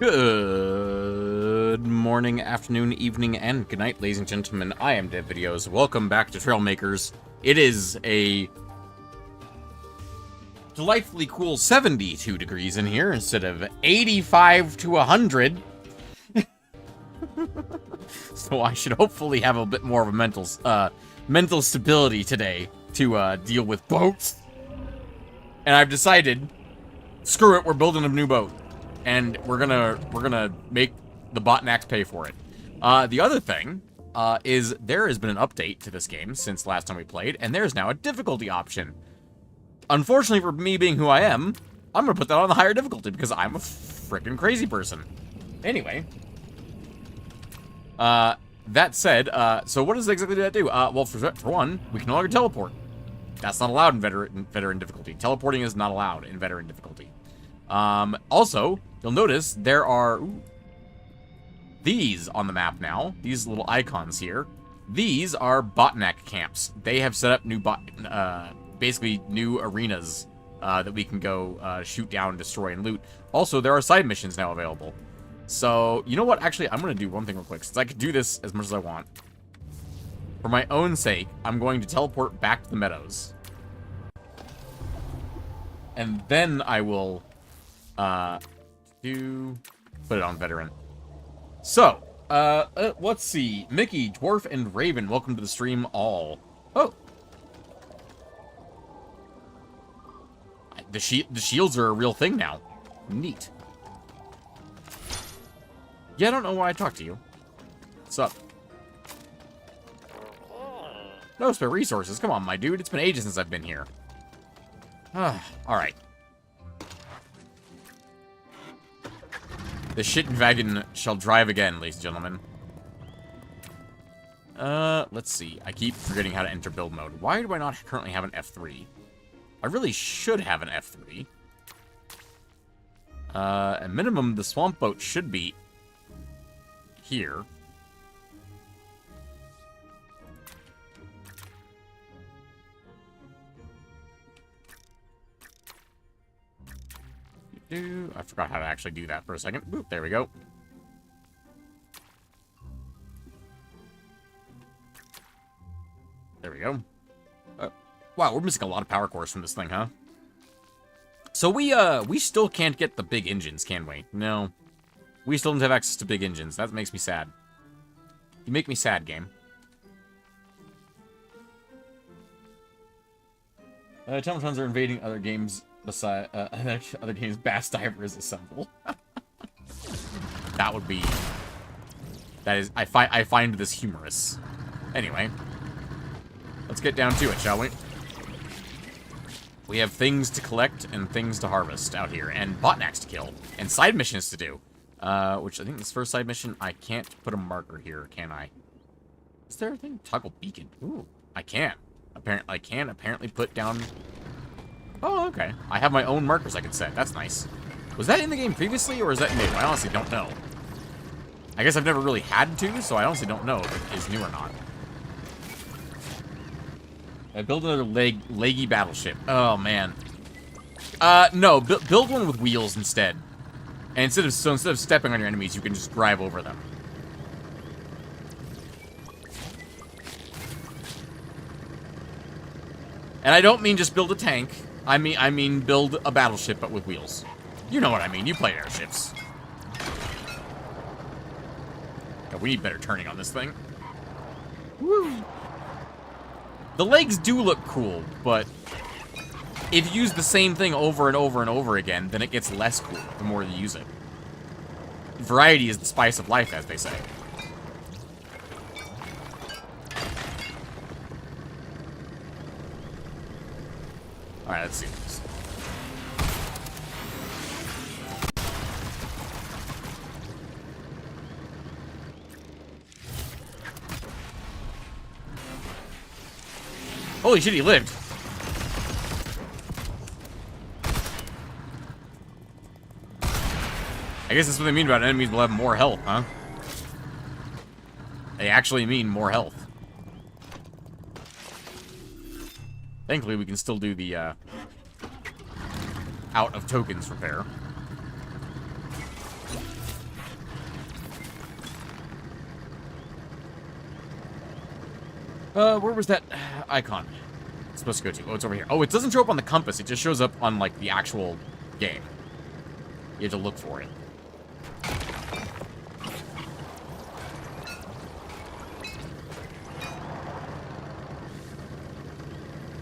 Good morning, afternoon, evening, and good night, ladies and gentlemen. I am Dev Videos. Welcome back to Trailmakers. It is a delightfully cool 72 degrees in here instead of 85 to 100. So I should hopefully have a bit more of a mental stability today to deal with boats. And I've decided, screw it, we're building a new boat. And we're gonna make the Botnax pay for it. The other thing is there has been an update to this game since last time we played, and there's now a difficulty option. Unfortunately for me being who I am, I'm gonna put that on the higher difficulty because I'm a freaking crazy person. Anyway, that said, so what does exactly that do? Well, for one, we can no longer teleport. That's not allowed in veteran difficulty. Teleporting is not allowed in veteran difficulty. Also, you'll notice there are these on the map now. These little icons here. These are Botnax camps. They have set up new basically new arenas that we can go shoot down, destroy, and loot. Also, there are side missions now available. So, you know what? Actually, I'm going to do one thing real quick, since I can do this as much as I want. For my own sake, I'm going to teleport back to the meadows. And then I will put it on veteran. So, let's see. Mickey, Dwarf, and Raven, welcome to the stream all. Oh. The shields are a real thing now. Neat. Yeah, I don't know why I talked to you. What's up? No spare resources. Come on, my dude. It's been ages since I've been here. Alright. The shit wagon shall drive again, ladies and gentlemen. Let's see. I keep forgetting how to enter build mode. Why do I not currently have an F3? I really should have an F3. At minimum, the swamp boat should be here. I forgot how to actually do that for a second. Boop, there we go. There we go. Wow, we're missing a lot of power cores from this thing, huh? So we still can't get the big engines, can we? No. We still don't have access to big engines. That makes me sad. You make me sad, game. Automatons are invading other games beside other games. Bass divers assemble. That would be. That is. I find this humorous. Anyway, let's get down to it, shall we? We have things to collect and things to harvest out here, and Botnax to kill, and side missions to do. Which I think this first side mission, I can't put a marker here, can I? Is there a thing? Toggle beacon. Ooh, I can. I can apparently put down. Oh, okay. I have my own markers I can set. That's nice. Was that in the game previously, or is that new? I honestly don't know. I guess I've never really had to, so I honestly don't know if it is new or not. I build another leggy battleship. Oh, man. No. Build one with wheels instead. And instead of stepping on your enemies, you can just drive over them. And I don't mean just build a tank. I mean build a battleship, but with wheels. You know what I mean. You play airships. God, we need better turning on this thing. Woo! The legs do look cool, but if you use the same thing over and over and over again, then it gets less cool the more you use it. Variety is the spice of life, as they say. Alright, let's see this. Holy shit, he lived. I guess that's what they mean about enemies will have more health, huh? They actually mean more health. Thankfully, we can still do the, out of tokens repair. Where was that icon? It's supposed to go to? Oh, it's over here. Oh, it doesn't show up on the compass. It just shows up on, like, the actual game. You have to look for it.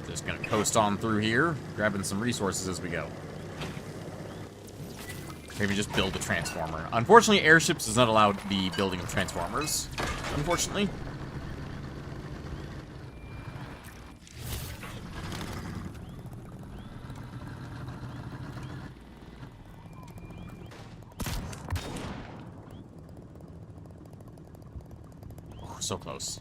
Just gonna coast on through here, grabbing some resources as we go. Maybe just build a transformer. Unfortunately, airships does not allow the building of transformers. Unfortunately. Oh, so close.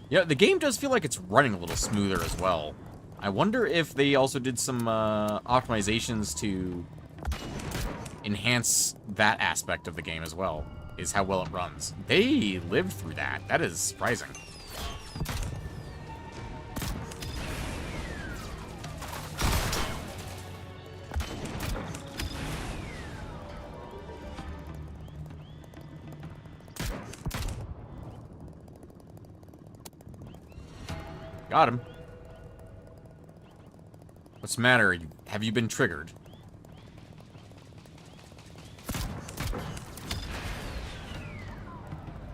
Yeah, the game does feel like it's running a little smoother as well. I wonder if they also did some optimizations to enhance that aspect of the game as well, is how well it runs. They lived through that. That is surprising. Got him. What's the matter? Have you been triggered?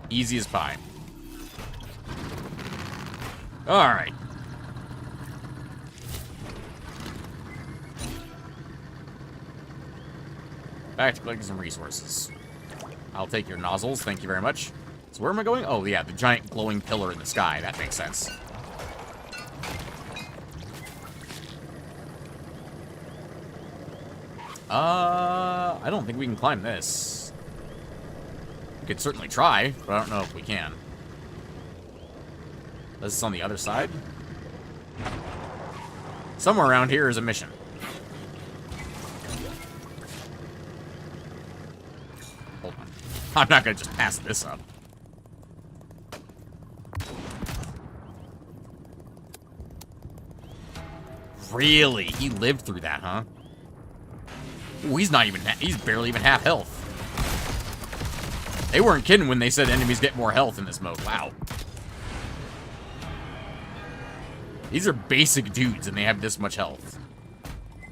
Easy as pie. Alright. Back to collecting some resources. I'll take your nozzles, thank you very much. So where am I going? Oh yeah, the giant glowing pillar in the sky. That makes sense. I don't think we can climb this. We could certainly try, but I don't know if we can. This is on the other side. Somewhere around here is a mission. Hold on. I'm not gonna just pass this up. Really? He lived through that, huh? Ooh, he's barely even half health. They weren't kidding when they said enemies get more health in this mode. Wow. These are basic dudes and they have this much health.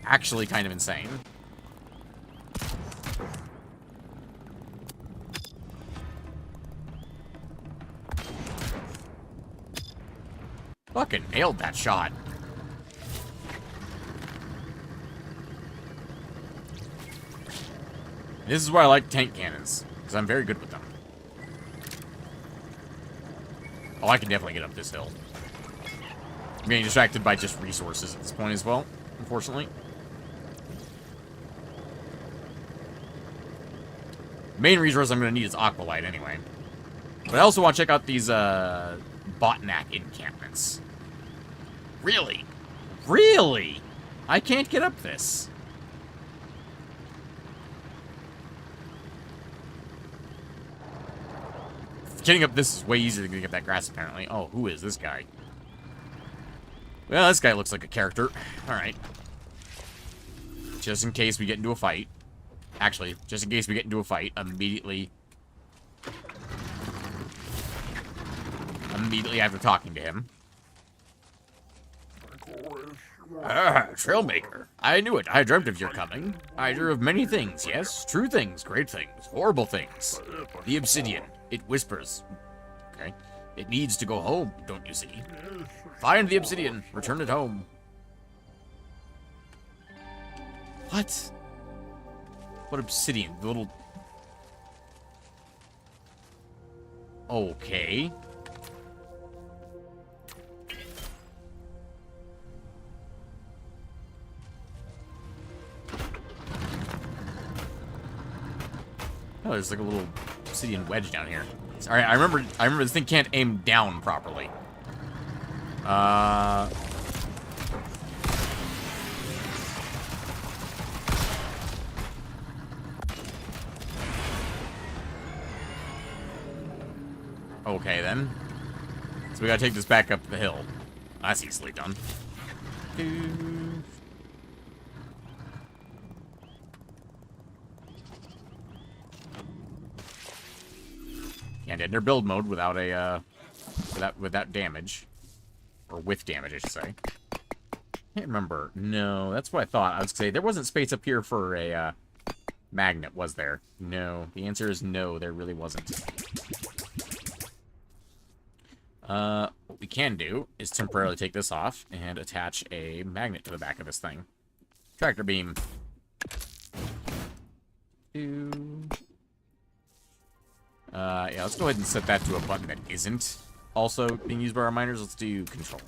Actually kind of insane. Fucking nailed that shot. This is why I like tank cannons, because I'm very good with them. Oh, I can definitely get up this hill. I'm getting distracted by just resources at this point as well, unfortunately. The main resource I'm going to need is Aqualite anyway. But I also want to check out these botnak encampments. Really? Really? I can't get up this. Getting up this is way easier than get that grass, apparently. Oh, who is this guy? Well, this guy looks like a character. Alright. Just in case we get into a fight. Actually, just in case we get into a fight, immediately after talking to him. Ah, Trailmaker. I knew it. I dreamt of your coming. I dream of many things, yes. True things, great things, horrible things. The obsidian. It whispers. Okay. It needs to go home, don't you see? Find the obsidian. Return it home. What? What obsidian? The little... Okay. Oh, there's like a little obsidian wedge down here. Sorry, I remember this thing can't aim down properly. Okay, then. So we gotta take this back up the hill. That's easily done. Can't enter build mode without a, without damage. Or with damage, I should say. Can't remember. No, that's what I thought. I was going to say, there wasn't space up here for a, magnet, was there? No. The answer is no, there really wasn't. What we can do is temporarily take this off and attach a magnet to the back of this thing. Tractor beam. Yeah, let's go ahead and set that to a button that isn't also being used by our miners. Let's do control.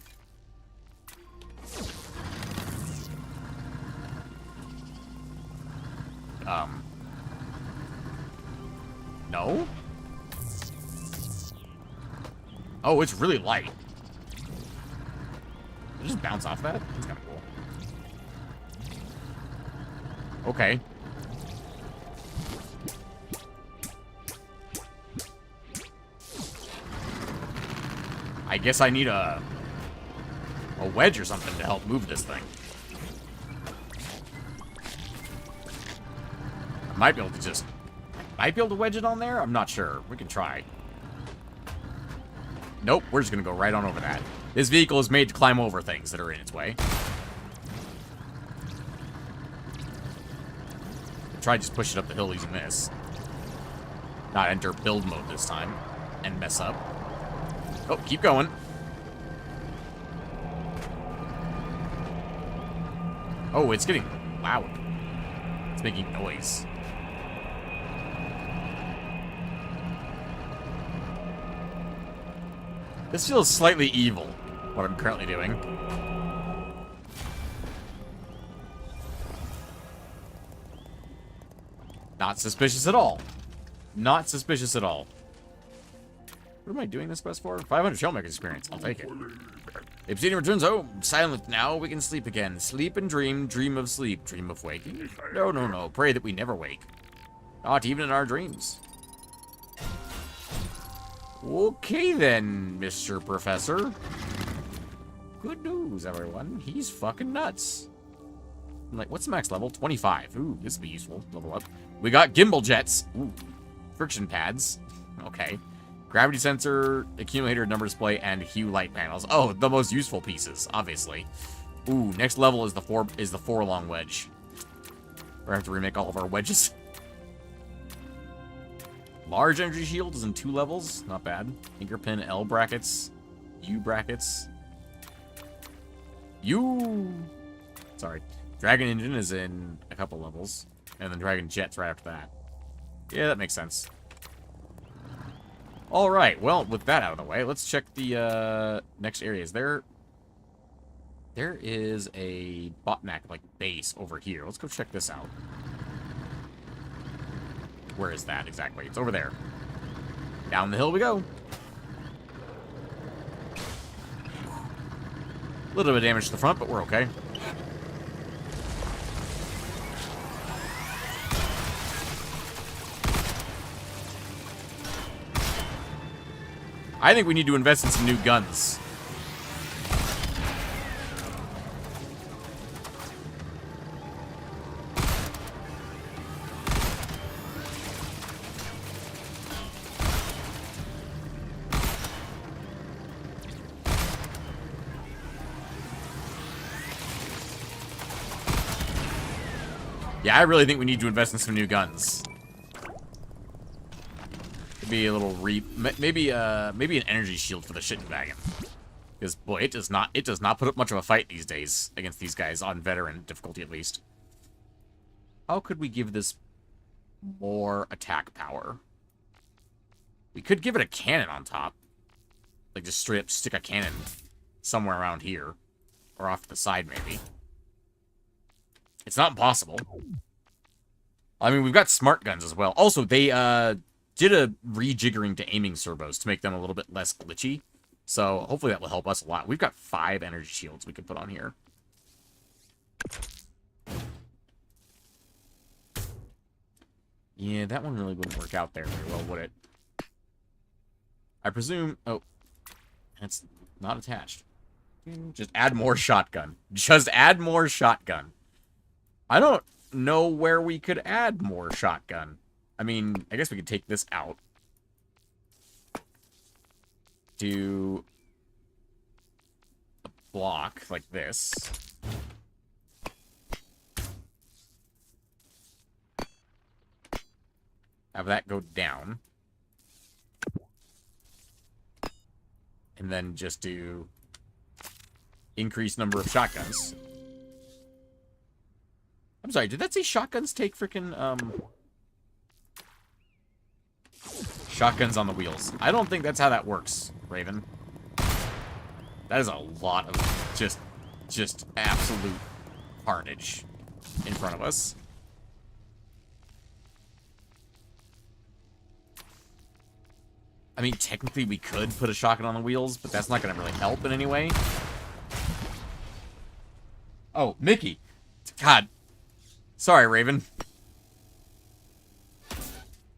No? Oh, it's really light. Did it just bounce off that? That's kind of cool. Okay. I guess I need a wedge or something to help move this thing. I might be able to just... Might be able to wedge it on there? I'm not sure. We can try. Nope, we're just gonna go right on over that. This vehicle is made to climb over things that are in its way. Try to just push it up the hill using this. Not enter build mode this time. And mess up. Oh, keep going. Oh, it's getting loud. It's making noise. This feels slightly evil, what I'm currently doing. Not suspicious at all. Not suspicious at all. What am I doing this quest for? 500 Trailmakers experience. I'll take it. If Besieging returns home, silent now, we can sleep again. Sleep and dream, dream of sleep, dream of waking. No, no, no. Pray that we never wake. Not even in our dreams. Okay then, Mr. Professor. Good news, everyone. He's fucking nuts. I'm like, what's the max level? 25. Ooh, this would be useful. Level up. We got gimbal jets. Ooh. Friction pads. Okay. Gravity sensor, accumulator, number display, and hue light panels. Oh, the most useful pieces, obviously. Ooh, next level is the four long wedge. We're gonna have to remake all of our wedges. Large energy shield is in 2 levels. Not bad. Anchor pin, L brackets, U brackets. Sorry. Dragon engine is in a couple levels. And then Dragon jet's right after that. Yeah, that makes sense. Alright, well, with that out of the way, let's check the next areas. There is a botnak, like, base over here. Let's go check this out. Where is that exactly? It's over there. Down the hill we go. A little bit of damage to the front, but we're okay. I think we need to invest in some new guns. Yeah, I really think we need to invest in some new guns. Be a little maybe an energy shield for the shit wagon. Because boy, it does not put up much of a fight these days against these guys on veteran difficulty at least. How could we give this more attack power? We could give it a cannon on top. Like just straight up stick a cannon somewhere around here. Or off to the side maybe. It's not impossible. I mean, we've got smart guns as well. Also, they did a rejiggering to aiming servos to make them a little bit less glitchy. So hopefully that will help us a lot. We've got 5 energy shields we could put on here. Yeah, that one really wouldn't work out there very well, would it? I presume... Oh, that's not attached. Just add more shotgun. Just add more shotgun. I don't know where we could add more shotgun. I mean, I guess we could take this out. do a block like this. Have that go down. And then just do increase number of shotguns. I'm sorry, did that say shotguns take frickin', shotguns on the wheels? I don't think that's how that works, Raven. That is a lot of just absolute carnage in front of us. I mean, technically we could put a shotgun on the wheels, but that's not going to really help in any way. Oh, Mickey. God. Sorry, Raven.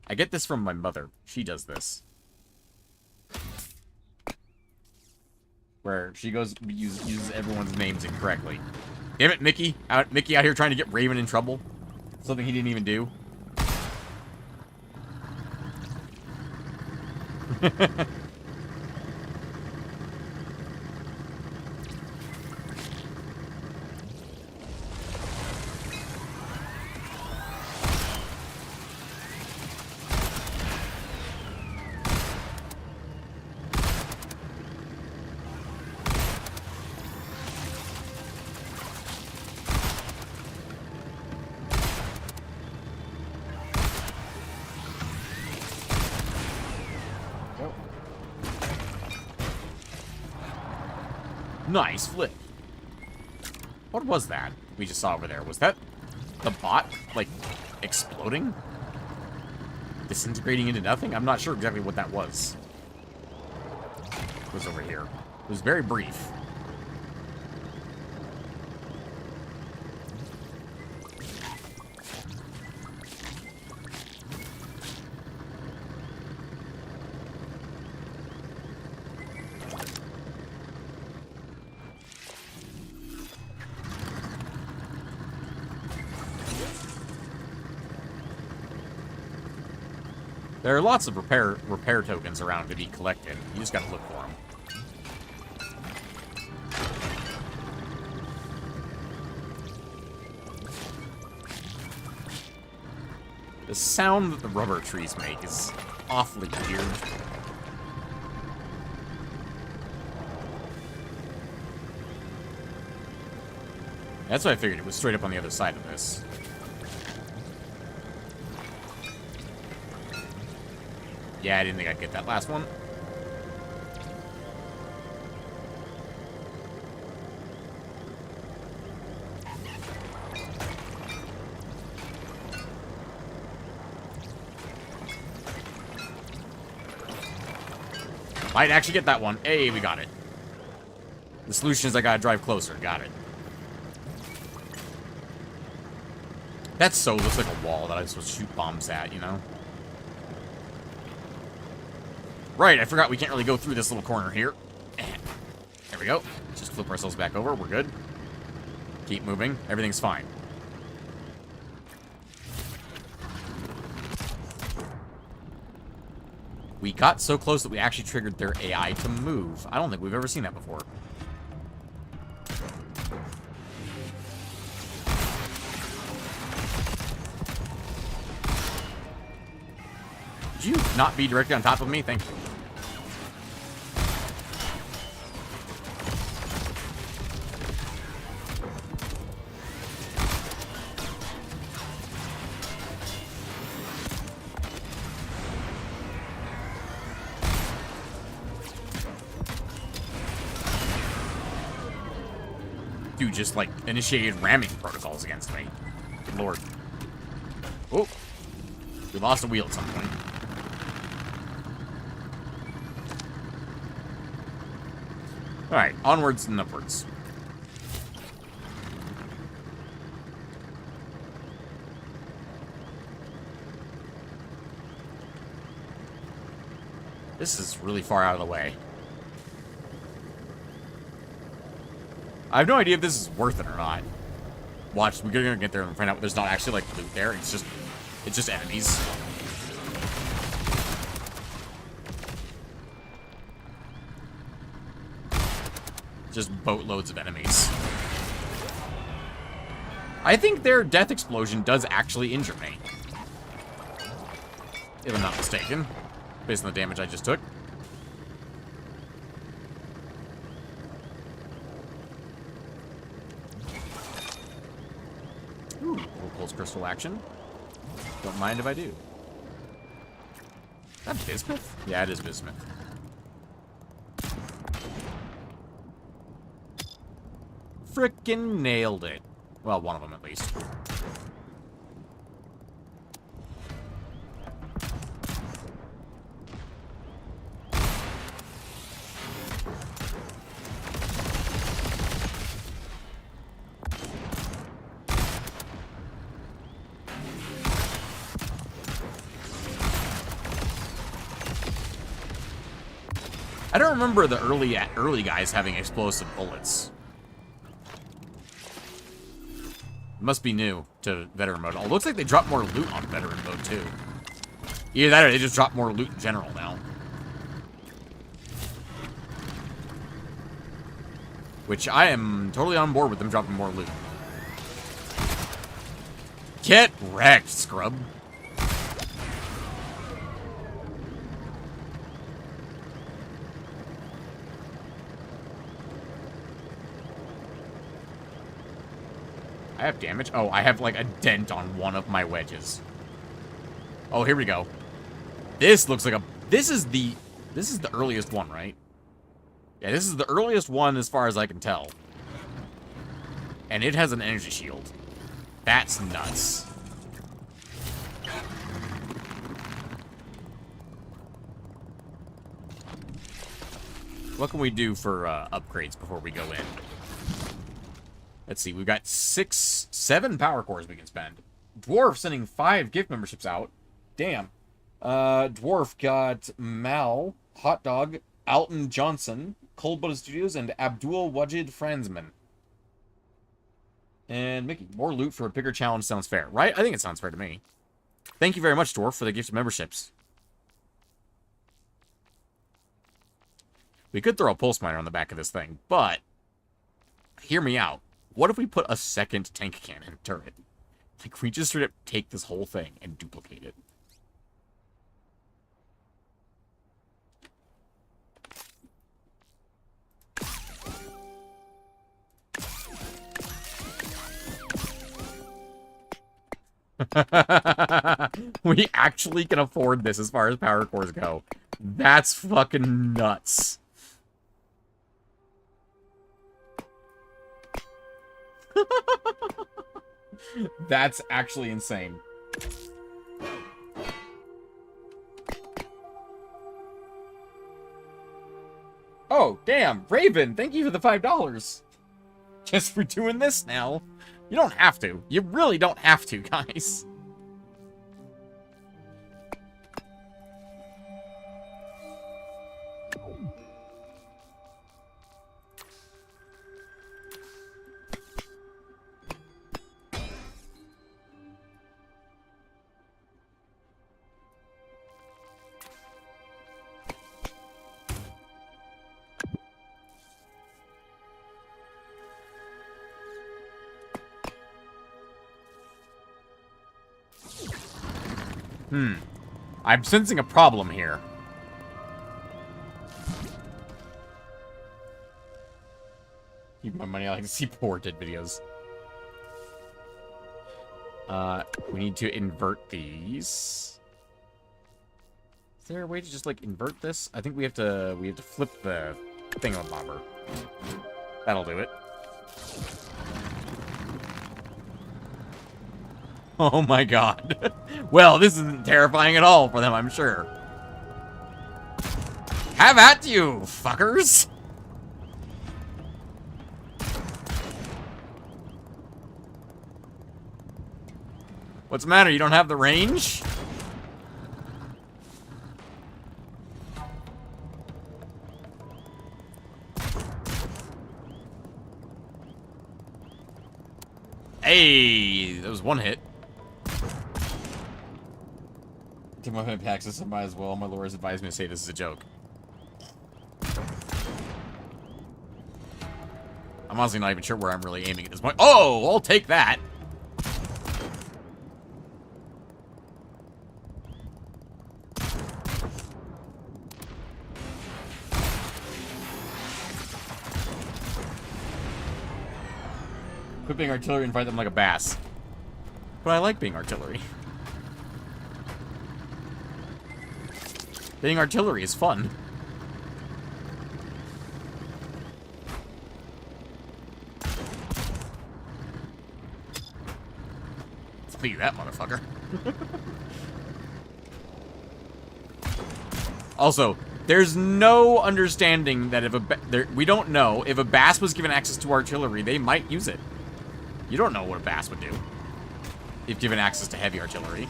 I get this from my mother. She does this. Where she goes, uses everyone's names incorrectly. Damn it, Mickey. Mickey out here trying to get Raven in trouble. Something he didn't even do. Nice flip. What was that we just saw over there? Was that the bot, like, exploding? Disintegrating into nothing? I'm not sure exactly what that was. It was over here. It was very brief. There are lots of repair tokens around to be collected. You just gotta look for them. The sound that the rubber trees make is awfully weird. That's what I figured. It was straight up on the other side of this. Yeah, I didn't think I'd get that last one. Might actually get that one. Hey, we got it. The solution is I gotta drive closer. Got it. That so looks like a wall that I was supposed to shoot bombs at, you know? Right, I forgot we can't really go through this little corner here. There we go. Just flip ourselves back over. We're good. Keep moving. Everything's fine. We got so close that we actually triggered their AI to move. I don't think we've ever seen that before. Did you not be directly on top of me? Thank you. Dude just, like, initiated ramming protocols against me. Good lord. Oh. We lost a wheel at some point. Alright, onwards and upwards. This is really far out of the way. I have no idea if this is worth it or not. Watch, we're gonna get there and find out there's not actually, like, loot there. It's just enemies. Just boatloads of enemies. I think their death explosion does actually injure me. If I'm not mistaken. Based on the damage I just took. Ooh, little pulse crystal action. Don't mind if I do. Is that bismuth? Yeah, it is bismuth. Frickin' nailed it. Well, one of them at least. I don't remember the early guys having explosive bullets. Must be new to veteran mode. Oh, it looks like they drop more loot on veteran mode too. Either that or they just drop more loot in general now. Which I am totally on board with them dropping more loot. Get wrecked, scrub. I have damage? Oh, I have, like, a dent on one of my wedges. Oh, here we go. This looks like a... This is the earliest one, right? Yeah, this is the earliest one as far as I can tell. And it has an energy shield. That's nuts. What can we do for upgrades before we go in? Let's see, we've got 7 power cores we can spend. Dwarf sending 5 gift memberships out. Damn. Dwarf got Mal, Hot Dog, Alton Johnson, Cold Blooded Studios, and Abdul Wajid Franzman. And Mickey, more loot for a bigger challenge sounds fair, right? I think it sounds fair to me. Thank you very much, Dwarf, for the gift of memberships. We could throw a pulse miner on the back of this thing, but hear me out. What if we put a second tank cannon turret? Like, we just straight up take this whole thing and duplicate it. We actually can afford this as far as power cores go. That's fucking nuts. That's actually insane. Oh, damn. Raven, thank you for the $5. Just for doing this now. You don't have to. You really don't have to, guys. I'm sensing a problem here. Keep my money. I like to see poor dead videos. We need to invert these. Is there a way to just like invert this? I think we have to flip the thingamabobber. That'll do it. Oh my god. Well, this isn't terrifying at all for them, I'm sure. Have at you, fuckers! What's the matter? You don't have the range? Hey, that was one hit. To my Paxis, I might as well. My lawyers advised me to say this is a joke. I'm honestly not even sure where I'm really aiming at this point. Oh, I'll take that. Quit being artillery and fight them like a bass. But I like being artillery. Being artillery is fun. Speak that motherfucker. Also, there's no understanding that if we don't know if a bass was given access to artillery, they might use it. You don't know what a bass would do if given access to heavy artillery.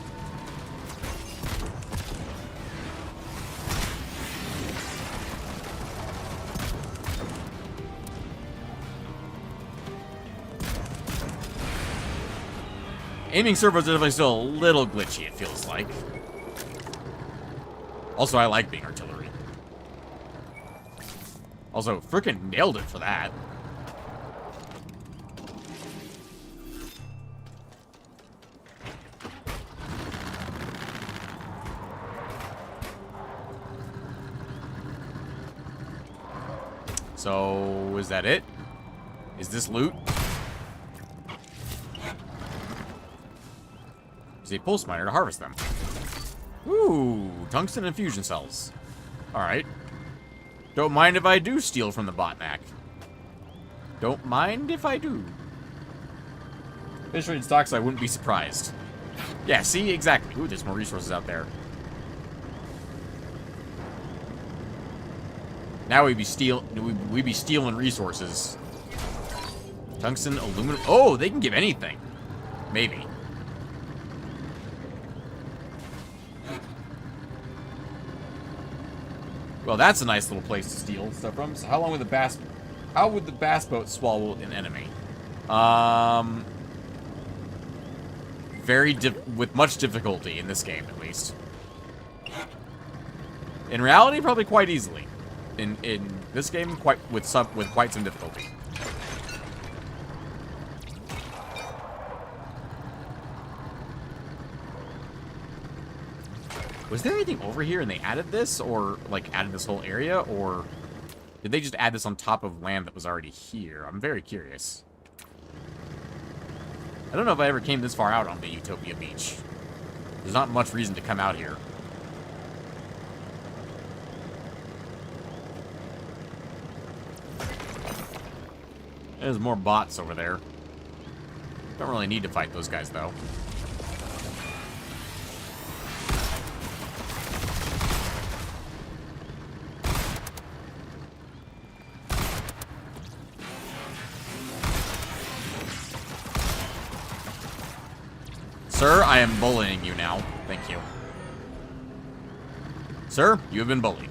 Aiming servos are definitely still a little glitchy, it feels like. Also, I like being artillery. Also, frickin' nailed it for that. So, is that it? Is this loot? Use a pulse miner to harvest them. Ooh, tungsten and fusion cells. Alright. Don't mind if I do steal from the botnack. Don't mind if I do. Fish rate stocks, I wouldn't be surprised. Yeah, see? Exactly. Ooh, there's more resources out there. Now we'd be stealing resources. Tungsten, aluminum. Oh, they can give anything. Maybe. Well, that's a nice little place to steal stuff from. So how would the bass boat swallow an enemy? With much difficulty in this game, at least. In reality, probably quite easily. In this game, with quite some difficulty. Was there anything over here and they added this, or like added this whole area, or did they just add this on top of land that was already here? I'm very curious. I don't know if I ever came this far out on the Utopia Beach. There's not much reason to come out here. There's more bots over there. Don't really need to fight those guys, though. Sir, I am bullying you now. Thank you. Sir, you have been bullied.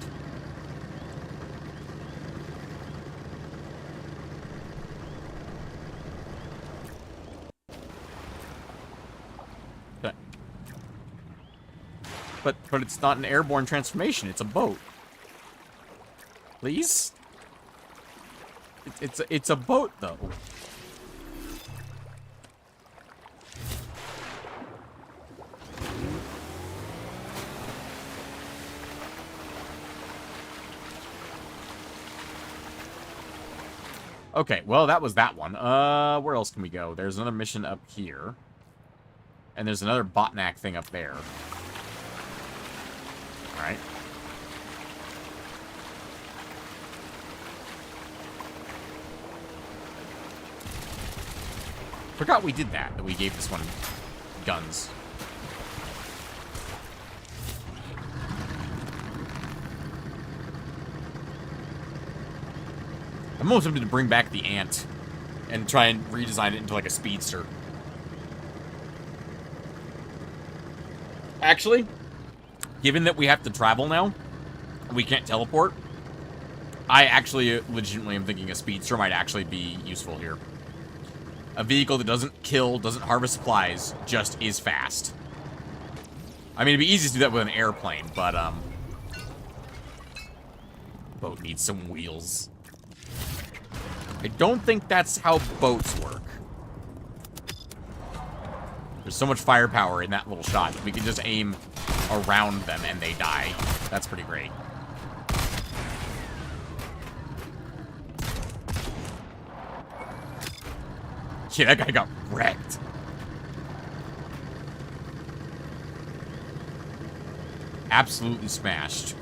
But it's not an airborne transformation. It's a boat. Please? It's a boat, though. Okay, well, that was that one. Where else can we go? There's another mission up here. And there's another botnack thing up there. Alright. Forgot we did that we gave this one guns. I'm almost tempted to bring back the ant and try and redesign it into like a speedster. Actually, given that we have to travel now, we can't teleport, I actually legitimately am thinking a speedster might actually be useful here. A vehicle that doesn't kill, doesn't harvest supplies, just is fast. I mean, it'd be easy to do that with an airplane, but, boat needs some wheels. I don't think that's how boats work. There's so much firepower in that little shot. We can just aim around them and they die. That's pretty great. Yeah, that guy got wrecked. Absolutely smashed.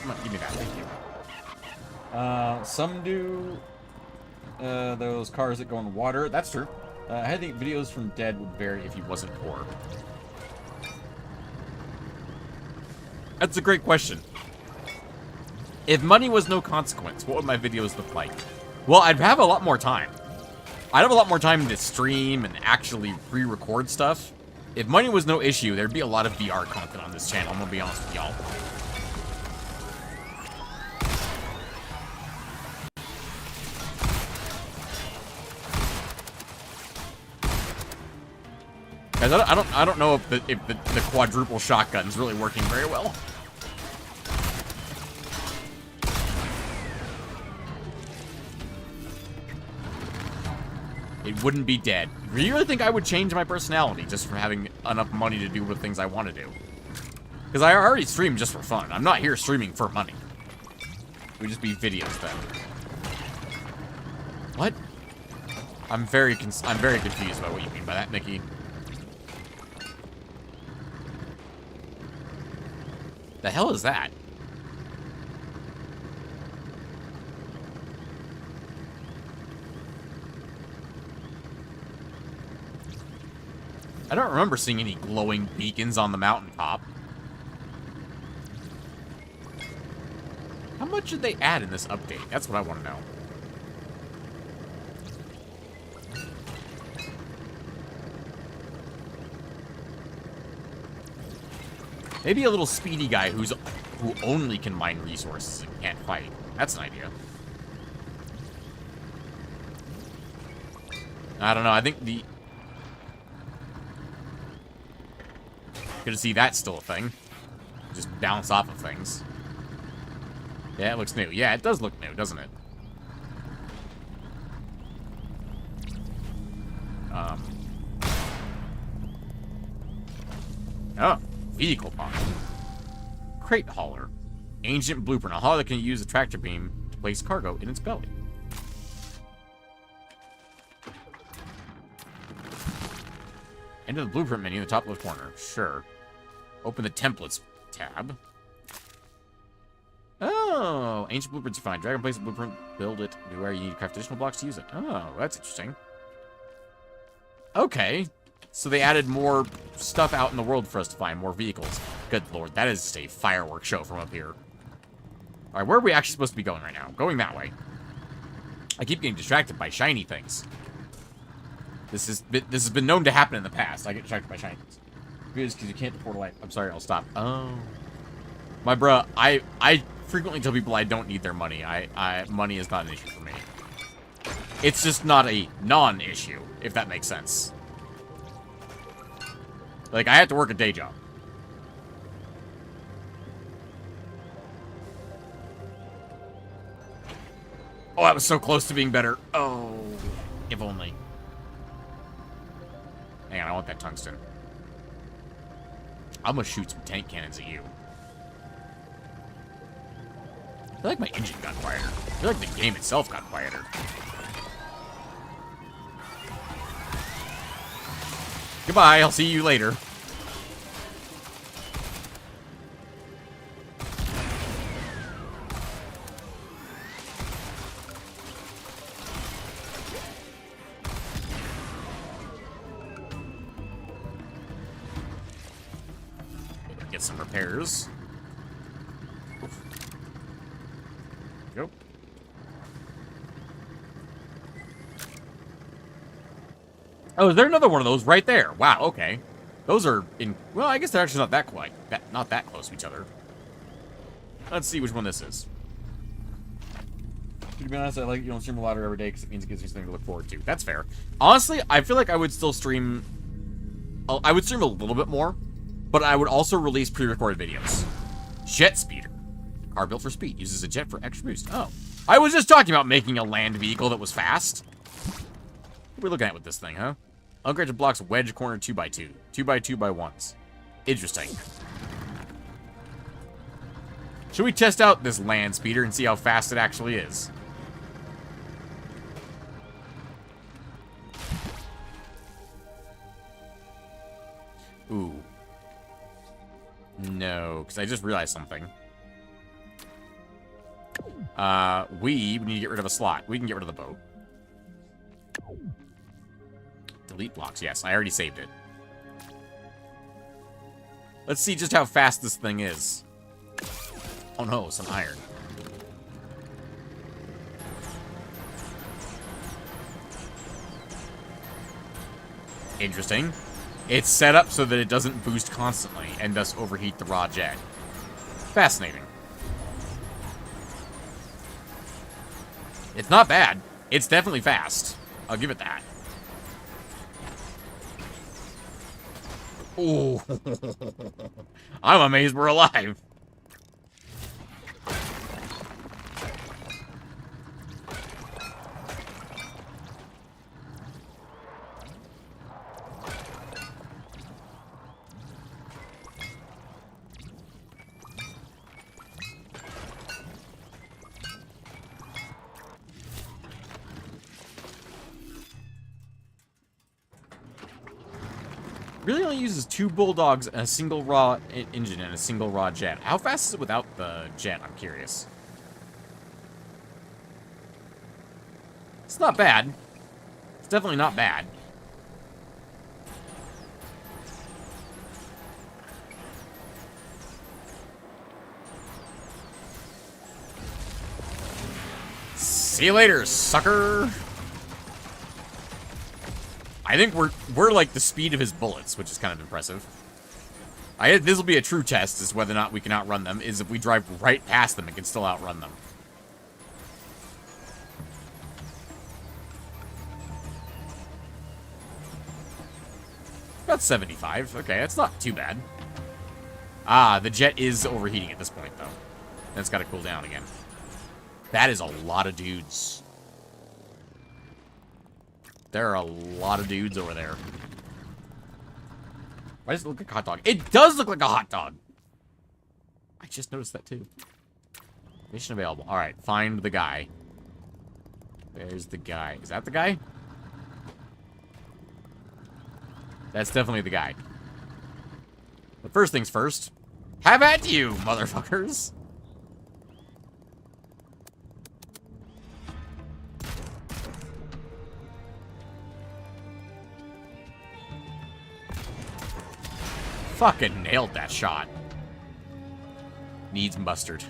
Come on, give me that. Thank you. Some do those cars that go in water. That's true. I think videos from Dead would vary if he wasn't poor. That's a great question. If money was no consequence, what would my videos look like? Well, I'd have a lot more time. I'd have a lot more time to stream and actually pre-record stuff. If money was no issue, there'd be a lot of VR content on this channel, I'm gonna be honest with y'all. Guys, I don't know if the quadruple shotgun's really working very well. It wouldn't be Dead. Do you really think I would change my personality just from having enough money to do the things I want to do? Because I already stream just for fun. I'm not here streaming for money. It would just be videos then. What? I'm very confused by what you mean by that, Mickey. The hell is that? I don't remember seeing any glowing beacons on the mountaintop. How much did they add in this update? That's what I want to know. Maybe a little speedy guy who only can mine resources and can't fight. That's an idea. I don't know. I think the... Good to see that's still a thing. Just bounce off of things. Yeah, it looks new. Yeah, it does look new, doesn't it? Oh. Vehicle pod. Crate hauler. Ancient blueprint. A hauler that can use a tractor beam to place cargo in its belly. Enter the blueprint menu in the top left corner. Sure. Open the templates tab. Oh, ancient blueprints are fine. Drag and place the blueprint, build it, do where you need to craft additional blocks to use it. Oh, that's interesting. Okay. So they added more stuff out in the world for us to find, more vehicles. Good lord, that is just a fireworks show from up here. Alright, where are we actually supposed to be going right now? Going that way. I keep getting distracted by shiny things. This has been known to happen in the past. I get distracted by shiny things. Because you can't afford a light. I'm sorry, I'll stop. Oh. My bruh, I frequently tell people I don't need their money. Money is not an issue for me. It's just not a non-issue, if that makes sense. Like, I have to work a day job. Oh, that was so close to being better. Oh, if only. Hang on, I want that tungsten. I'm gonna shoot some tank cannons at you. I feel like my engine got quieter. I feel like the game itself got quieter. Goodbye, I'll see you later. Get some repairs. Go. Oh, is there another one of those right there? Wow, okay. Those are in... Well, I guess they're actually not that close to each other. Let's see which one this is. To be honest, I like you don't stream a lot every day because it means it gives me something to look forward to. That's fair. Honestly, I feel like I would still stream... I would stream a little bit more, but I would also release pre-recorded videos. Jet speeder. Car built for speed. Uses a jet for extra boost. Oh. I was just talking about making a land vehicle that was fast. What are we looking at with this thing, huh? Upgrade blocks wedge corner 2x2. 2x2x1s. Interesting. Should we test out this land speeder and see how fast it actually is? Ooh. No, because I just realized something. We need to get rid of a slot. We can get rid of the boat. Delete blocks. Yes, I already saved it. Let's see just how fast this thing is. Oh no, some iron. Interesting. It's set up so that it doesn't boost constantly and thus overheat the raw jet. Fascinating. It's not bad. It's definitely fast. I'll give it that. Ooh. I'm amazed we're alive. Really only uses 2 bulldogs, and a single raw engine, and a single raw jet. How fast is it without the jet? I'm curious. It's not bad. It's definitely not bad. See you later, sucker! I think we're like the speed of his bullets, which is kind of impressive. This will be a true test, is whether or not we can outrun them, is if we drive right past them and can still outrun them. About 75. Okay, that's not too bad. Ah, the jet is overheating at this point, though. That's got to cool down again. That is a lot of dudes. There are a lot of dudes over there. Why does it look like a hot dog? It does look like a hot dog! I just noticed that, too. Mission available. Alright, find the guy. There's the guy. Is that the guy? That's definitely the guy. But first things first. Have at you, motherfuckers! Fucking nailed that shot. Needs mustard.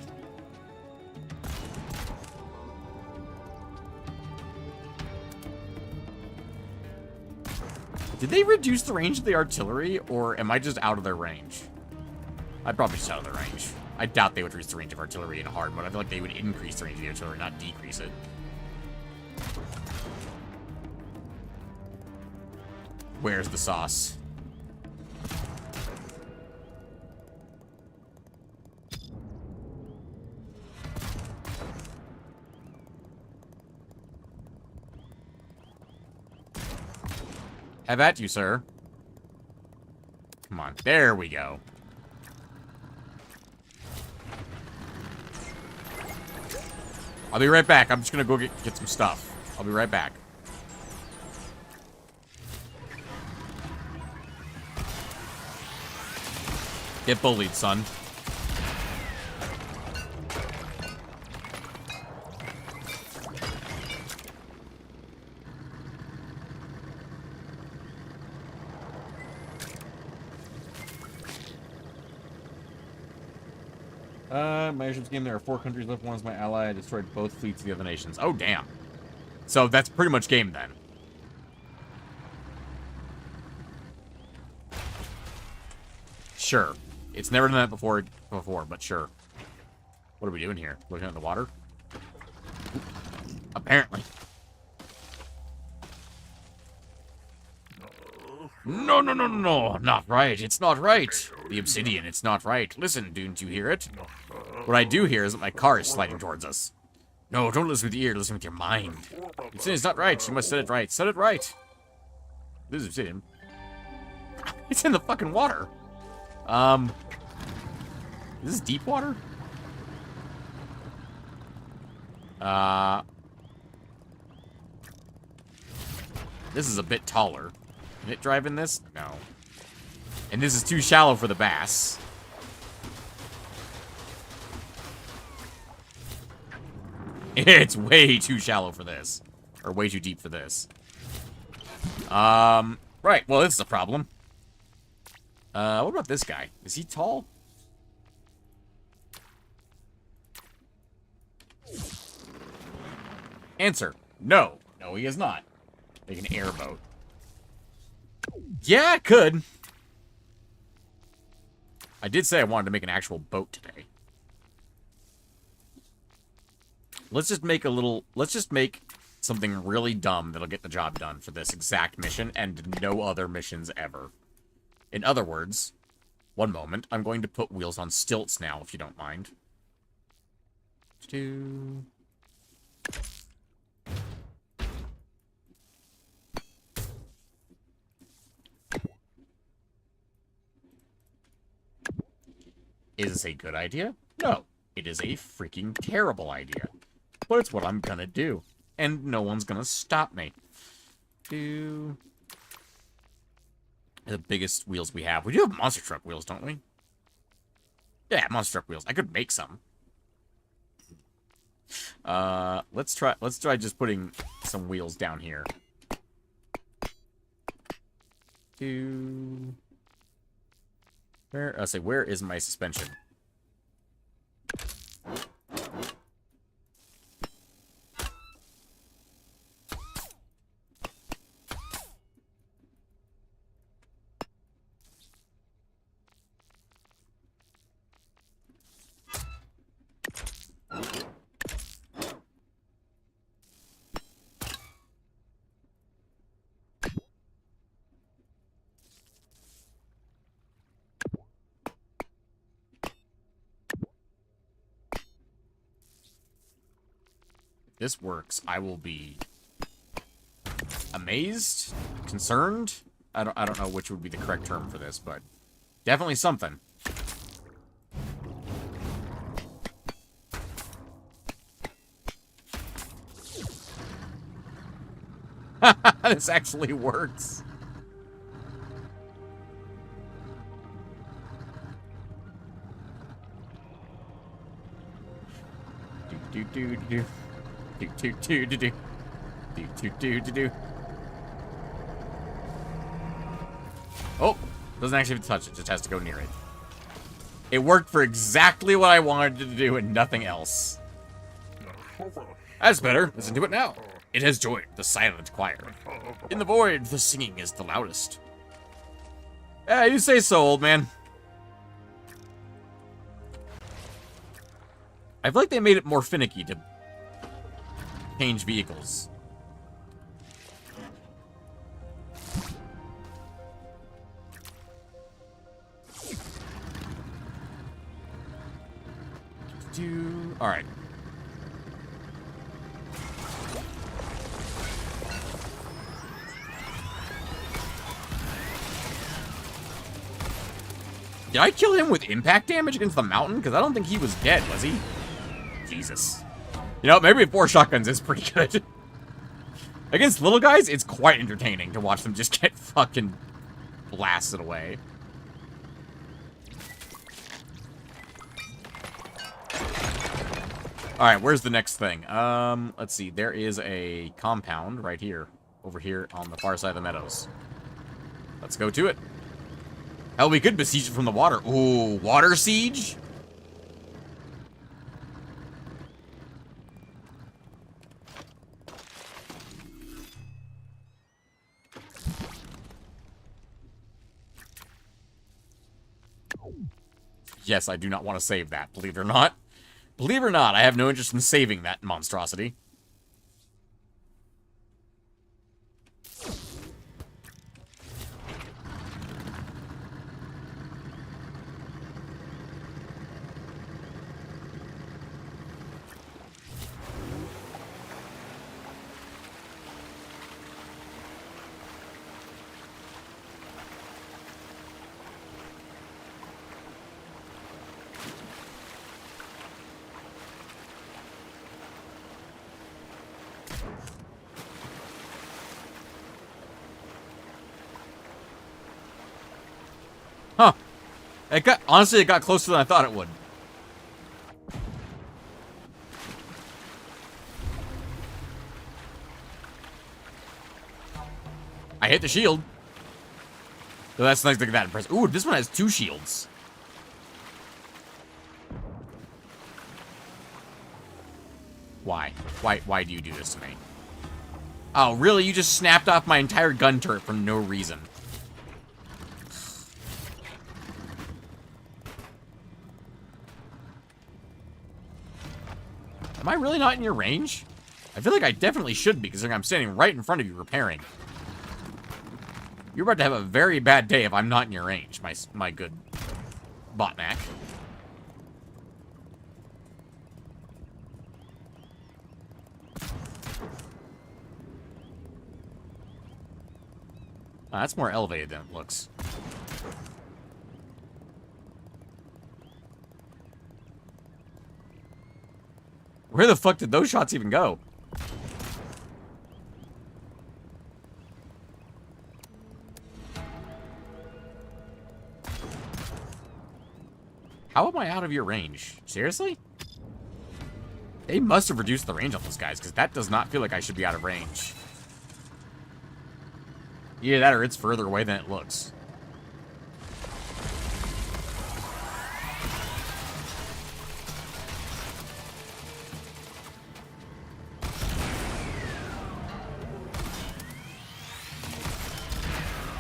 Did they reduce the range of the artillery, or am I just out of their range? I'm probably just out of their range. I doubt they would reduce the range of artillery in hard mode. I feel like they would increase the range of the artillery, not decrease it. Where's the sauce? Have at you, sir. Come on. There we go. I'll be right back. I'm just gonna go get some stuff. I'll be right back. Get bullied, son. My airship's game, there are 4 countries left. One is my ally. I destroyed both fleets of the other nations. Oh, damn. So that's pretty much game, then. Sure. It's never done that before, but sure. What are we doing here? Looking at the water? Apparently. No, no, no, no, no. Not right. It's not right. The obsidian, it's not right. Listen, don't you hear it? What I do hear is that my car is sliding towards us. No, don't listen with your ear. Listen with your mind. Obsidian's not right. You must set it right. Set it right. This is obsidian. It's in the fucking water. Is this deep water? This is a bit taller. Can it drive in this? No. And this is too shallow for the bass. It's way too shallow for this. Or way too deep for this. Right. Well, this is a problem. What about this guy? Is he tall? Answer. No. No, he is not. Make an airboat. Yeah, it could. I did say I wanted to make an actual boat today. Let's just make something really dumb that'll get the job done for this exact mission and no other missions ever. In other words, one moment, I'm going to put wheels on stilts now, if you don't mind. Is this a good idea? No. It is a freaking terrible idea. But it's what I'm gonna do. And no one's gonna stop me. The biggest wheels we have. We do have monster truck wheels, don't we? Yeah, monster truck wheels. I could make some. Let's try just putting some wheels down here. Where is my suspension? This works, I will be amazed, concerned. I don't know which would be the correct term for this, but definitely something. This actually works. Do. Oh, doesn't actually have to touch it, just has to go near it. It worked for exactly what I wanted it to do and nothing else. That's better. Listen to it now. It has joined the silent choir. In the void, the singing is the loudest. Yeah, you say so, old man. I feel like they made it more finicky to change vehicles. Alright. Did I kill him with impact damage against the mountain? Because I don't think he was dead, was he? Jesus. You know, maybe 4 shotguns is pretty good. Against little guys, it's quite entertaining to watch them just get fucking blasted away. Alright, where's the next thing? Let's see. There is a compound right here. Over here on the far side of the meadows. Let's go to it. Hell, we could besiege it from the water. Ooh, water siege? Yes, I do not want to save that, believe it or not. Believe it or not, I have no interest in saving that monstrosity. Huh. Honestly, it got closer than I thought it would. I hit the shield. So that's nice. Look at that. Impressive. Ooh, this one has 2 shields. Why? Why do you do this to me? Oh, really? You just snapped off my entire gun turret for no reason. Am I really not in your range? I feel like I definitely should be, because I'm standing right in front of you repairing. You're about to have a very bad day if I'm not in your range, my good botnack. Oh, that's more elevated than it looks. Where the fuck did those shots even go? How am I out of your range? Seriously? They must have reduced the range on those guys, because that does not feel like I should be out of range. Either that or it's further away than it looks.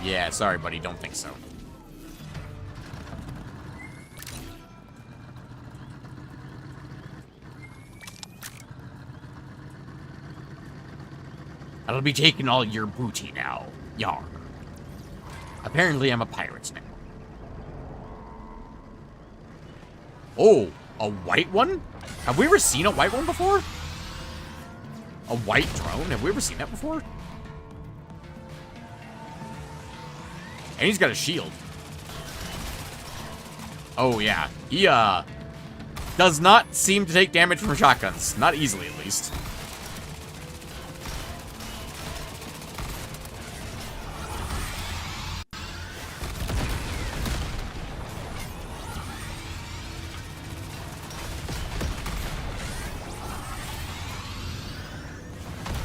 Yeah, sorry, buddy. Don't think so. I'll be taking all your booty now. Yar. Apparently, I'm a pirate now. Oh, a white one? Have we ever seen a white one before? A white drone? Have we ever seen that before? And he's got a shield. Oh, yeah. He, does not seem to take damage from shotguns. Not easily, at least.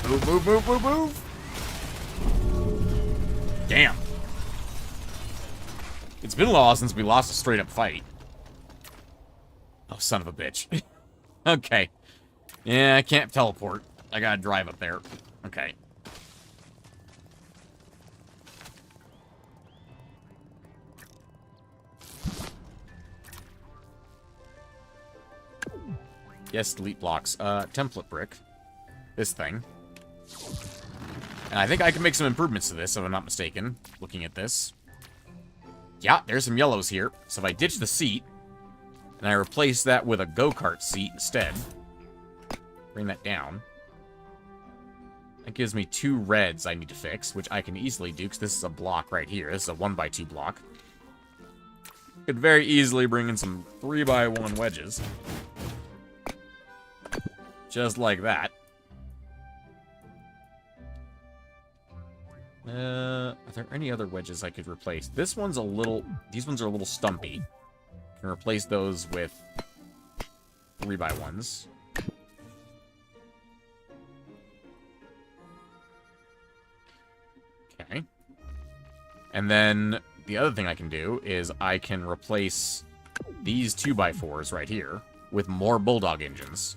Move, move, move, move, move. Damn. It's been a while since we lost a straight-up fight. Oh, son of a bitch. Okay. Yeah, I can't teleport. I gotta drive up there. Okay. Yes, delete blocks. Template brick. This thing. And I think I can make some improvements to this, if I'm not mistaken, looking at this. Yeah, there's some yellows here. So if I ditch the seat, and I replace that with a go-kart seat instead, bring that down. That gives me 2 reds I need to fix, which I can easily do, because this is a block right here. This is a 1x2 block. Could very easily bring in some 3x1 wedges. Just like that. Are there any other wedges I could replace? This one's a little... These ones are a little stumpy. I can replace those with 3x1s. Okay. And then the other thing I can do is I can replace these 2x4s right here with more Bulldog engines.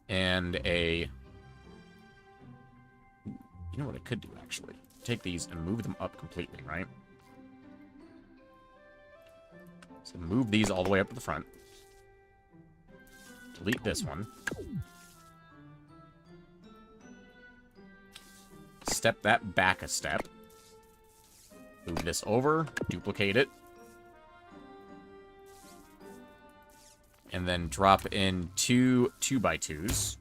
And a... You know what I could do, actually? Take these and move them up completely, right? So move these all the way up to the front. Delete this one. Step that back a step. Move this over. Duplicate it. And then drop in 2 2x2s.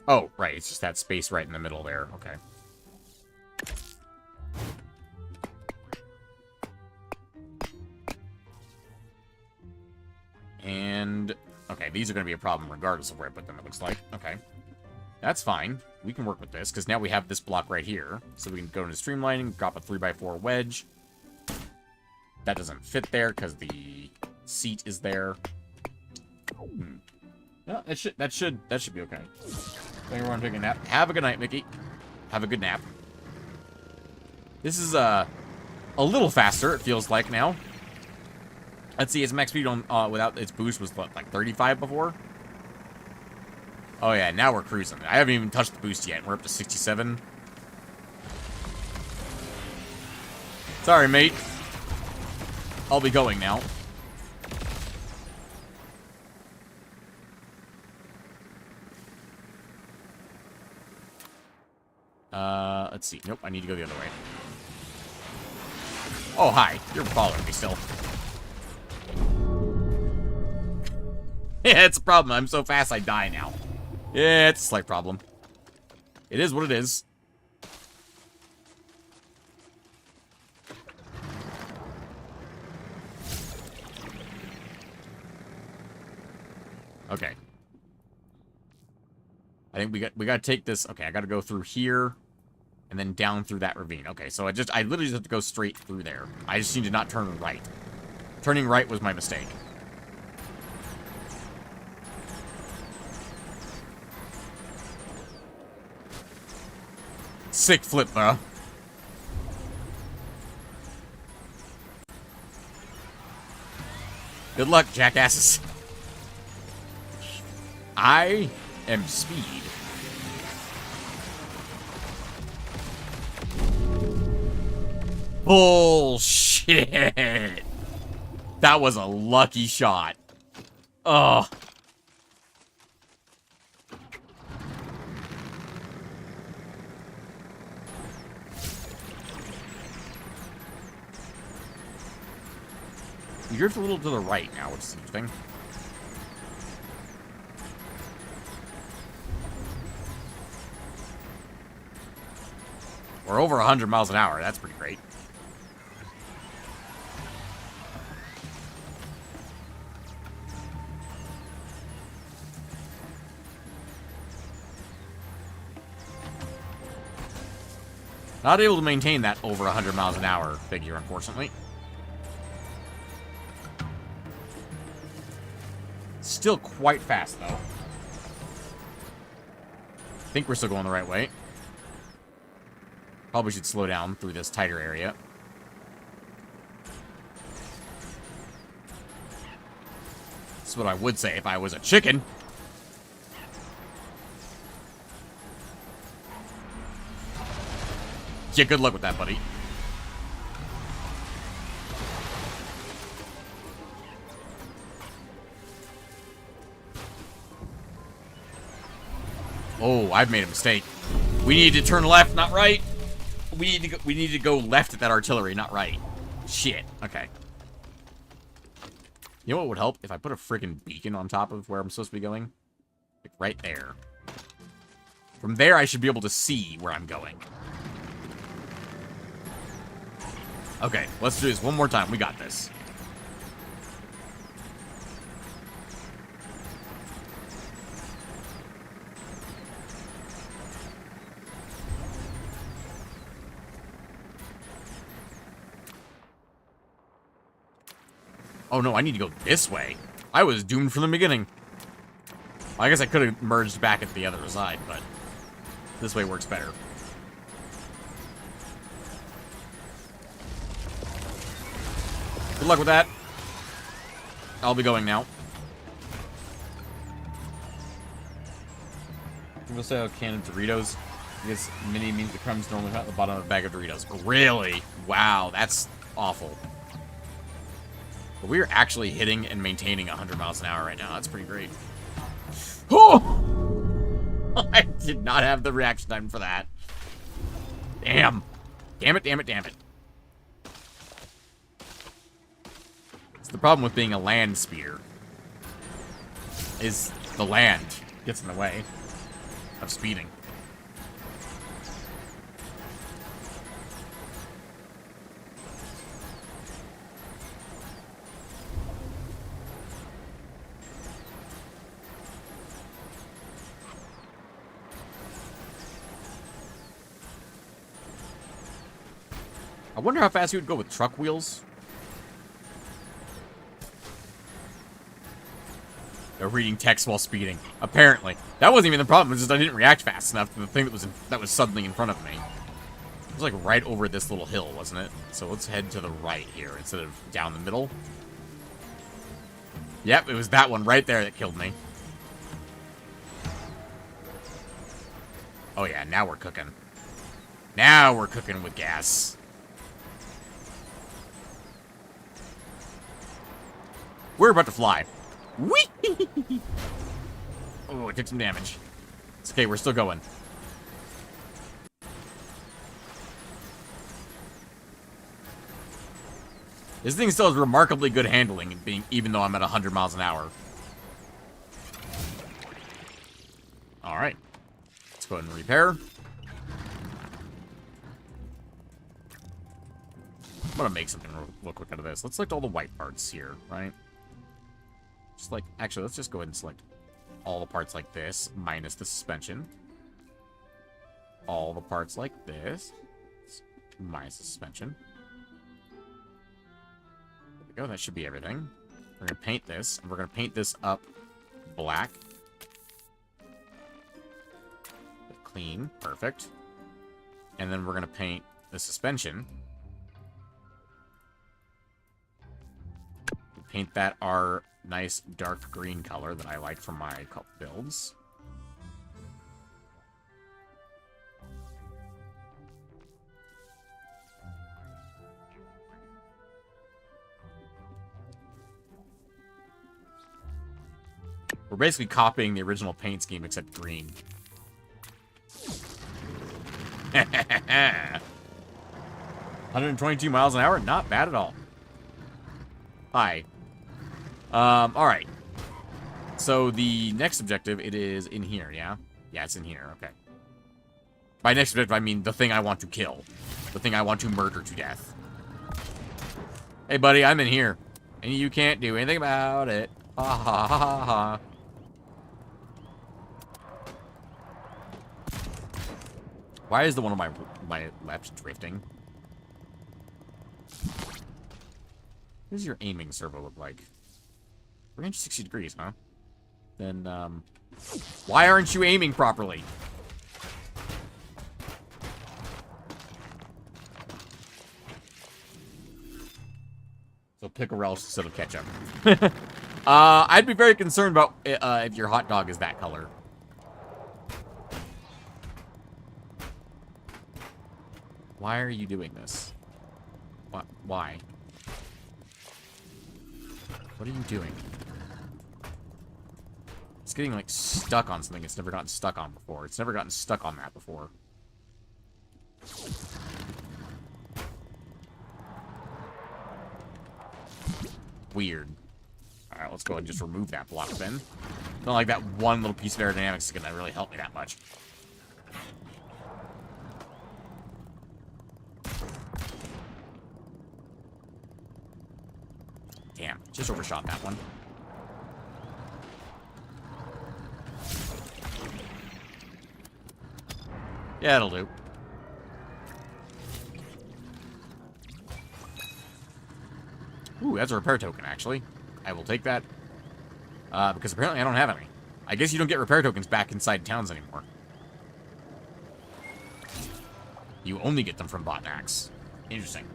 Oh, right. It's just that space right in the middle there. Okay. And... okay, these are going to be a problem regardless of where I put them, it looks like. Okay. That's fine. We can work with this, because now we have this block right here. So we can go into streamlining, drop a 3x4 wedge. That doesn't fit there, because the seat is there. No, that should be okay. Thank everyone taking a nap. Have a good night, Mickey. Have a good nap. This is a little faster, it feels like now. Let's see, its max speed on without its boost was what, like 35 before? Oh yeah, now we're cruising. I haven't even touched the boost yet. We're up to 67. Sorry, mate. I'll be going now. Let's see. Nope, I need to go the other way. Oh, hi. You're following me still. Yeah, it's a problem. I'm so fast I die now. Yeah, it's a slight problem. It is what it is. Okay. I think we got to take this. Okay, I got to go through here and then down through that ravine. Okay, so I literally just have to go straight through there. I just need to not turn right. Turning right was my mistake. Sick flip, bro. Good luck, jackasses. I am speed. Bullshit. That was a lucky shot. Ugh. You drift a little to the right now, which is interesting. We're over 100 miles an hour. That's pretty great. Not able to maintain that over 100 miles an hour figure, unfortunately. Still quite fast, though. I think we're still going the right way. Probably should slow down through this tighter area. That's what I would say if I was a chicken. Yeah, good luck with that, buddy. Oh, I've made a mistake. We need to turn left, not right. We need to go left at that artillery, not right. Shit. Okay. You know what would help? If I put a freaking beacon on top of where I'm supposed to be going? Like right there. From there, I should be able to see where I'm going. Okay, let's do this one more time. We got this. Oh no, I need to go this way. I was doomed from the beginning. Well, I guess I could have merged back at the other side, but this way works better. Good luck with that. I'll be going now. People say a can of Doritos. I guess mini means the crumbs normally at the bottom of a bag of Doritos. Really? Wow, that's awful. But we're actually hitting and maintaining 100 miles an hour right now. That's pretty great. Oh! I did not have the reaction time for that. Damn. Damn it, damn it, damn it. It's the problem with being a land speeder. Is the land gets in the way. of speeding. I wonder how fast you would go with truck wheels. They're reading text while speeding. Apparently. That wasn't even the problem. It was just I didn't react fast enough to the thing that was suddenly in front of me. It was like right over this little hill, wasn't it? So let's head to the right here instead of down the middle. Yep, it was that one right there that killed me. Oh yeah, now we're cooking. Now we're cooking with gas. We're about to fly. Whee! Oh, it took some damage. It's okay, we're still going. This thing still has remarkably good handling, even though I'm at 100 miles an hour. Alright. Let's go ahead and repair. I'm gonna make something real quick out of this. Let's select all the white parts here, right? Just like, actually, let's just go ahead and select all the parts like this, minus the suspension. All the parts like this, minus the suspension. There we go, that should be everything. We're gonna paint this, and we're gonna paint this up black. Clean, perfect. And then we're gonna paint the suspension. Paint that our nice dark green color that I like from my builds. We're basically copying the original paint scheme except green. 122 miles an hour? Not bad at all. Hi. Alright. So the next objective, it is in here, yeah? Yeah, it's in here, okay. By next objective, I mean the thing I want to kill. The thing I want to murder to death. Hey, buddy, I'm in here. And you can't do anything about it. Ha ha ha ha ha. Why is the one on my left drifting? What does your aiming servo look like? 360 degrees, huh? Then, why aren't you aiming properly? So pick a relish instead of ketchup. I'd be very concerned about if your hot dog is that color. Why are you doing this? What? Why? What are you doing? It's getting, like, stuck on something it's never gotten stuck on before. It's never gotten stuck on that before. Weird. Alright, let's go ahead and just remove that block then. Not like that one little piece of aerodynamics is gonna really help me that much. Damn, just overshot that one. Yeah, it'll do. Ooh, that's a repair token, actually. I will take that. Because apparently I don't have any. I guess you don't get repair tokens back inside towns anymore. You only get them from botnacks. Interesting.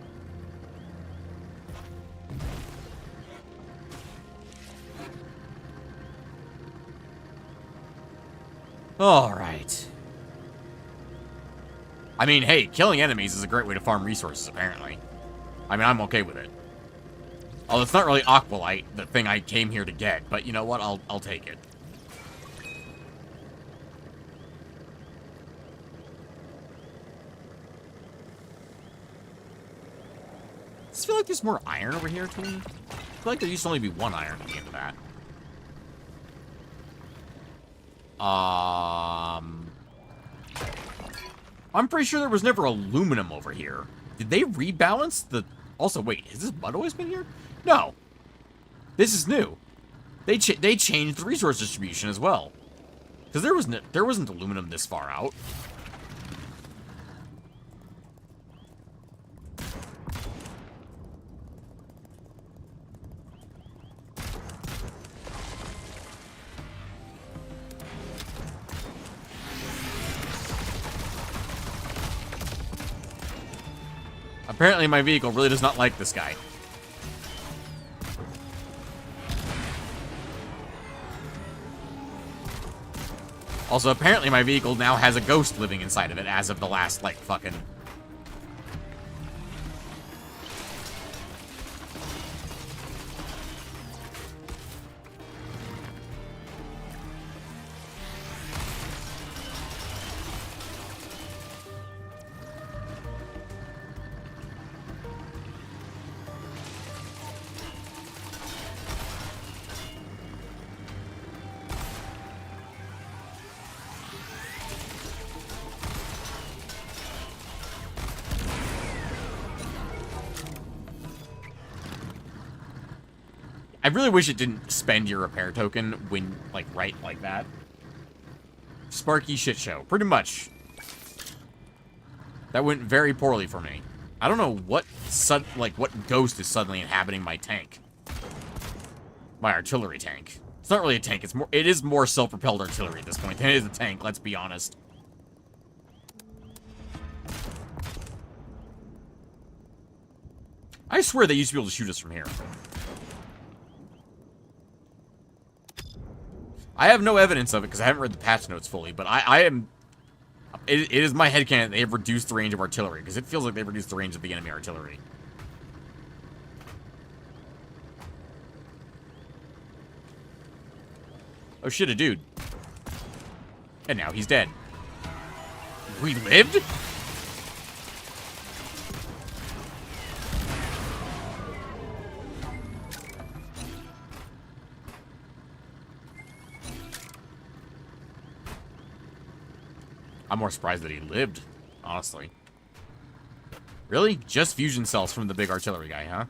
Alright. I mean, hey, killing enemies is a great way to farm resources, apparently. I mean, I'm okay with it. Although it's not really Aqualite, the thing I came here to get, but you know what? I'll take it. I just feel like there's more iron over here, to me. I feel like there used to only be one iron at the end of that. I'm pretty sure there was never aluminum over here. Did they rebalance the... Also, wait, has this mud always been here? No. This is new. They changed the resource distribution as well. Because there wasn't aluminum this far out. Apparently my vehicle really does not like this guy. Also, apparently my vehicle now has a ghost living inside of it as of the last, like, fucking... I really wish it didn't spend your repair token when, like, right like that. Sparky shit show. Pretty much. That went very poorly for me. I don't know what what ghost is suddenly inhabiting my tank. My artillery tank. It's not really a tank, it is more self-propelled artillery at this point than it is a tank, let's be honest. I swear they used to be able to shoot us from here. I have no evidence of it because I haven't read the patch notes fully, but I am... It is my headcanon that they have reduced the range of artillery, because it feels like they've reduced the range of the enemy artillery. Oh shit, a dude. And now he's dead. We lived? I'm more surprised that he lived, honestly. Really? Just fusion cells from the big artillery guy, huh?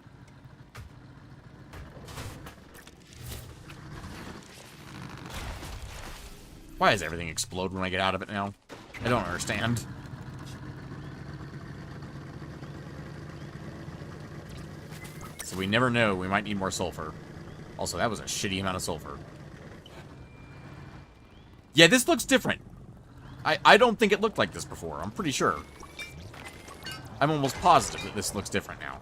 Why does everything explode when I get out of it now? I don't understand. So we never know. We might need more sulfur. Also, that was a shitty amount of sulfur. Yeah, this looks different. I don't think it looked like this before. I'm pretty sure. I'm almost positive that this looks different now.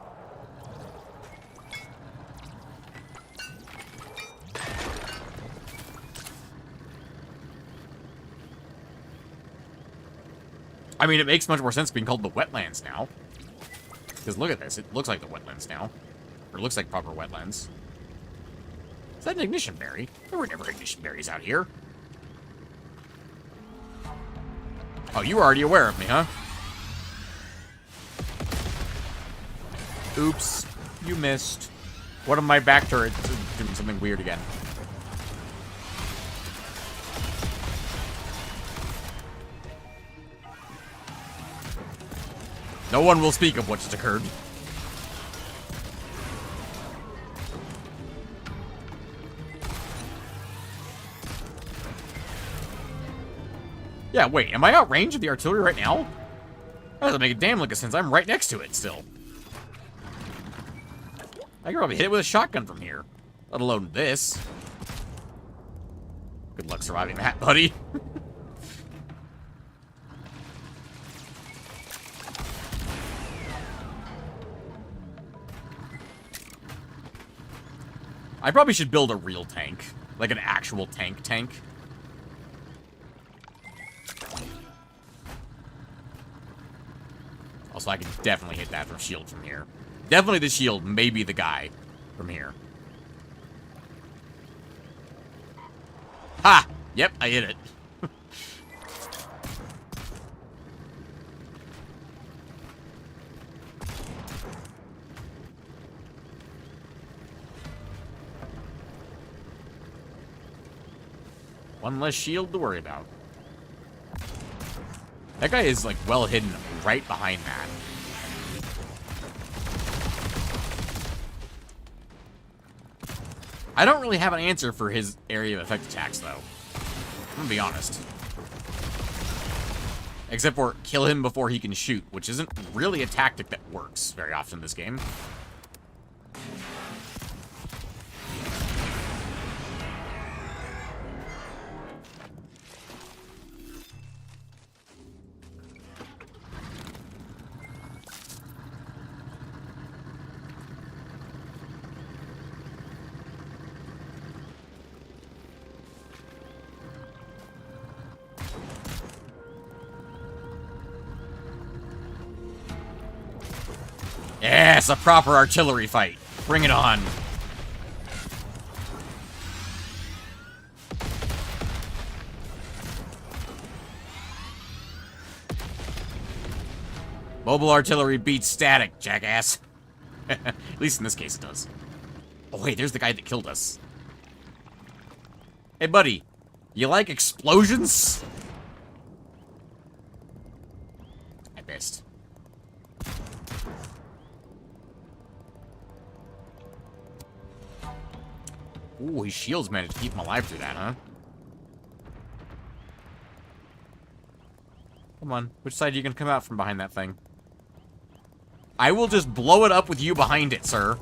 I mean, it makes much more sense being called the wetlands now. Because look at this. It looks like the wetlands now. Or it looks like proper wetlands. Is that an ignition berry? There were never ignition berries out here. Oh, you were already aware of me, huh? Oops. You missed. One of my back turrets is doing something weird again. No one will speak of what just occurred. Yeah, wait, am I out range of the artillery right now? That doesn't make a damn lick of sense. I'm right next to it still. I can probably hit it with a shotgun from here. Let alone this. Good luck surviving that, buddy. I probably should build a real tank. Like an actual tank. Also, I can definitely hit that from shield from here. Definitely the shield, maybe the guy from here. Ha! Yep, I hit it. One less shield to worry about. That guy is, like, well hidden right behind that. I don't really have an answer for his area of effect attacks, though. I'm gonna be honest. Except for kill him before he can shoot, which isn't really a tactic that works very often in this game. Yes, a proper artillery fight. Bring it on. Mobile artillery beats static, jackass. At least in this case it does. Oh, wait, there's the guy that killed us. Hey, buddy. You like explosions? I missed. Ooh, his shields managed to keep him alive through that, huh? Come on. Which side are you gonna come out from behind that thing? I will just blow it up with you behind it, sir.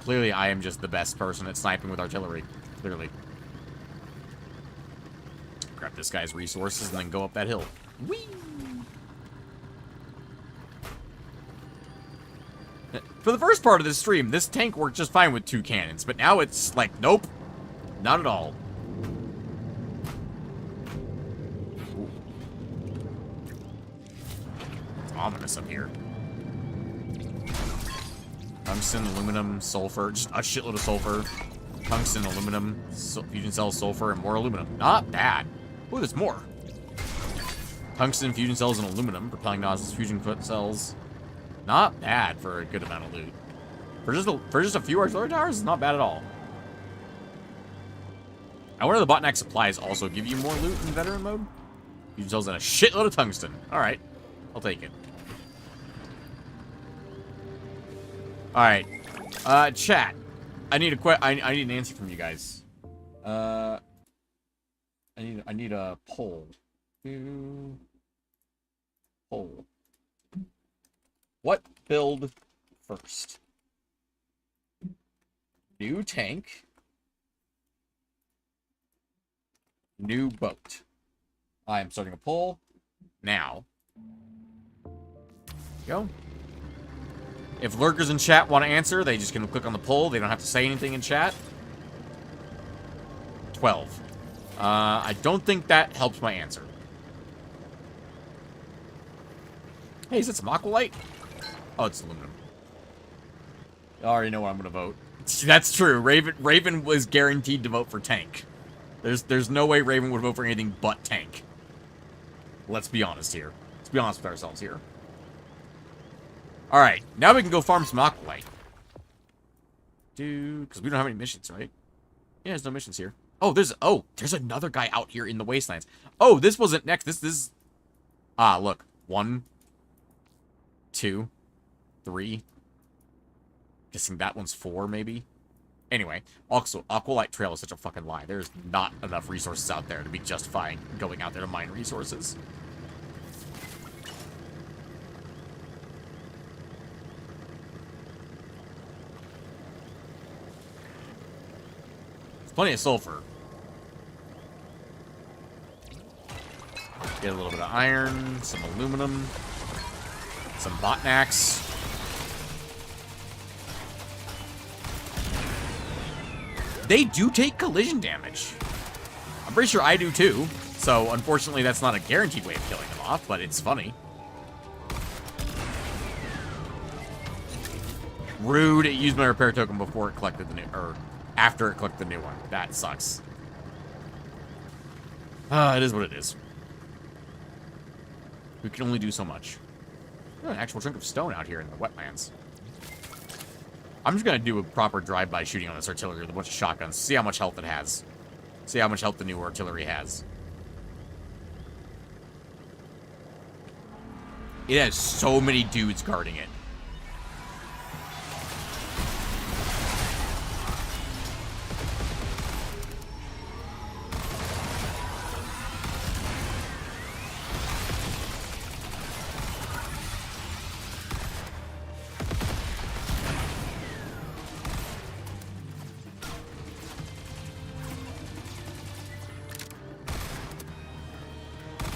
Clearly, I am just the best person at sniping with artillery. Clearly. Grab this guy's resources and then go up that hill. Whee! For the first part of this stream, this tank worked just fine with 2 cannons, but now it's like, nope. Not at all. Ooh. It's ominous up here. Tungsten, aluminum, sulfur. Just a shitload of sulfur. Tungsten, aluminum, fusion cells, sulfur, and more aluminum. Not bad. Ooh, there's more. Tungsten, fusion cells, and aluminum. Propelling nozzles, fusion cells. Not bad for a good amount of loot. For just a few artillery towers, it's not bad at all. I wonder if the Botnack supplies also give you more loot in veteran mode? Fusion cells and a shitload of tungsten. Alright. I'll take it. Alright. Chat. I need an answer from you guys. I need a poll. Poll. What build first? New tank. New boat. I am starting a poll now. Go. If lurkers in chat want to answer, they just can click on the poll. They don't have to say anything in chat. 12. I don't think that helps my answer. Hey, is that some Aqualite? Oh, it's aluminum. I already know what I'm gonna vote. That's true. Raven was guaranteed to vote for tank. There's no way Raven would vote for anything but tank. Let's be honest here. Let's be honest with ourselves here. Alright, now we can go farm some Aqualite. Dude, because we don't have any missions, right? Yeah, there's no missions here. Oh, there's another guy out here in the wastelands. Oh, this wasn't next. This is... Ah, look. 1, 2, 3. Guessing that one's 4, maybe? Anyway, also, Aqualite Trail is such a fucking lie. There's not enough resources out there to be justifying going out there to mine resources. There's plenty of sulfur. Get a little bit of iron, some aluminum, some botnacks. They do take collision damage. I'm pretty sure I do too. So, unfortunately, that's not a guaranteed way of killing them off, but it's funny. Rude. It used my repair token before it collected the new, or after it collected the new one. That sucks. It is what it is. We can only do so much. There's an actual chunk of stone out here in the wetlands. I'm just gonna do a proper drive-by shooting on this artillery with a bunch of shotguns. See how much health it has. See how much health the new artillery has. It has so many dudes guarding it.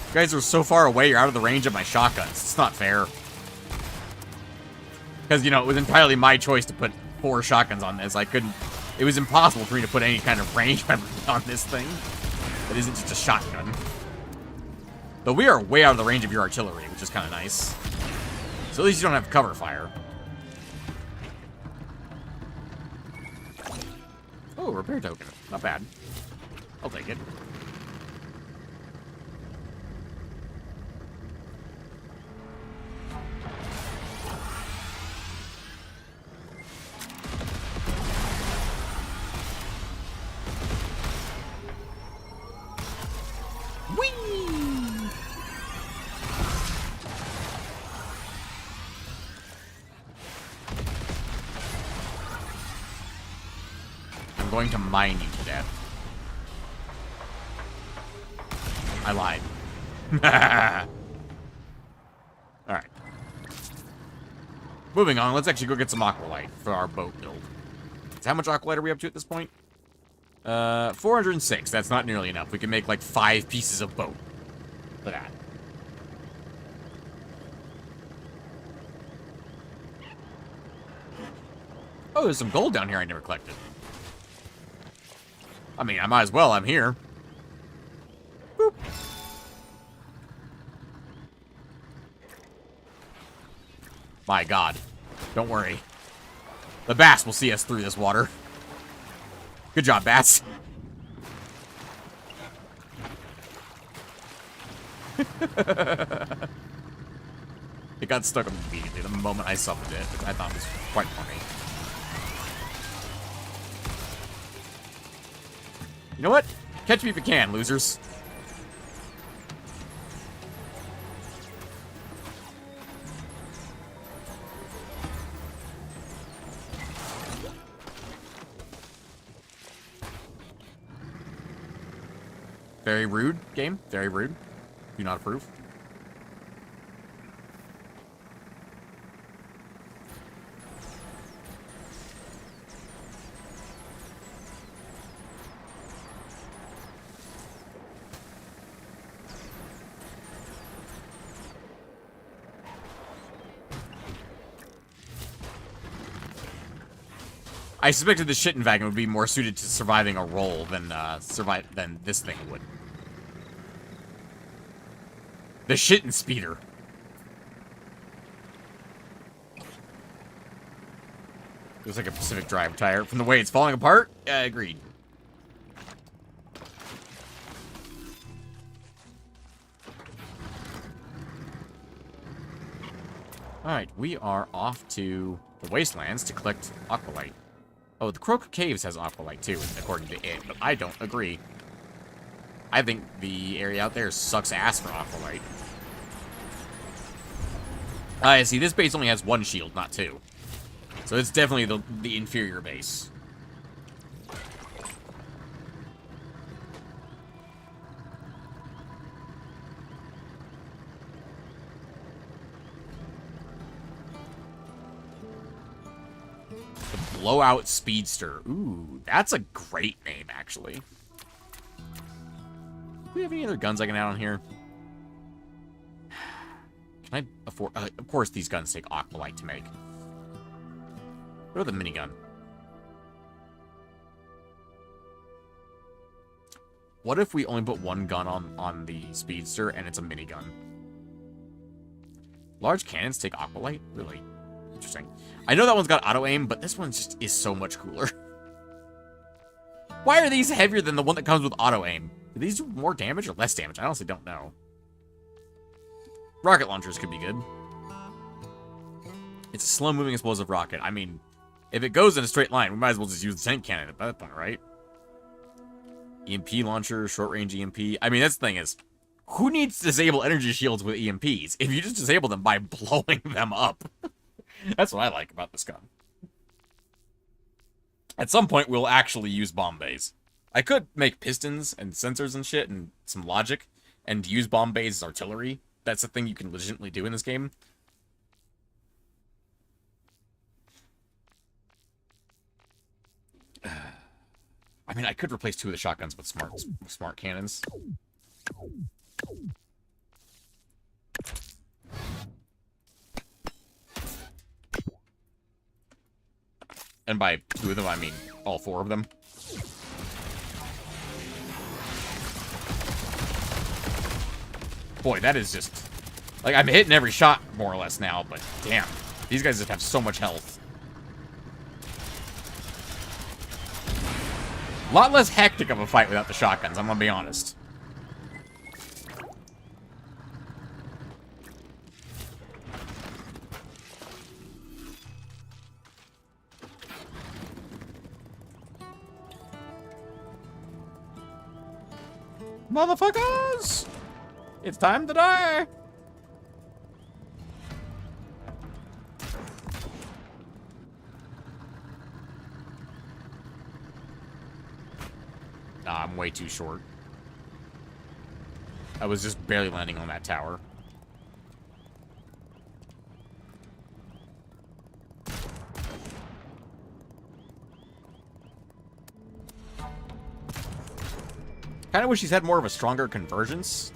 You guys are so far away, you're out of the range of my shotguns. It's not fair. Because, you know, it was entirely my choice to put 4 shotguns on this. I couldn't... It was impossible for me to put any kind of range weapon on this thing. It isn't just a shotgun. Though we are way out of the range of your artillery, which is kind of nice. So at least you don't have cover fire. Oh, repair token. Not bad. I'll take it. Going to mine you to death. I lied. Alright. Moving on, let's actually go get some Aqualite for our boat build. So how much Aqualite are we up to at this point? 406. That's not nearly enough. We can make like 5 pieces of boat for that. Oh, there's some gold down here I never collected. I mean, I might as well. I'm here. Boop. My God. Don't worry. The bass will see us through this water. Good job, bass. It got stuck immediately the moment I summoned it, which I thought was quite funny. You know what? Catch me if you can, losers. Very rude, game. Very rude. Do not approve. I suspected the shitten wagon would be more suited to surviving a roll than than this thing would. The shitten speeder. Looks like a Pacific Drive tire. From the way it's falling apart, agreed. Alright, we are off to the Wastelands to collect Aqualite. Oh, the Croak Caves has Aqualite too, according to it, but I don't agree. I think the area out there sucks ass for Aqualite. I see, this base only has 1 shield, not 2. So it's definitely the inferior base. Blowout Speedster. Ooh, that's a great name, actually. Do we have any other guns I can add on here? Can I afford... of course, these guns take Aqualite to make. What about the minigun? What if we only put 1 gun on the Speedster and it's a minigun? Large cannons take Aqualite? Really? Interesting. I know that one's got auto-aim, but this one just is so much cooler. Why are these heavier than the one that comes with auto-aim? Do these do more damage or less damage? I honestly don't know. Rocket launchers could be good. It's a slow-moving explosive rocket. I mean, If it goes in a straight line, we might as well just use the tank cannon at that point, right? EMP launcher, short-range EMP. I mean, that's the thing is, who needs to disable energy shields with EMPs if you just disable them by blowing them up? That's what I like about this gun. At some point, we'll actually use bomb bays. I could make pistons and sensors and shit and some logic and use bomb bays as artillery. That's a thing you can legitimately do in this game. I mean, I could replace 2 of the shotguns with smart cannons. And by 2 of them, I mean all 4 of them. Boy, that is just... Like, I'm hitting every shot, more or less, now, but damn. These guys just have so much health. A lot less hectic of a fight without the shotguns, I'm gonna be honest. Motherfuckers! It's time to die! Nah, I'm way too short. I was just barely landing on that tower. Kinda wish he's had more of a stronger convergence.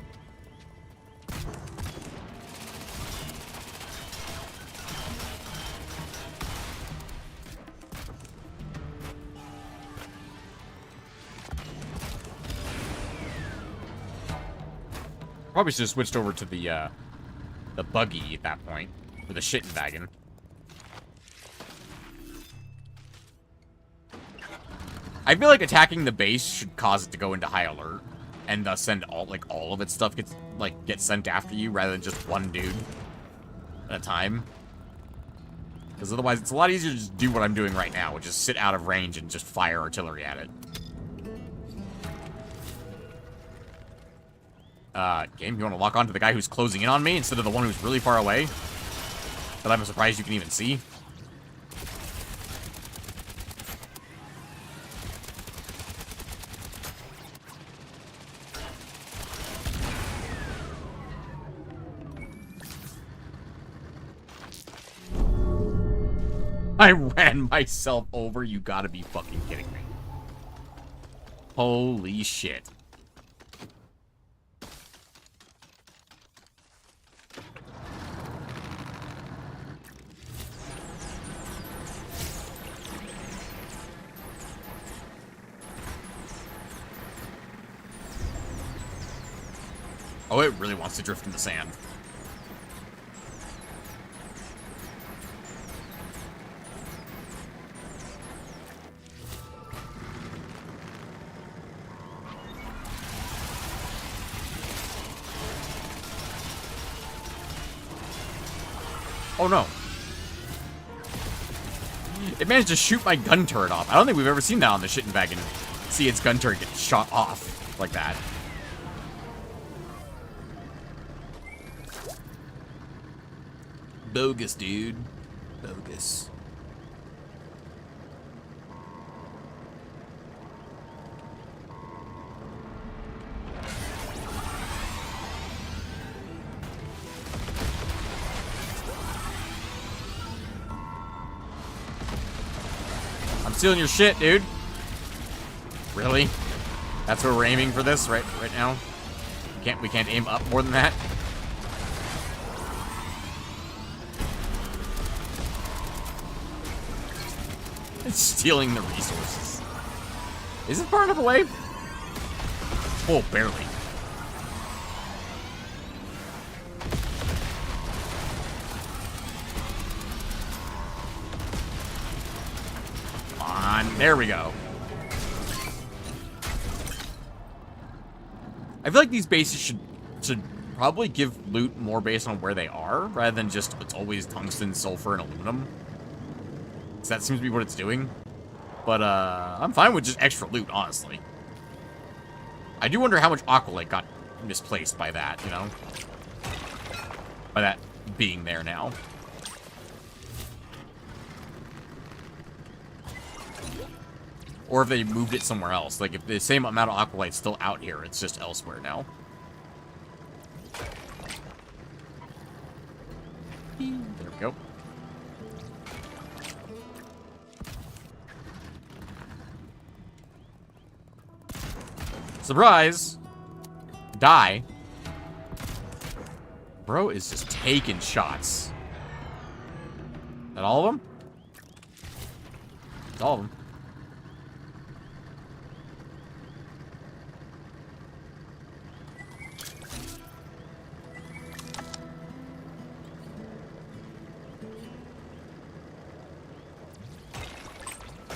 Probably should have switched over to the buggy at that point, or the shitting wagon. I feel like attacking the base should cause it to go into high alert, and thus send all of its stuff gets sent after you rather than just one dude at a time. Because otherwise, it's a lot easier to just do what I'm doing right now, which is sit out of range and just fire artillery at it. Game, you want to lock onto the guy who's closing in on me instead of the one who's really far away? That I'm surprised you can even see. I ran myself over, you gotta be fucking kidding me. Holy shit. Oh, it really wants to drift in the sand. Oh no. It managed to shoot my gun turret off. I don't think we've ever seen that on the shitting wagon. See its gun turret get shot off like that. Bogus, dude. Bogus. I'm stealing your shit, dude. Really? That's where we're aiming for this right now? We can't aim up more than that? It's stealing the resources. Is it far enough away? Oh, barely. Come on, there we go. I feel like these bases should probably give loot more based on where they are, rather than just it's always tungsten, sulfur, and aluminum. because that seems to be what it's doing. But, I'm fine with just extra loot, honestly. I do wonder how much Aqualite got misplaced by that, you know? By that being there now. Or if they moved it somewhere else. Like, if the same amount of Aqualite's still out here, it's just elsewhere now. There we go. Surprise! Die. Bro is just taking shots. Is that all of them? It's all of them.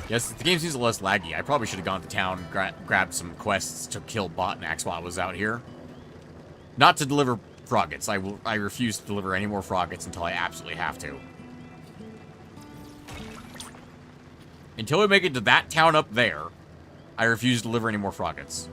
Yes, the game seems less laggy. I probably should have gone to town, grabbed some quests to kill Botnax while I was out here. Not to deliver froggets. I refuse to deliver any more froggets until I absolutely have to. Until we make it to that town up there, I refuse to deliver any more froggets.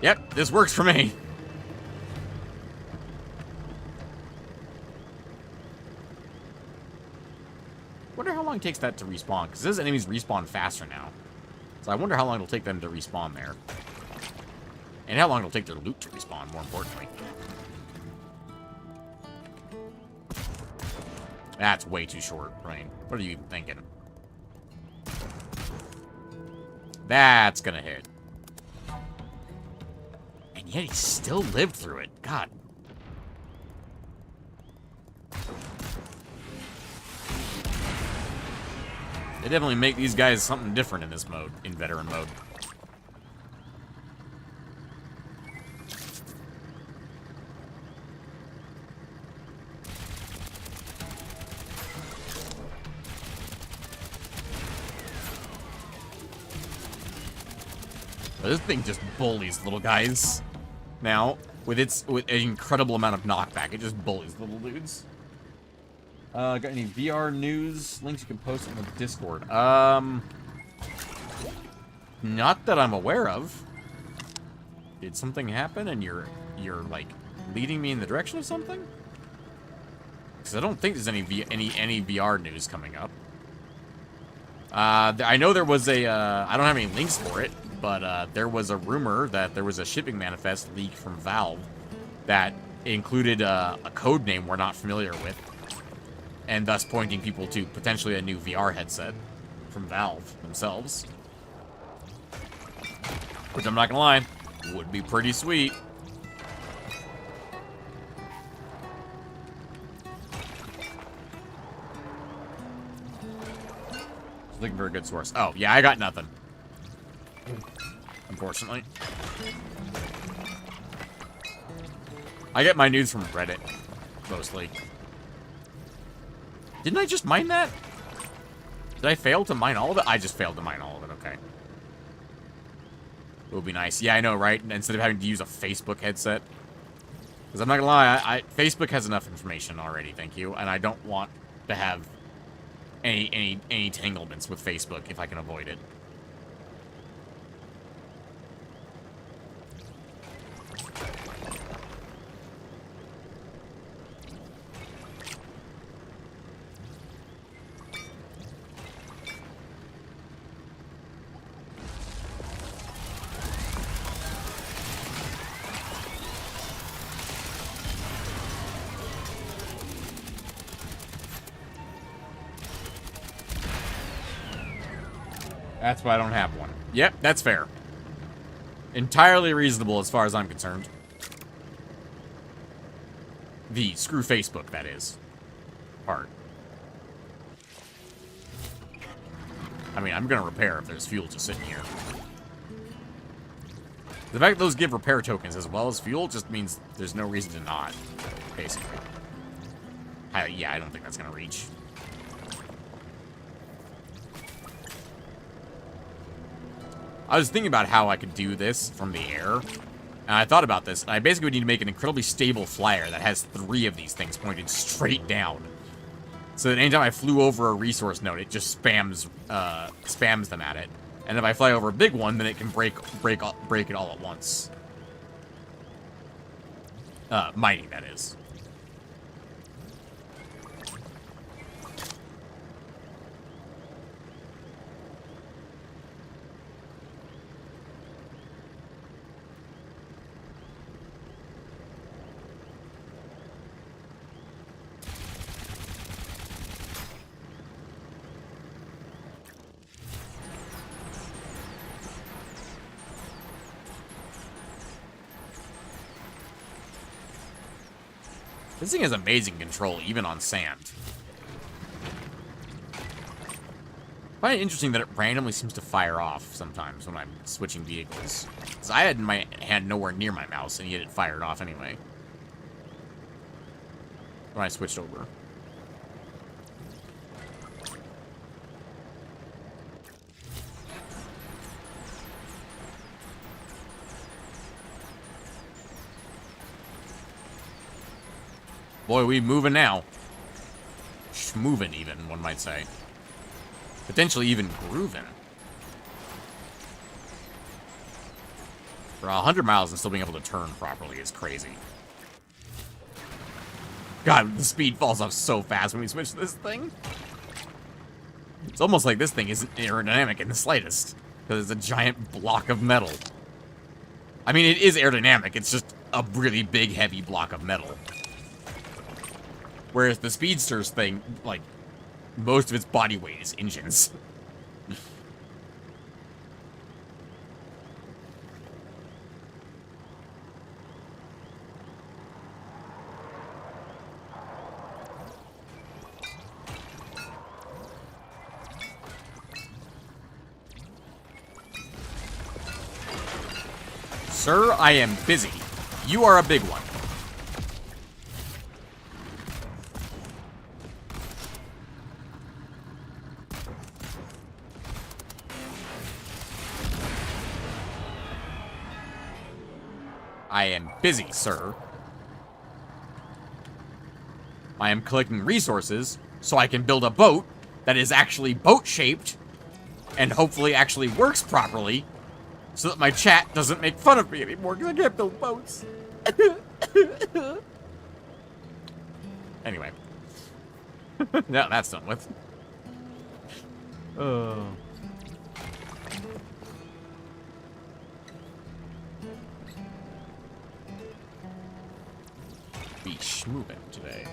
Yep, this works for me. Wonder how long it takes that to respawn, because those enemies respawn faster now. So I wonder how long it'll take them to respawn there. And how long it'll take their loot to respawn, more importantly. That's way too short, Rain. What are you even thinking? That's gonna hit. And yet he still lived through it. God. They definitely make these guys something different in this mode, in veteran mode. But this thing just bullies little guys. Now, with an incredible amount of knockback, it just bullies little dudes. Got any VR news links you can post on the Discord? Not that I'm aware of. Did something happen and you're like leading me in the direction of something? Because I don't think there's any VR news coming up. I know there was a I don't have any links for it, but there was a rumor that there was a shipping manifest leaked from Valve that included a code name we're not familiar with, and thus pointing people to potentially a new VR headset from Valve themselves. Which I'm not gonna lie, would be pretty sweet. Looking for a good source. Oh, yeah, I got nothing. Unfortunately. I get my news from Reddit, mostly. Didn't I just mine that? Did I fail to mine all of it? I just failed to mine all of it, okay. It would be nice. Yeah, I know, right? Instead of having to use a Facebook headset. Because I'm not gonna lie, Facebook has enough information already, thank you. And I don't want to have any entanglements with Facebook if I can avoid it. That's why I don't have one. Yep, that's fair. Entirely reasonable as far as I'm concerned. The screw Facebook, that is. Part. I mean, I'm gonna repair if there's fuel just sitting here. The fact that those give repair tokens as well as fuel just means there's no reason to not, basically. Yeah, I don't think that's going to reach. I was thinking about how I could do this from the air, and I thought about this, and I basically would need to make an incredibly stable flyer that has 3 of these things pointed straight down. So that anytime I flew over a resource node, it just spams them at it. And if I fly over a big one, then it can break it all at once. Mining, that is. This thing has amazing control, even on sand. I find it interesting that it randomly seems to fire off sometimes when I'm switching vehicles. Because I had my hand nowhere near my mouse, and yet it fired off anyway. When I switched over. Boy, we moving now. Schmoving even, one might say. Potentially even grooving. For 100 miles and still being able to turn properly is crazy. God, the speed falls off so fast when we switch this thing. It's almost like this thing isn't aerodynamic in the slightest. Because it's a giant block of metal. I mean, it is aerodynamic. It's just a really big, heavy block of metal. Whereas the Speedster's thing, like, most of its body weight is engines. Sir, I am busy. You are a big one. I am busy, sir. I am collecting resources so I can build a boat that is actually boat-shaped and hopefully actually works properly so that my chat doesn't make fun of me anymore because I can't build boats. Anyway. Now that's done with. Be schmoving today.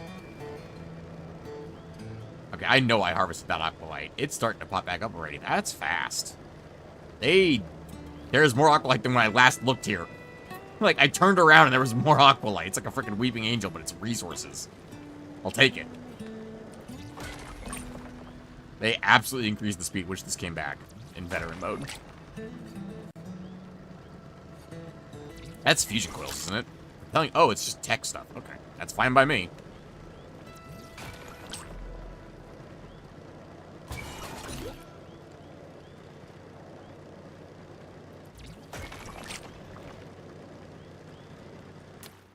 Okay, I know I harvested that Aqualite. It's starting to pop back up already. That's fast. There's more Aqualite than when I last looked here. Like, I turned around and there was more Aqualite. It's like a freaking weeping angel, but it's resources. I'll take it. They absolutely increased the speed, which this came back in veteran mode. That's fusion coils, isn't it? Oh, it's just tech stuff. Okay, that's fine by me.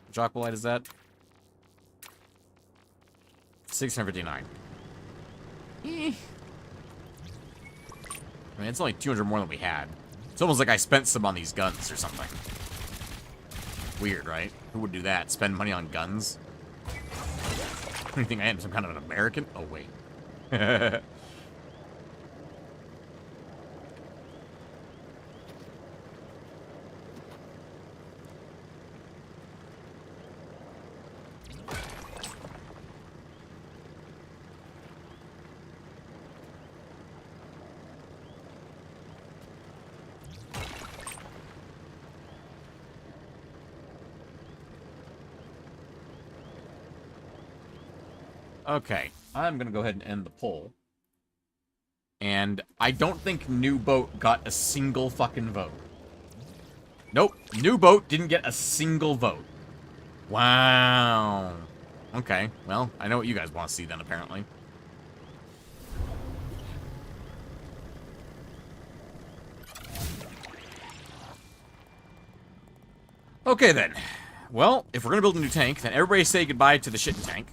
Which Aqualite is that? 659. I mean, it's only 200 more than we had. It's almost like I spent some on these guns or something. Weird, right? Who would do that? Spend money on guns? What do you think I am? Some kind of an American? Oh, wait. Okay, I'm gonna go ahead and end the poll. And I don't think new boat got a single fucking vote. Nope. New boat didn't get a single vote. Wow. Okay, well, I know what you guys want to see then, apparently. Okay, then. Well, if we're going to build a new tank, then everybody say goodbye to the shitting tank.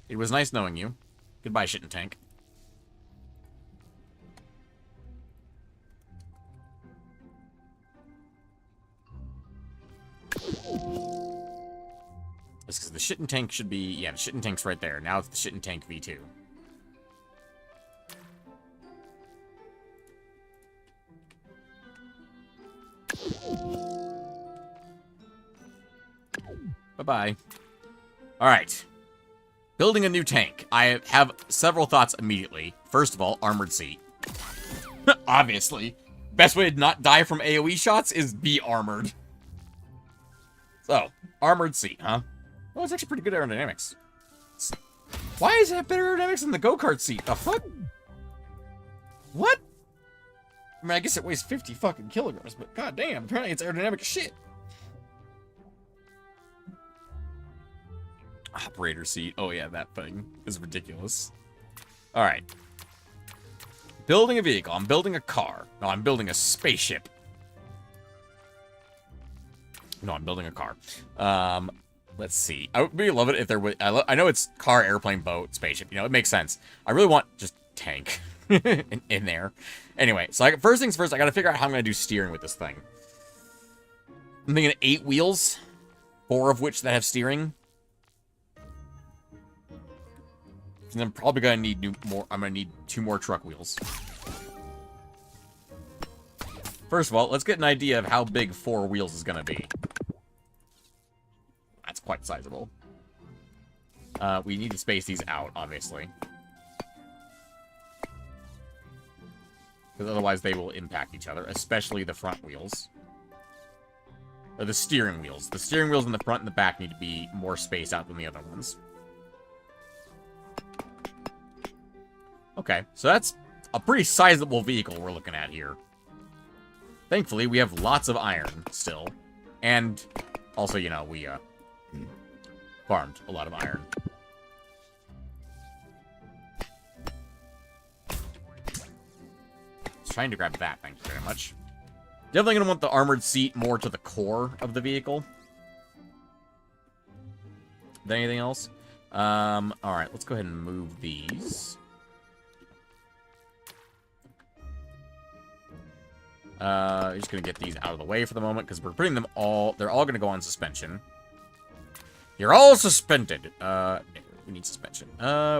It was nice knowing you. Goodbye, shitting tank. It's because the shitting tank should be... Yeah, the shitting tank's right there. Now it's the shitting tank V2. Bye-bye. Alright. Building a new tank. I have several thoughts immediately. First of all, armored seat. Obviously. Best way to not die from AoE shots is be armored. So, armored seat, huh? Well, it's actually pretty good aerodynamics. Why is it better aerodynamics than the go-kart seat? The fuck? What? I mean, I guess it weighs 50 fucking kilograms, but goddamn, apparently it's aerodynamic as shit. Operator seat. Oh yeah, that thing is ridiculous. Alright. Building a vehicle. I'm building a car. No, I'm building a spaceship. No, I'm building a car. Let's see. I would really love it if there was... I know it's car, airplane, boat, spaceship. You know, it makes sense. I really want just tank in there. Anyway, so first things first, I gotta figure out how I'm gonna do steering with this thing. I'm thinking 8 wheels, 4 of which that have steering. And I'm probably gonna need more. I'm gonna need 2 more truck wheels. First of all, let's get an idea of how big 4 wheels is gonna be. That's quite sizable. We need to space these out, obviously. Because otherwise they will impact each other, especially the front wheels. Or the steering wheels. The steering wheels in the front and the back need to be more spaced out than the other ones. Okay, so that's a pretty sizable vehicle we're looking at here. Thankfully, we have lots of iron still. And also, you know, we farmed a lot of iron. Just trying to grab that, thank you very much. Definitely going to want the armored seat more to the core of the vehicle. Is there anything else? Alright, let's go ahead and move these. Just gonna get these out of the way for the moment, because we're putting them all... They're all gonna go on suspension. You're all suspended! We need suspension.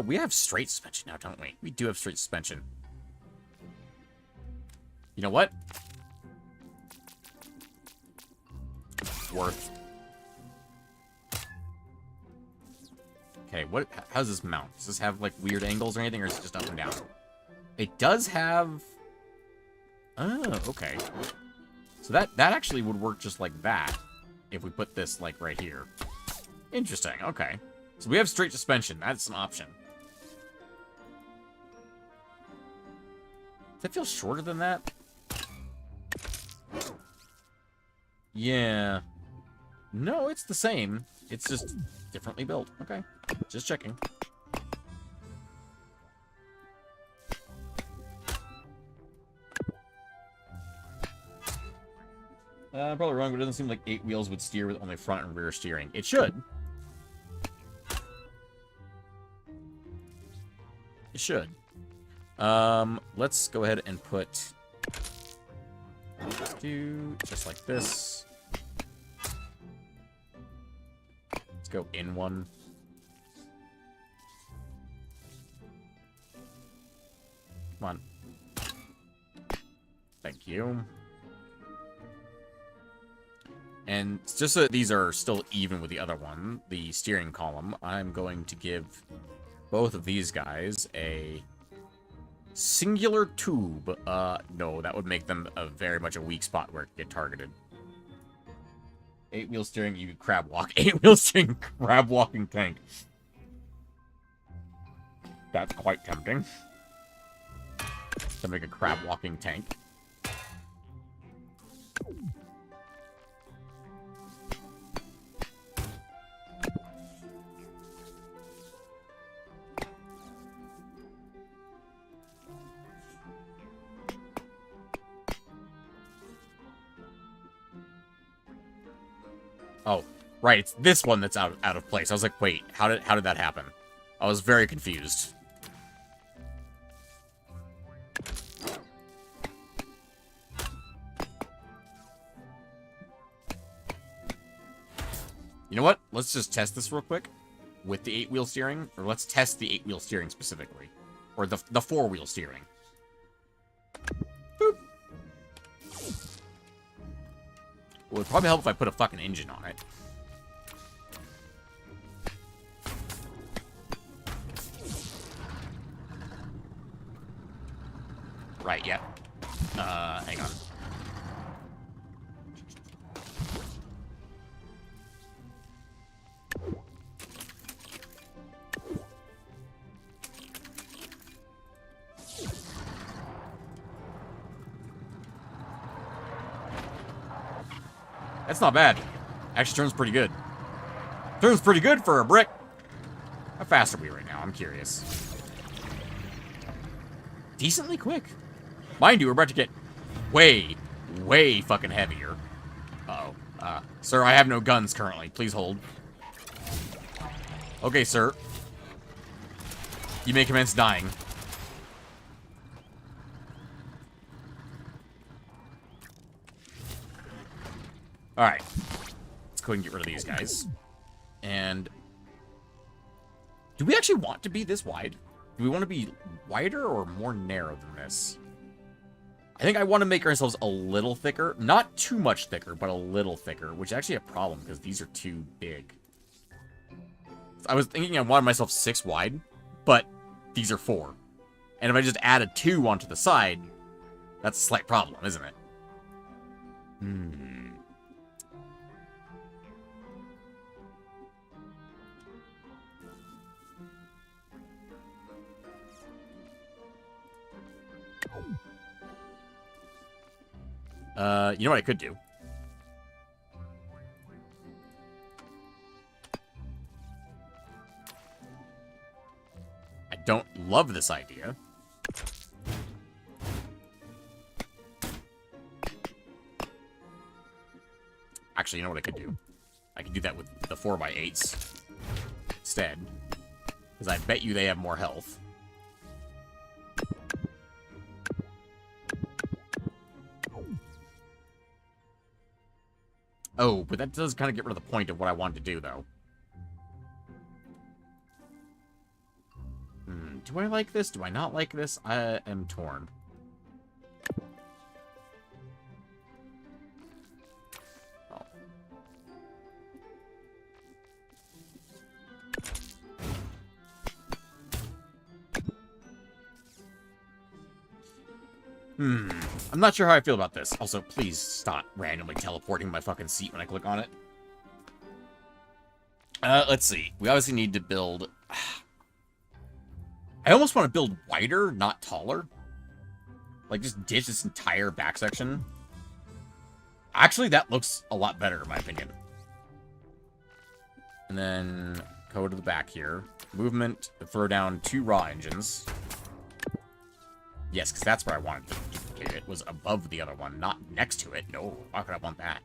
We have straight suspension now, don't we? We do have straight suspension. You know what? Worth. Okay, what... How does this mount? Does this have, like, weird angles or anything, or is it just up and down? It does have... Oh, okay. So that actually would work just like that if we put this, like, right here. Interesting, okay. So we have straight suspension. That's an option. Does that feel shorter than that? Yeah. No, it's the same. It's just differently built. Okay. Just checking. I'm probably wrong, but it doesn't seem like 8 wheels would steer with only front and rear steering. It should. It should. Let's go ahead and put... Let's do just like this. Let's go in one. Come on. Thank you. And just so that these are still even with the other one, the steering column, I'm going to give both of these guys a singular tube. No, that would make them very much a weak spot where it can get targeted. 8-wheel steering, you could crab walk. 8-wheel steering, crab walking tank. That's quite tempting. To make a crab walking tank. Oh, right, it's this one that's out of place. I was like, wait, how did that happen? I was very confused. You know what? Let's just test this real quick with the 8-wheel steering, or let's test the 8-wheel steering specifically, or the 4-wheel steering. Boop. Well, it'd probably help if I put a fucking engine on it. Right, yeah. Hang on. That's not bad. Actually turns pretty good. Turns pretty good for a brick. How fast are we right now? I'm curious. Decently quick. Mind you, we're about to get way, way fucking heavier. Uh-oh. Sir, I have no guns currently. Please hold. Okay, sir. You may commence dying. Alright. Let's go ahead and get rid of these guys. And... do we actually want to be this wide? Do we want to be wider or more narrow than this? I think I want to make ourselves a little thicker. Not too much thicker, but a little thicker. Which is actually a problem, because these are too big. I was thinking I wanted myself 6 wide, but these are 4. And if I just add a 2 onto the side, that's a slight problem, isn't it? You know what I could do? I don't love this idea. Actually, you know what I could do? I could do that with the 4x8s instead. Because I bet you they have more health. Oh, but that does kind of get rid of the point of what I wanted to do, though. Do I like this? Do I not like this? I am torn. Oh. I'm not sure how I feel about this. Also, please stop randomly teleporting my fucking seat when I click on it. Let's see. We obviously need to build... I almost want to build wider, not taller. Like, just ditch this entire back section. Actually, that looks a lot better, in my opinion. And then go to the back here. Movement, throw down 2 raw engines. Yes, because that's where I wanted to duplicate it. Was above the other one, not next to it. No, why could I want that?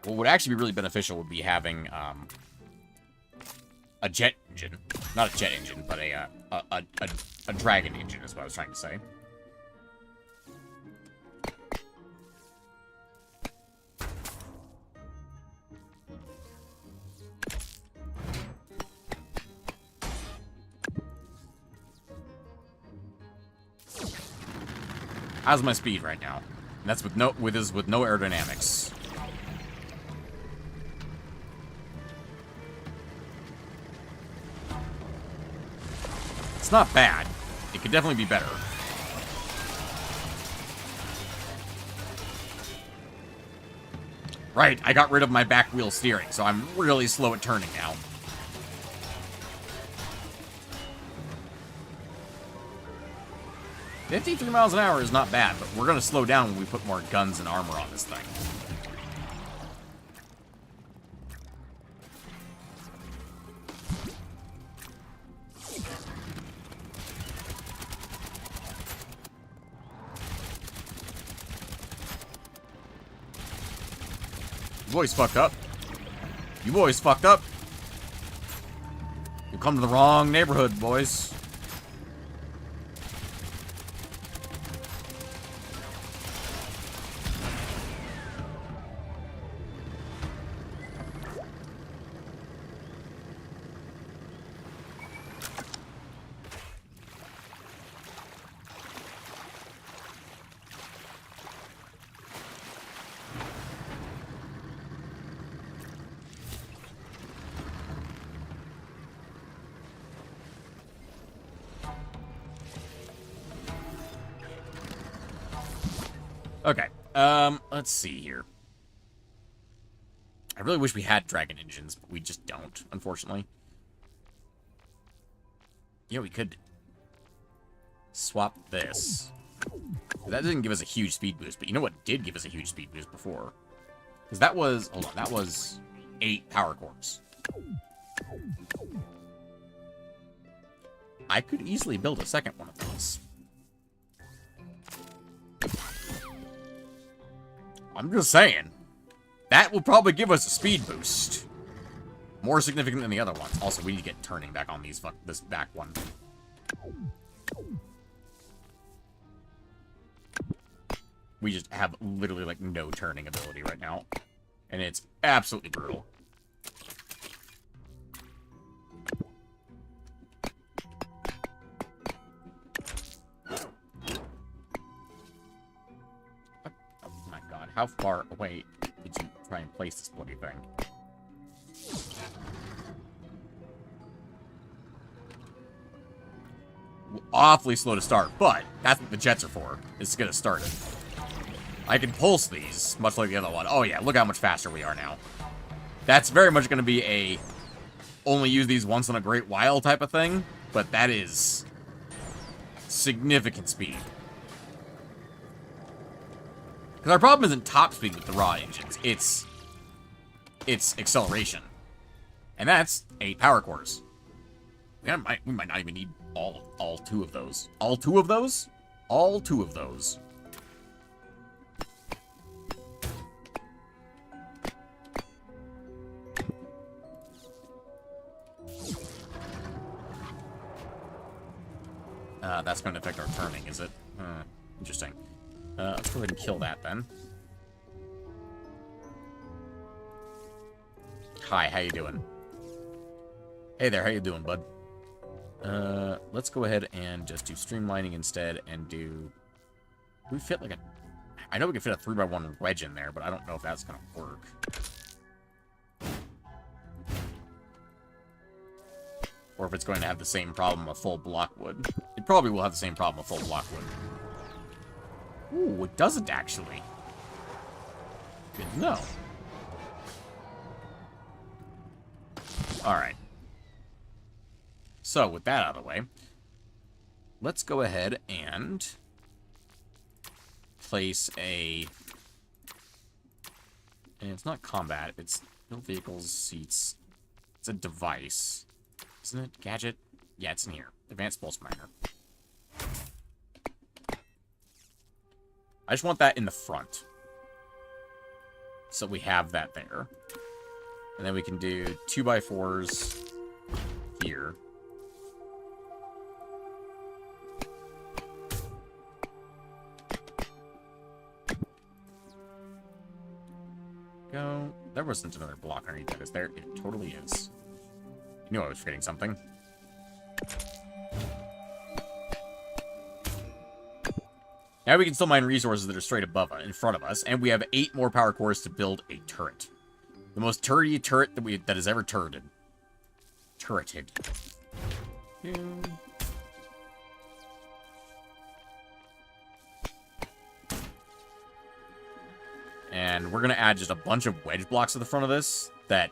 What would actually be really beneficial would be having a jet engine. Not a jet engine, but a dragon engine is what I was trying to say. How's my speed right now? And that's with no aerodynamics. It's not bad. It could definitely be better. Right, I got rid of my back wheel steering, so I'm really slow at turning now. $53 miles an hour is not bad, but we're going to slow down when we put more guns and armor on this thing. You boys fucked up. You boys fucked up. You come to the wrong neighborhood, boys. Okay, let's see here. I really wish we had dragon engines, but we just don't, unfortunately. Yeah, we could swap this. That didn't give us a huge speed boost, but you know what did give us a huge speed boost before? Because that was, hold on, that was 8 power cores. I could easily build a second one of these. I'm just saying. That will probably give us a speed boost. More significant than the other ones. Also, we need to get turning back on these this back one. We just have literally, like, no turning ability right now. And it's absolutely brutal. How far away did you try and place this bloody thing? Awfully slow to start, but that's what the jets are for. It's gonna start it. I can pulse these, much like the other one. Oh yeah, look how much faster we are now. That's very much gonna be a only use these once in a great while type of thing, but that is significant speed. Because our problem isn't top speed with the raw engines. It's acceleration. And that's 8 power cores. We might not even need all 2 of those. All 2 of those? All 2 of those. That's going to affect our turning, is it? Interesting. Let's go ahead and kill that, then. Hi, how you doing? Hey there, how you doing, bud? Let's go ahead and just do streamlining instead and do... we fit like a... I know we can fit a 3x1 wedge in there, but I don't know if that's gonna work. Or if it's going to have the same problem of full block wood. It probably will have the same problem of full block wood. Ooh, it doesn't actually. Good to know. Alright. So, with that out of the way, let's go ahead and place a... and it's not combat, it's no vehicles, seats. It's a device. Isn't it? Gadget? Yeah, it's in here. Advanced pulse miner. I just want that in the front. So we have that there. And then we can do 2x4s here. Go. There wasn't another block underneath that, is there? It totally is. You knew I was forgetting something. Now we can still mine resources that are straight above us, in front of us, and we have 8 more power cores to build a turret. The most turrety turret that is ever turreted. Turreted. And we're going to add just a bunch of wedge blocks to the front of this that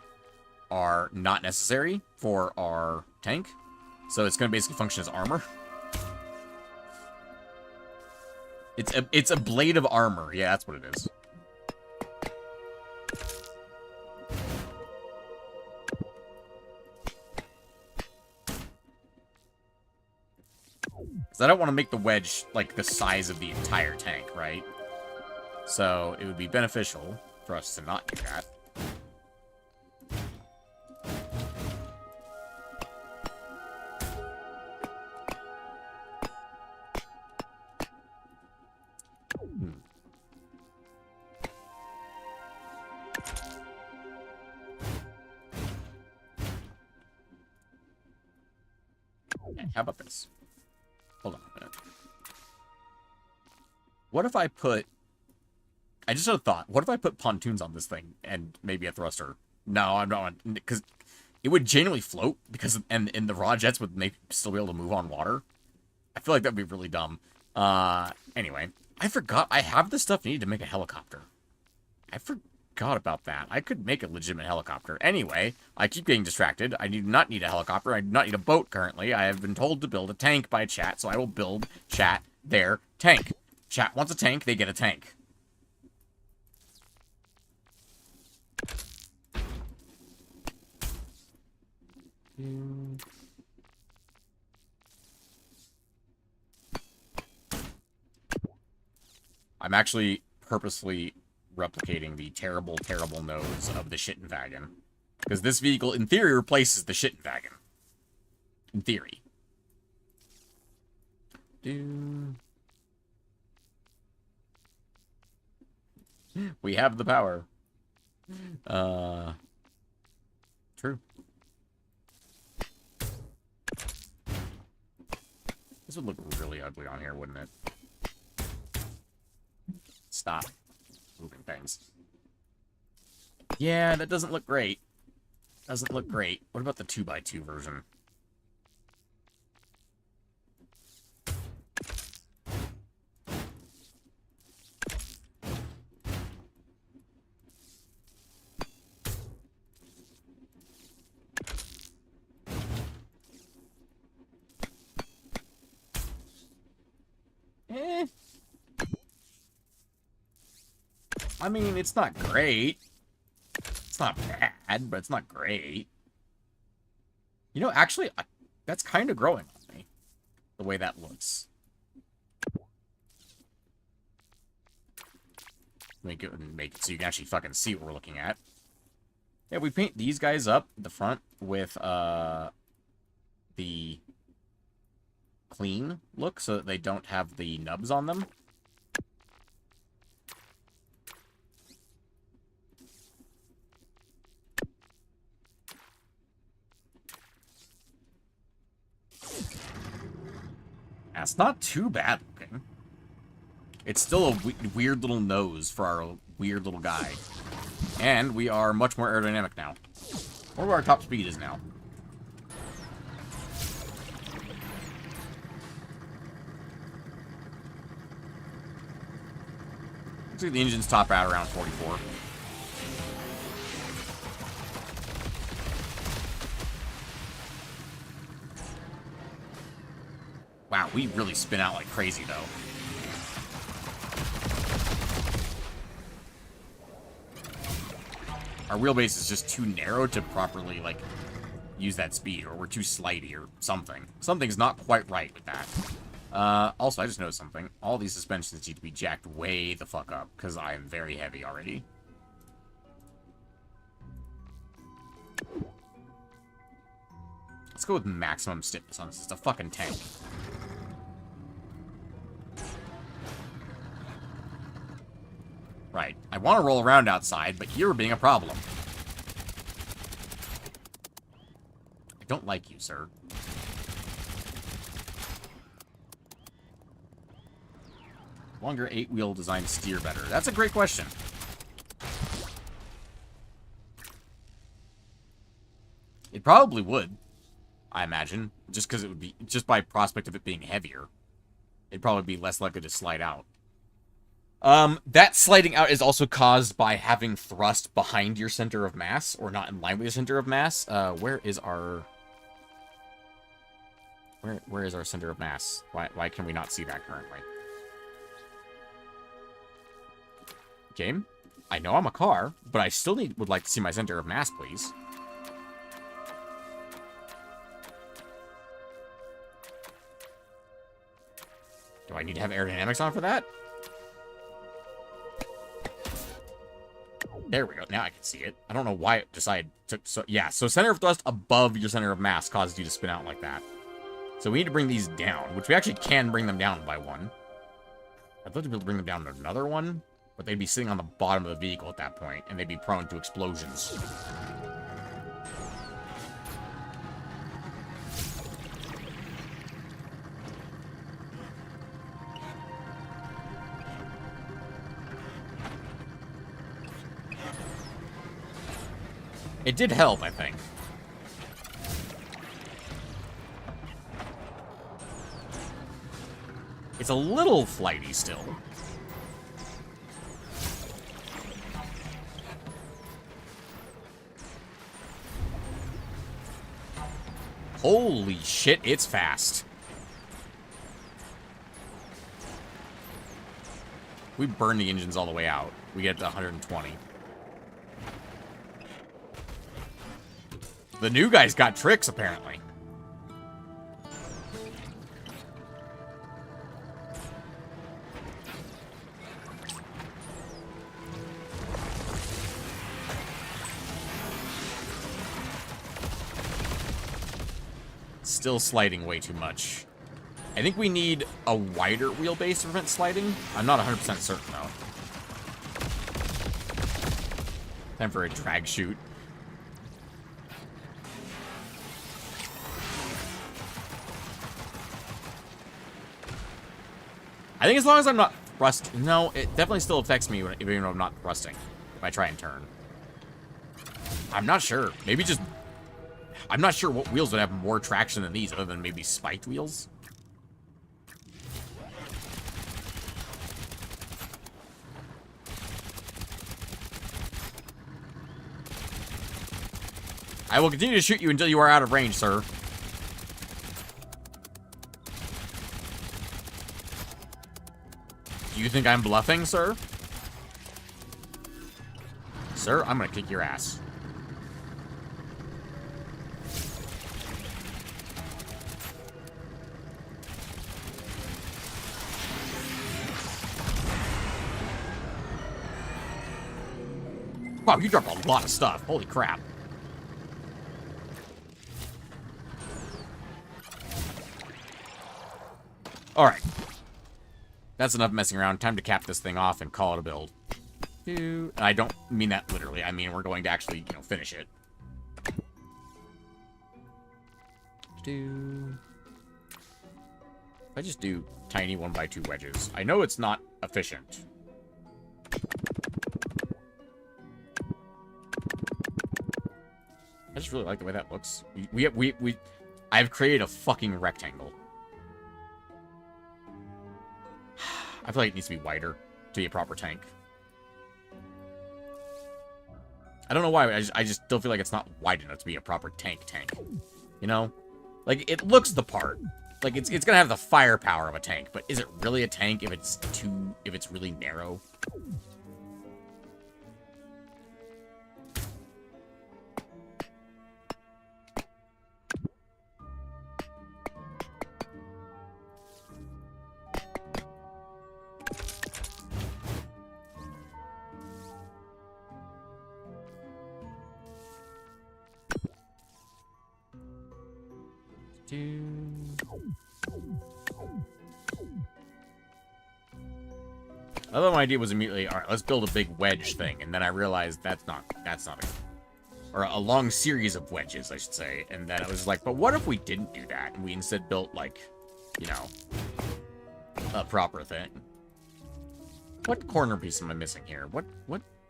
are not necessary for our tank. So it's going to basically function as armor. It's a blade of armor. Yeah, that's what it is. Because I don't want to make the wedge, like, the size of the entire tank, right? So it would be beneficial for us to not do that. Okay, how about this? Hold on a minute. What if I put... I just had a thought. What if I put pontoons on this thing and maybe a thruster? No, I'm not. Because it would genuinely float because and the raw jets would still be able to move on water. I feel like that'd be really dumb. Anyway, I forgot I have the stuff needed to make a helicopter. I forgot about that. I could make a legitimate helicopter. Anyway, I keep getting distracted. I do not need a helicopter. I do not need a boat currently. I have been told to build a tank by chat, so I will build chat their tank. Chat wants a tank, they get a tank. I'm actually purposely replicating the terrible, terrible nose of the Shittenwagen. Because this vehicle, in theory, replaces the Shittenwagen. In theory. We have the power. True. This would look really ugly on here, wouldn't it? Stop moving things. Yeah, that doesn't look great. Doesn't look great. What about the 2x2 version? I mean, it's not great. It's not bad, but it's not great. You know, actually, that's kind of growing on me. The way that looks. Make it so you can actually fucking see what we're looking at. Yeah, we paint these guys up at the front with the clean look so that they don't have the nubs on them. That's not too bad looking. It's still a weird little nose for our weird little guy. And we are much more aerodynamic now. Or where our top speed is now. Looks like the engine's top out around 44. Wow, we really spin out like crazy, though. Our wheelbase is just too narrow to properly, like, use that speed, or we're too slidey or something. Something's not quite right with that. Also, I just noticed something. All these suspensions need to be jacked way the fuck up, because I am very heavy already. Let's go with maximum stiffness on this. It's a fucking tank. Right. I want to roll around outside, but you're being a problem. I don't like you, sir. Longer 8-wheel design steer better? That's a great question. It probably would, I imagine. Just because it would be, just by prospect of it being heavier. It'd probably be less likely to slide out. That sliding out is also caused by having thrust behind your center of mass, or not in line with your center of mass. Where is our... Where is our center of mass? Why can we not see that currently? Game? I know I'm a car, but I still would like to see my center of mass, please. Do I need to have aerodynamics on for that? There we go. Now I can see it. I don't know why it decided to... So, yeah, so center of thrust above your center of mass causes you to spin out like that. So we need to bring these down, which we actually can bring them down by one. I'd love to be able to bring them down to another one, but they'd be sitting on the bottom of the vehicle at that point, and they'd be prone to explosions. It did help, I think. It's a little flighty still. Holy shit, it's fast. We burn the engines all the way out. We get to 120. The new guy's got tricks, apparently. Still sliding way too much. I think we need a wider wheelbase to prevent sliding. I'm not 100% certain, though. Time for a drag shoot. I think as long as I'm not thrusting... No, it definitely still affects me even though I'm not thrusting. If I try and turn. I'm not sure. Maybe just... I'm not sure what wheels would have more traction than these, other than maybe spiked wheels. I will continue to shoot you until you are out of range, sir. Do you think I'm bluffing, sir? Sir, I'm gonna kick your ass. Wow, you dropped a lot of stuff. Holy crap. Alright. That's enough messing around. Time to cap this thing off and call it a build. And I don't mean that literally. I mean we're going to actually, you know, finish it. I just do tiny 1x2 wedges. I know it's not efficient. I just really like the way that looks. I've created a fucking rectangle. I feel like it needs to be wider to be a proper tank. I don't know why, I just still feel like it's not wide enough to be a proper tank. You know? Like, it looks the part. Like, it's gonna have the firepower of a tank, but is it really a tank if it's really narrow? Another idea was immediately, all right, let's build a big wedge thing, and then I realized that's not or a long series of wedges, I should say, and then it was like, but what if we didn't do that, and we instead built, like, you know, a proper thing? What corner piece am I missing here? What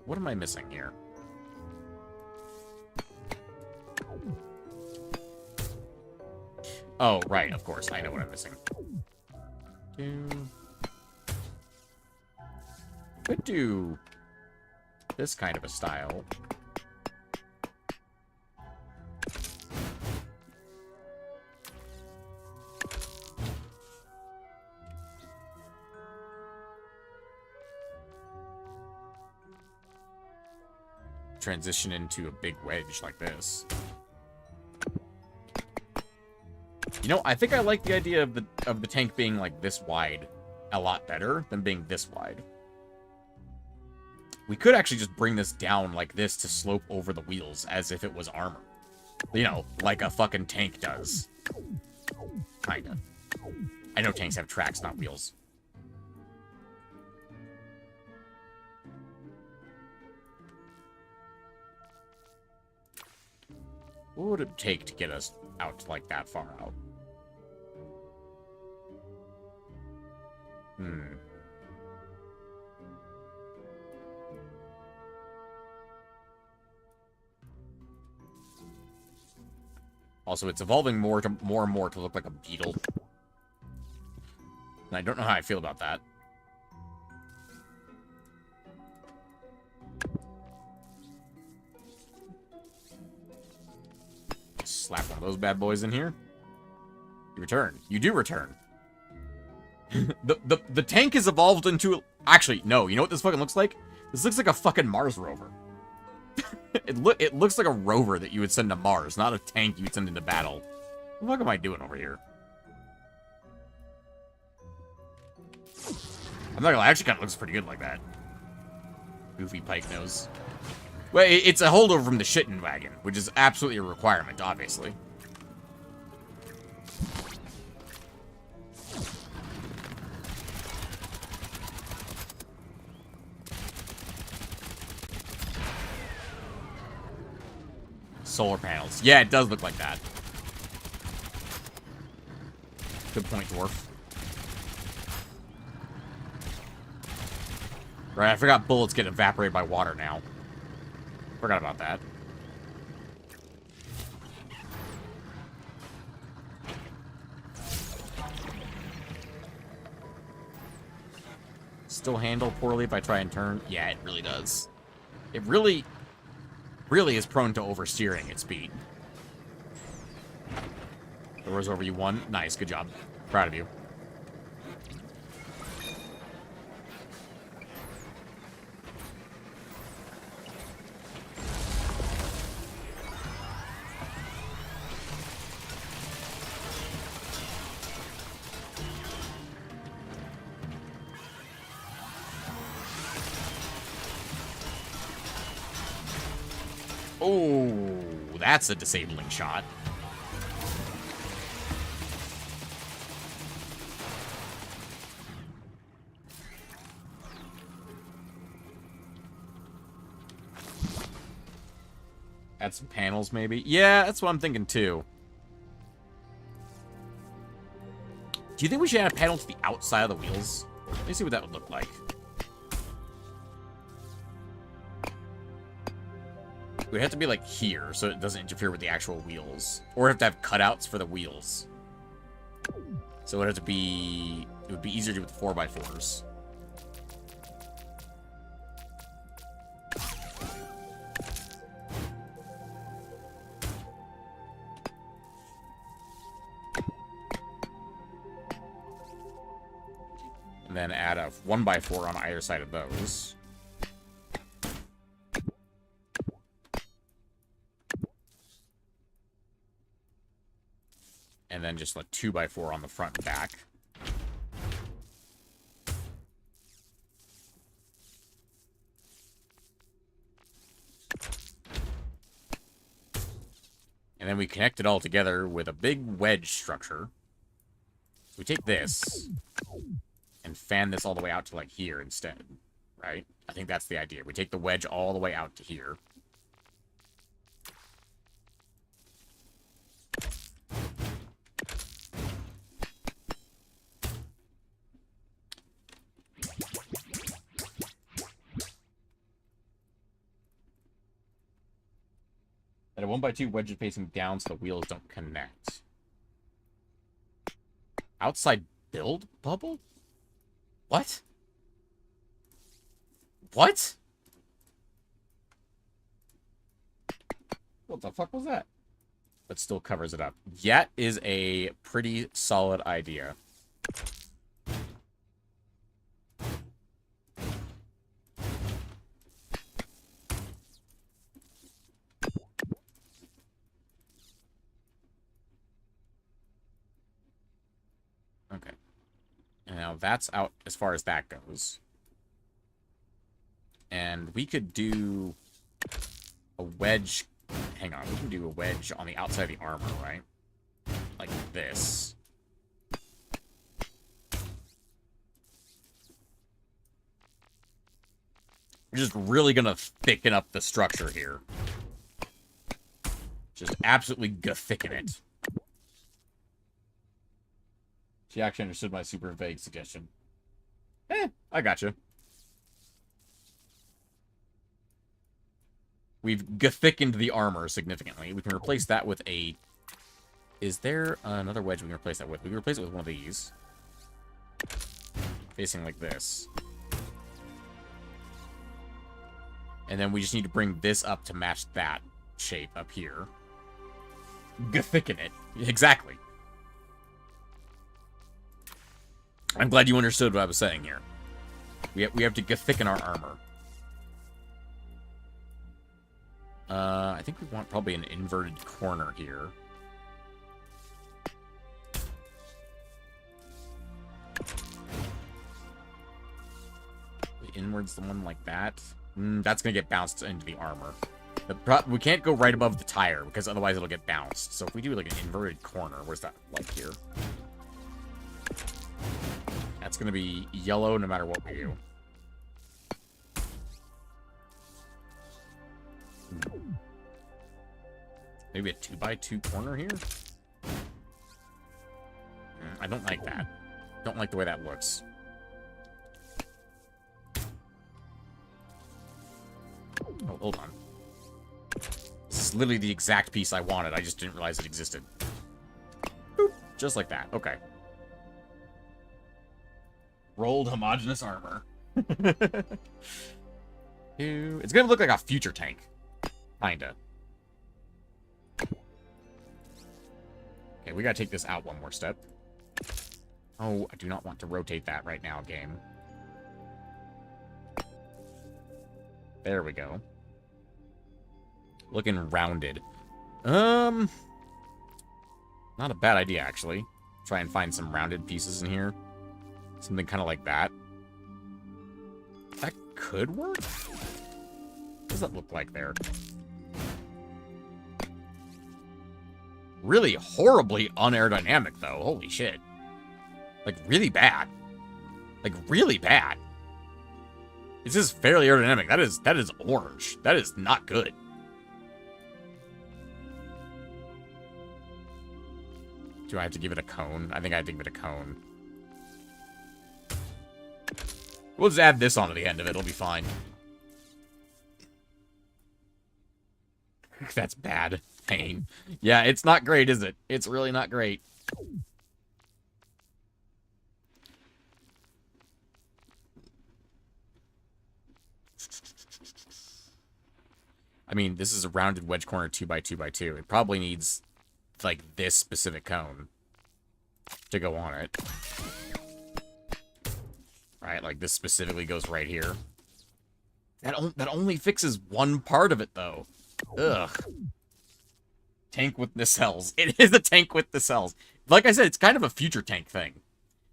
am I missing here? Oh, right, of course, I know what I'm missing. Could do this kind of a style. Transition into a big wedge like this. You know, I think I like the idea of the tank being like this wide a lot better than being this wide. We could actually just bring this down like this to slope over the wheels as if it was armor. You know, like a fucking tank does. Kinda. I know tanks have tracks, not wheels. What would it take to get us out like that far out? Also, it's evolving more and more to look like a beetle. And I don't know how I feel about that. Slap one of those bad boys in here. You return. You do return. The tank has evolved into... Actually, no. You know what this fucking looks like? This looks like a fucking Mars rover. It looks like a rover that you would send to Mars, not a tank you would send into battle. What the fuck am I doing over here? I'm not gonna lie, it actually kind of looks pretty good like that. Goofy pike nose. Well, it's a holdover from the shitting wagon, which is absolutely a requirement, obviously. Solar panels. Yeah, it does look like that. Good point, dwarf. Right, I forgot bullets get evaporated by water now. Forgot about that. Still handle poorly if I try and turn? Yeah, it really does. It really is prone to oversteering at speed. Doors over, you won. Nice, good job. Proud of you. Oh, that's a disabling shot. Add some panels, maybe? Yeah, that's what I'm thinking, too. Do you think we should add a panel to the outside of the wheels? Let me see what that would look like. It would have to be, like, here, so it doesn't interfere with the actual wheels. Or have to have cutouts for the wheels. So it would have to be... It would be easier to do with the 4x4s. And then add a 1x4 on either side of those. And then just a 2x4 on the front and back. And then we connect it all together with a big wedge structure. So we take this and fan this all the way out to, like, here instead, right? I think that's the idea. We take the wedge all the way out to here. And a 1x2 wedge is facing down so the wheels don't connect. Outside build bubble? What? What? What the fuck was that? But still covers it up. That is a pretty solid idea. Okay. And now that's out as far as that goes. And we could do a wedge. Hang on, we can do a wedge on the outside of the armor, right? Like this. We're just really gonna thicken up the structure here. Just absolutely thicken it. She actually understood my super vague suggestion. I gotcha. We've thickened the armor significantly. We can replace that with a Is there another wedge we can replace that with? We can replace it with one of these. Facing like this. And then we just need to bring this up to match that shape up here. Thicken it. Exactly. I'm glad you understood what I was saying here. We have to thicken our armor. I think we want probably an inverted corner here. The inwards, the one like that. That's gonna get bounced into the armor. We can't go right above the tire because otherwise it'll get bounced. So if we do like an inverted corner, where's that like here? That's gonna be yellow no matter what we do. Maybe a 2x2 corner here? I don't like that. Don't like the way that looks. Oh, hold on. This is literally the exact piece I wanted. I just didn't realize it existed. Boop. Just like that. Okay. Rolled homogeneous armor. It's gonna look like a future tank. Kinda. Okay, we gotta take this out one more step. Oh, I do not want to rotate that right now, game. There we go. Looking rounded. Not a bad idea, actually. Try and find some rounded pieces in here. Something kind of like that. That could work? What does that look like there? Really horribly unaerodynamic, though. Holy shit. Like, really bad. Like, really bad. This is fairly aerodynamic. That is orange. That is not good. Do I have to give it a cone? I think I have to give it a cone. We'll just add this onto the end of it. It'll be fine. That's bad. Pain. Yeah, it's not great, is it? It's really not great. I mean, this is a rounded wedge corner 2x2x2. It probably needs, like, this specific cone to go on it. Right, like, this specifically goes right here. That only fixes one part of it, though. Ugh. Tank with nacelles. It is a tank with nacelles. Like I said, it's kind of a future tank thing.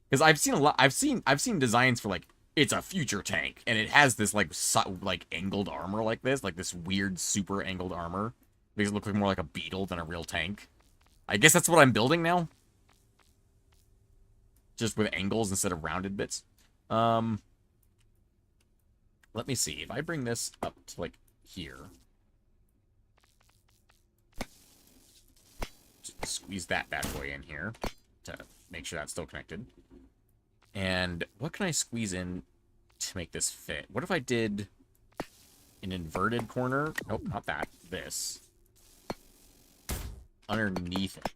Because I've seen a lot. I've seen designs for, like, it's a future tank, and it has this like angled armor like this weird super angled armor. Makes it look like more like a beetle than a real tank. I guess that's what I'm building now. Just with angles instead of rounded bits. Let me see. If I bring this up to like here. Just squeeze that bad boy in here to make sure that's still connected. And what can I squeeze in to make this fit? What if I did an inverted corner? Nope, not that. This. Underneath it.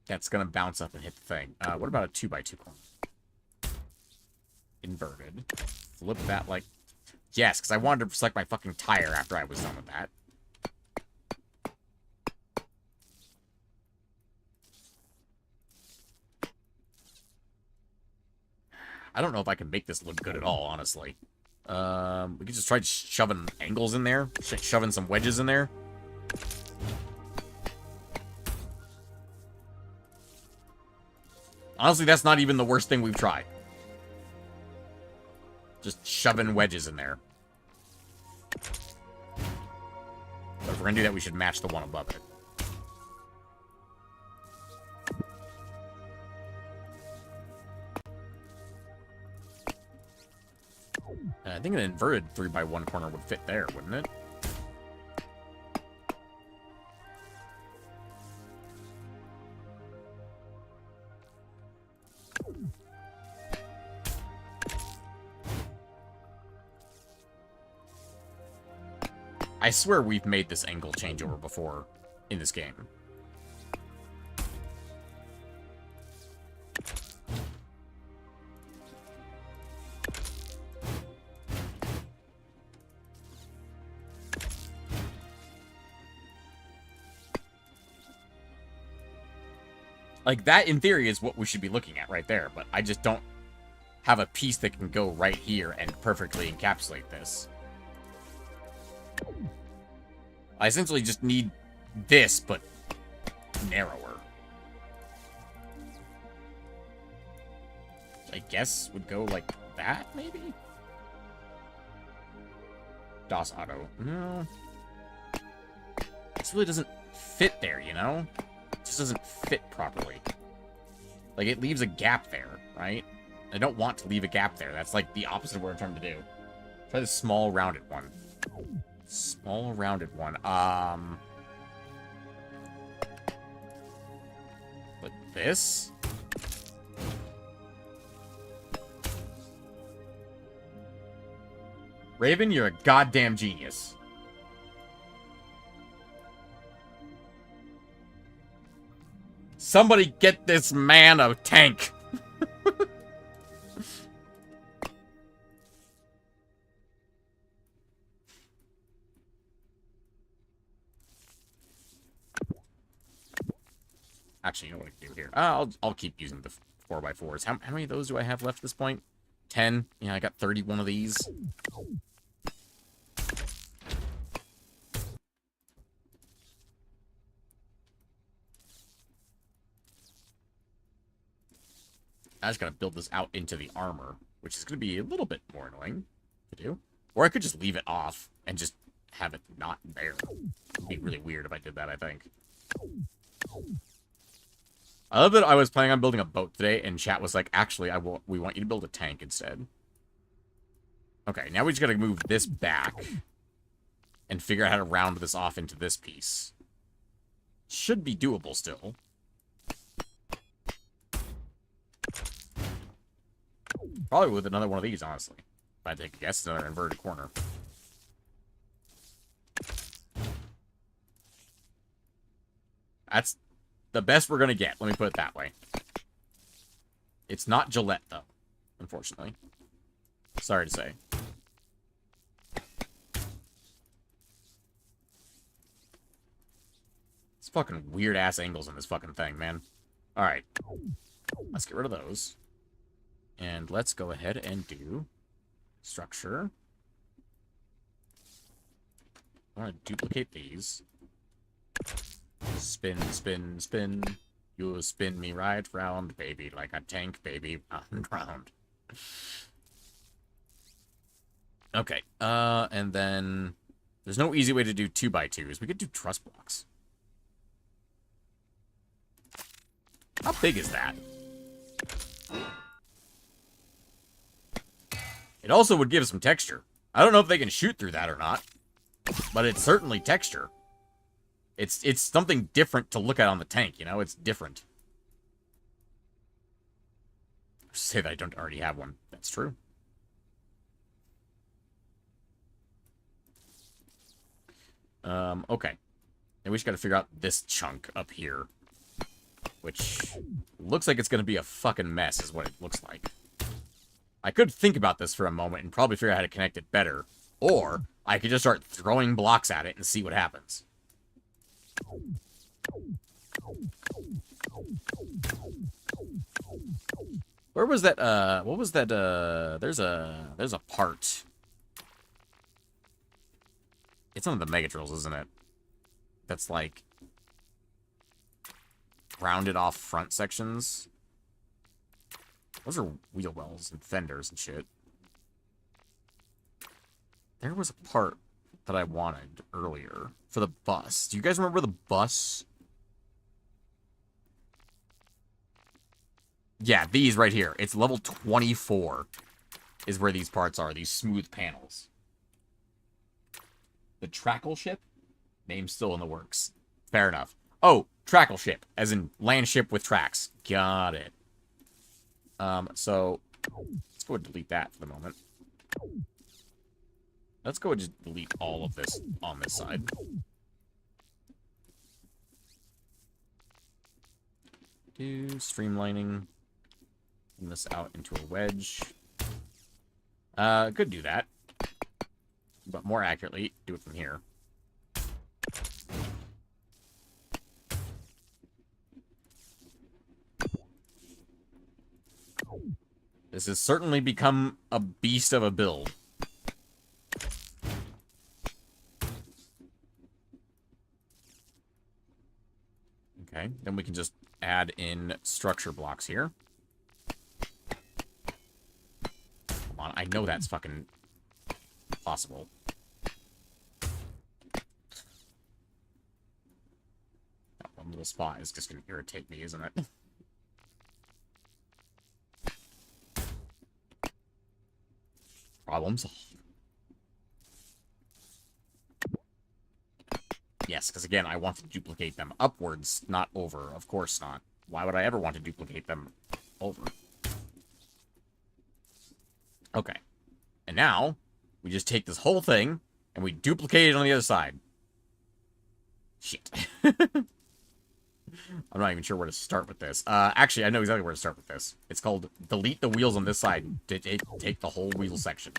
That's going to bounce up and hit the thing. What about a 2x2 corner? Inverted. Flip that like... Yes, because I wanted to select my fucking tire after I was done with that. I don't know if I can make this look good at all, honestly. We could just try shoving angles in there. Shoving some wedges in there. Honestly, that's not even the worst thing we've tried. Just shoving wedges in there. But if we're gonna do that, we should match the one above it. I think an inverted 3x1 corner would fit there, wouldn't it? I swear we've made this angle changeover before in this game. Like, that, in theory, is what we should be looking at right there, but I just don't have a piece that can go right here and perfectly encapsulate this. I essentially just need this, but narrower. I guess would go like that, maybe? DOS auto. No. This really doesn't fit there, you know? It just doesn't fit properly. Like, it leaves a gap there, right? I don't want to leave a gap there. That's like the opposite of what I'm trying to do. Try the small, rounded one. Small, rounded one. Like this? Raven, you're a goddamn genius. Somebody get this man a tank. Actually, you know what I can do here? I'll keep using the 4x4s. How many of those do I have left at this point? 10? Yeah, I got 31 of these. I just gotta build this out into the armor, which is gonna be a little bit more annoying to do. Or I could just leave it off and just have it not there. It'd be really weird if I did that, I think. I love that I was planning on building a boat today, and chat was like, actually, we want you to build a tank instead. Okay, now we just gotta move this back and figure out how to round this off into this piece. Should be doable still. Probably with another one of these, honestly. If I had to take a guess, another inverted corner. That's the best we're gonna get, let me put it that way. It's not Gillette, though, unfortunately. Sorry to say. It's fucking weird-ass angles on this fucking thing, man. Alright. Let's get rid of those. And let's go ahead and do structure. I want to duplicate these. Spin, spin, spin. You spin me right round, baby, like a tank, baby, round, round. Okay, and then there's no easy way to do 2x2s. We could do truss blocks. How big is that? It also would give some texture. I don't know if they can shoot through that or not, but it's certainly texture. It's something different to look at on the tank, you know? It's different. Say that I don't already have one. That's true. Okay. Now we just gotta figure out this chunk up here. Which looks like it's gonna be a fucking mess, is what it looks like. I could think about this for a moment and probably figure out how to connect it better. Or I could just start throwing blocks at it and see what happens. Where was that, what was that, there's a part. It's one of the Mega Drills, isn't it? That's like rounded off front sections. Those are wheel wells and fenders and shit. There was a part that I wanted earlier for the bus. Do you guys remember the bus? Yeah, these right here. It's level 24 is where these parts are, these smooth panels. The Trackle ship? Name's still in the works. Fair enough. Oh, Trackle ship, as in land ship with tracks. Got it. So let's go ahead and delete that for the moment. Let's go and just delete all of this on this side. Streamlining. Bring this out into a wedge. Could do that. But more accurately, do it from here. This has certainly become a beast of a build. Okay, then we can just add in structure blocks here. Come on, I know that's fucking possible. That one little spot is just gonna irritate me, isn't it? Problem solved. Yes, because again, I want to duplicate them upwards, not over. Of course not. Why would I ever want to duplicate them over? Okay. And now, we just take this whole thing, and we duplicate it on the other side. Shit. I'm not even sure where to start with this. Actually, I know exactly where to start with this. It's called delete the wheels on this side to take the whole wheel section.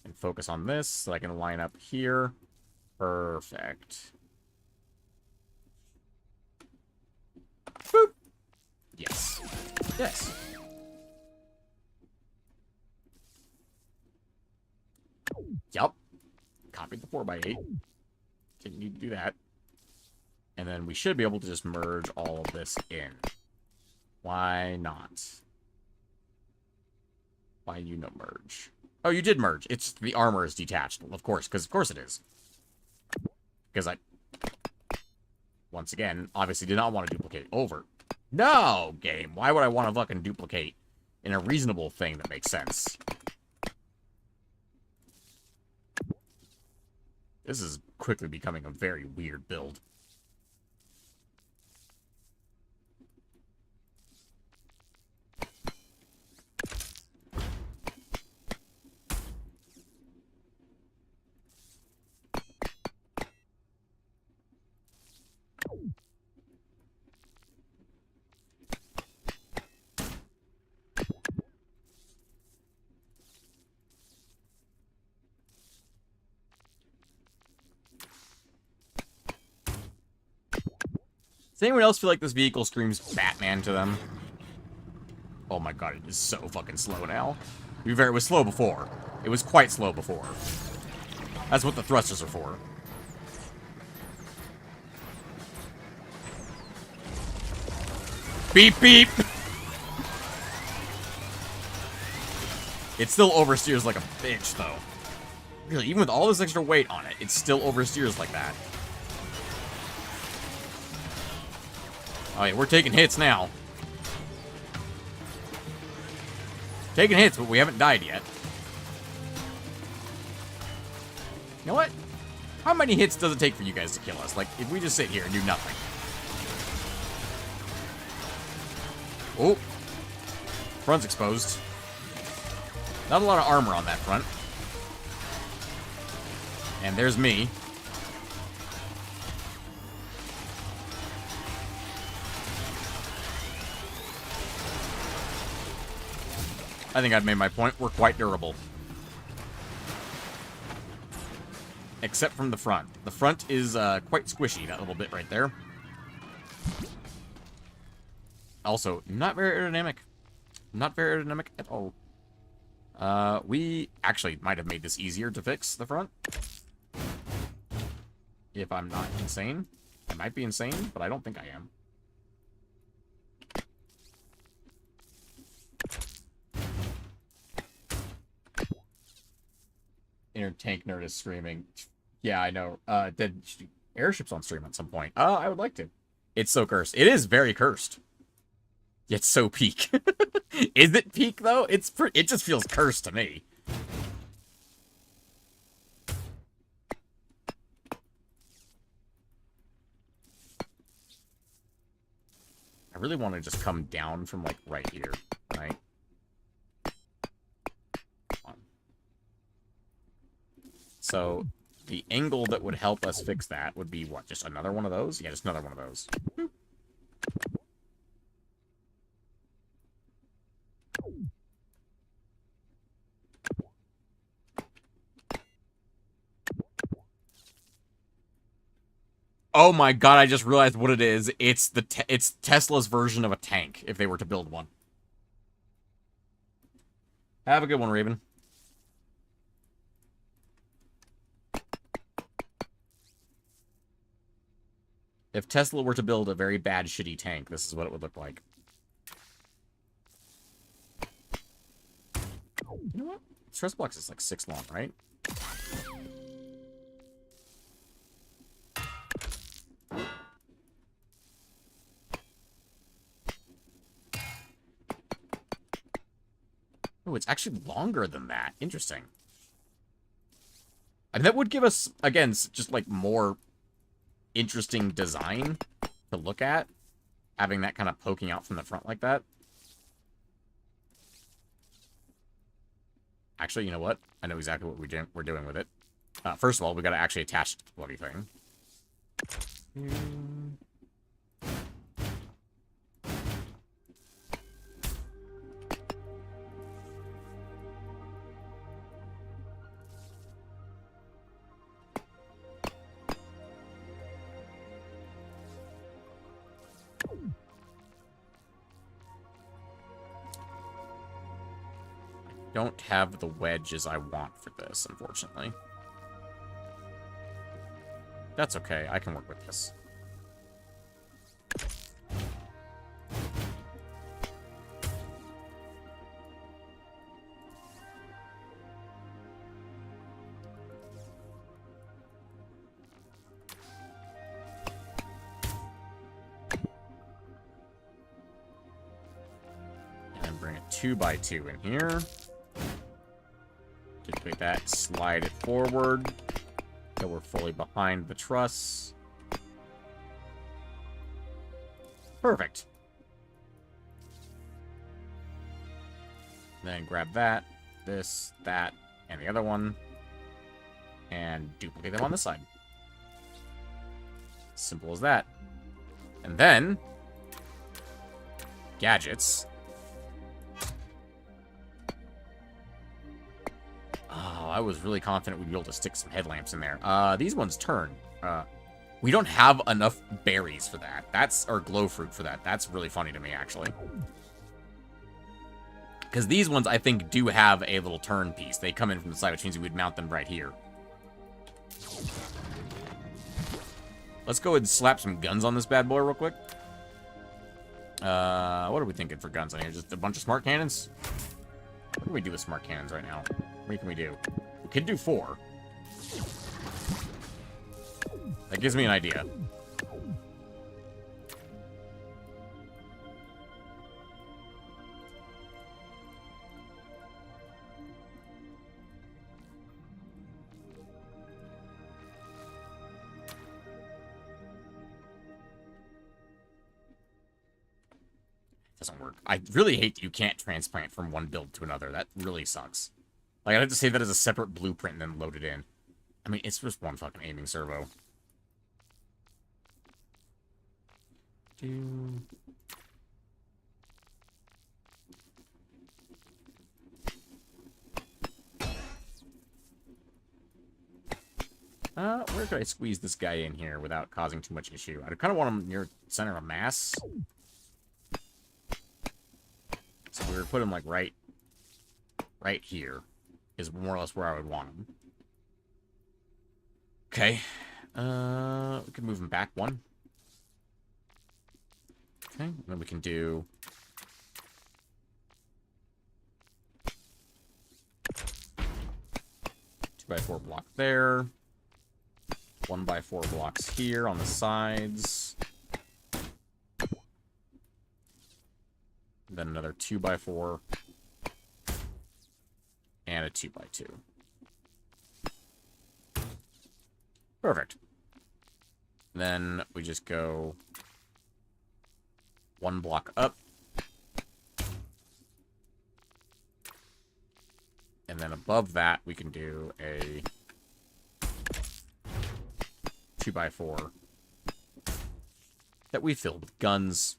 And focus on this so I can line up here. Perfect. Boop. Yes. Yes. Yup. Copied the 4x8. Didn't need to do that. And then we should be able to just merge all of this in. Why not? Why you no merge? Oh, you did merge. It's the armor is detached. Of course, because of course it is. Because I, once again, obviously did not want to duplicate over. No, game. Why would I want to fucking duplicate in a reasonable thing that makes sense? This is quickly becoming a very weird build. Does anyone else feel like this vehicle screams Batman to them? Oh my god, it is so fucking slow now. To be fair, it was slow before. It was quite slow before. That's what the thrusters are for. Beep, beep! It still oversteers like a bitch, though. Really, even with all this extra weight on it, it still oversteers like that. Oh yeah, we're taking hits now. Taking hits, but we haven't died yet. You know what? How many hits does it take for you guys to kill us? Like, if we just sit here and do nothing. Oh. Front's exposed. Not a lot of armor on that front. And there's me. I think I've made my point. We're quite durable. Except from the front. The front is quite squishy, that little bit right there. Also, not very aerodynamic. Not very aerodynamic at all. We actually might have made this easier to fix, the front. If I'm not insane. I might be insane, but I don't think I am. Inner tank nerd is screaming. Yeah, I know. Did airships on stream at some point? I would like to. It's so cursed. It is very cursed. It's so peak. Is it peak though? It just feels cursed to me. I really want to just come down from like right here. Right. So the angle that would help us fix that would be what? Just another one of those? Yeah, just another one of those. Oh my god, I just realized what it is. It's it's Tesla's version of a tank, if they were to build one. Have a good one, Raven. If Tesla were to build a very bad, shitty tank, this is what it would look like. You know what? Stress blocks is like 6 long, right? Oh, it's actually longer than that. Interesting. And that would give us, again, just like more interesting design to look at. Having that kind of poking out from the front like that. Actually, you know what? I know exactly what we're doing with it. First of all, we got to actually attach the bloody thing. Don't have the wedges I want for this, unfortunately. That's okay, I can work with this. And bring a 2x2 in here. Duplicate that, slide it forward, so we're fully behind the truss. Perfect. Then grab that, this, that, and the other one, and duplicate them on this side. Simple as that. And then, gadgets. Oh, I was really confident we'd be able to stick some headlamps in there. These ones turn. We don't have enough berries for that. Or glow fruit for that. That's really funny to me, actually. Because these ones, I think, do have a little turn piece. They come in from the side, which means we would mount them right here. Let's go ahead and slap some guns on this bad boy real quick. What are we thinking for guns on here? Just a bunch of smart cannons? What can we do with smart cannons right now? What can we do? We could do 4. That gives me an idea. Doesn't work. I really hate that you can't transplant from one build to another. That really sucks. Like, I'd have to save that as a separate blueprint and then load it in. I mean, it's just one fucking aiming servo. Where could I squeeze this guy in here without causing too much issue? I kind of want him near center of mass. So we would put him, like, right here is more or less where I would want him. Okay. We can move him back 1. Okay, and then we can do... 2x4 block there. 1x4 blocks here on the sides. Then another 2x4. And a 2x2. Perfect. Then we just go 1 block up. And then above that, we can do a 2x4 that we filled with guns.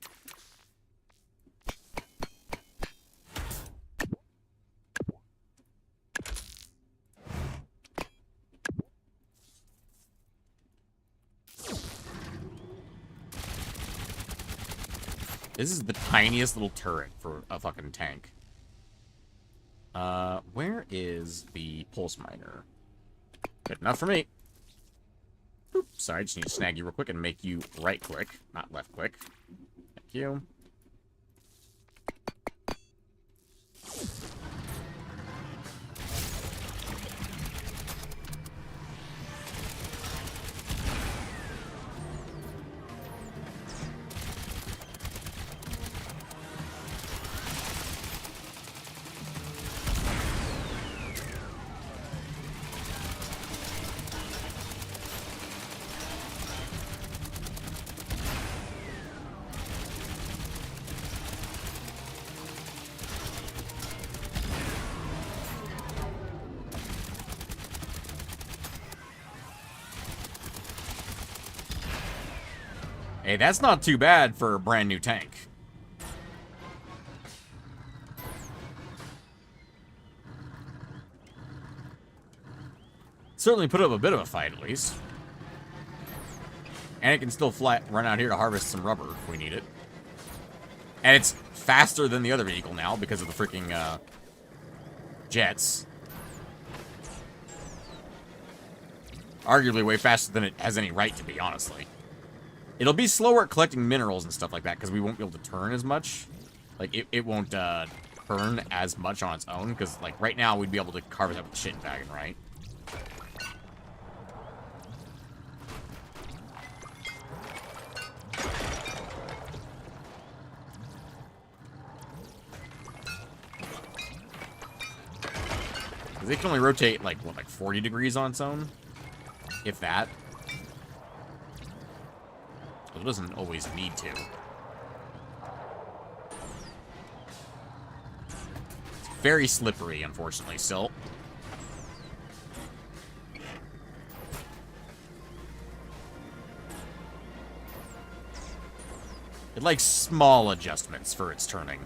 This is the tiniest little turret for a fucking tank. Where is the pulse miner? Good enough for me. Oop, sorry, I just need to snag you real quick and make you right click, not left click. Thank you. Hey, that's not too bad for a brand new tank. Certainly put up a bit of a fight, at least. And it can still run out here to harvest some rubber if we need it. And it's faster than the other vehicle now because of the freaking jets. Arguably way faster than it has any right to be, honestly. It'll be slower at collecting minerals and stuff like that because we won't be able to turn as much. Like, it won't turn as much on its own because, like, right now we'd be able to carve it up with the shit wagon, right? Because it can only rotate, like, what, like 40 degrees on its own? If that. It doesn't always need to. It's very slippery, unfortunately, still. It likes small adjustments for its turning.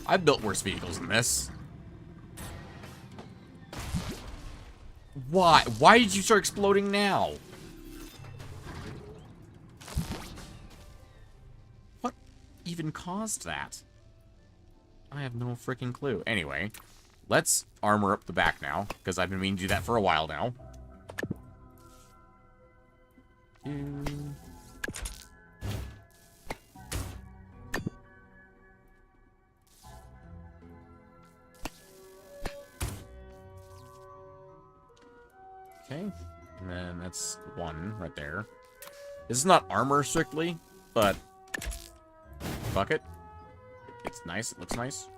I've built worse vehicles than this. Why? Why did you start exploding now? What even caused that? I have no freaking clue. Anyway, let's armor up the back now, because I've been meaning to do that for a while now. Okay, and then that's one right there. This is not armor strictly, but fuck it. It's nice, it looks nice.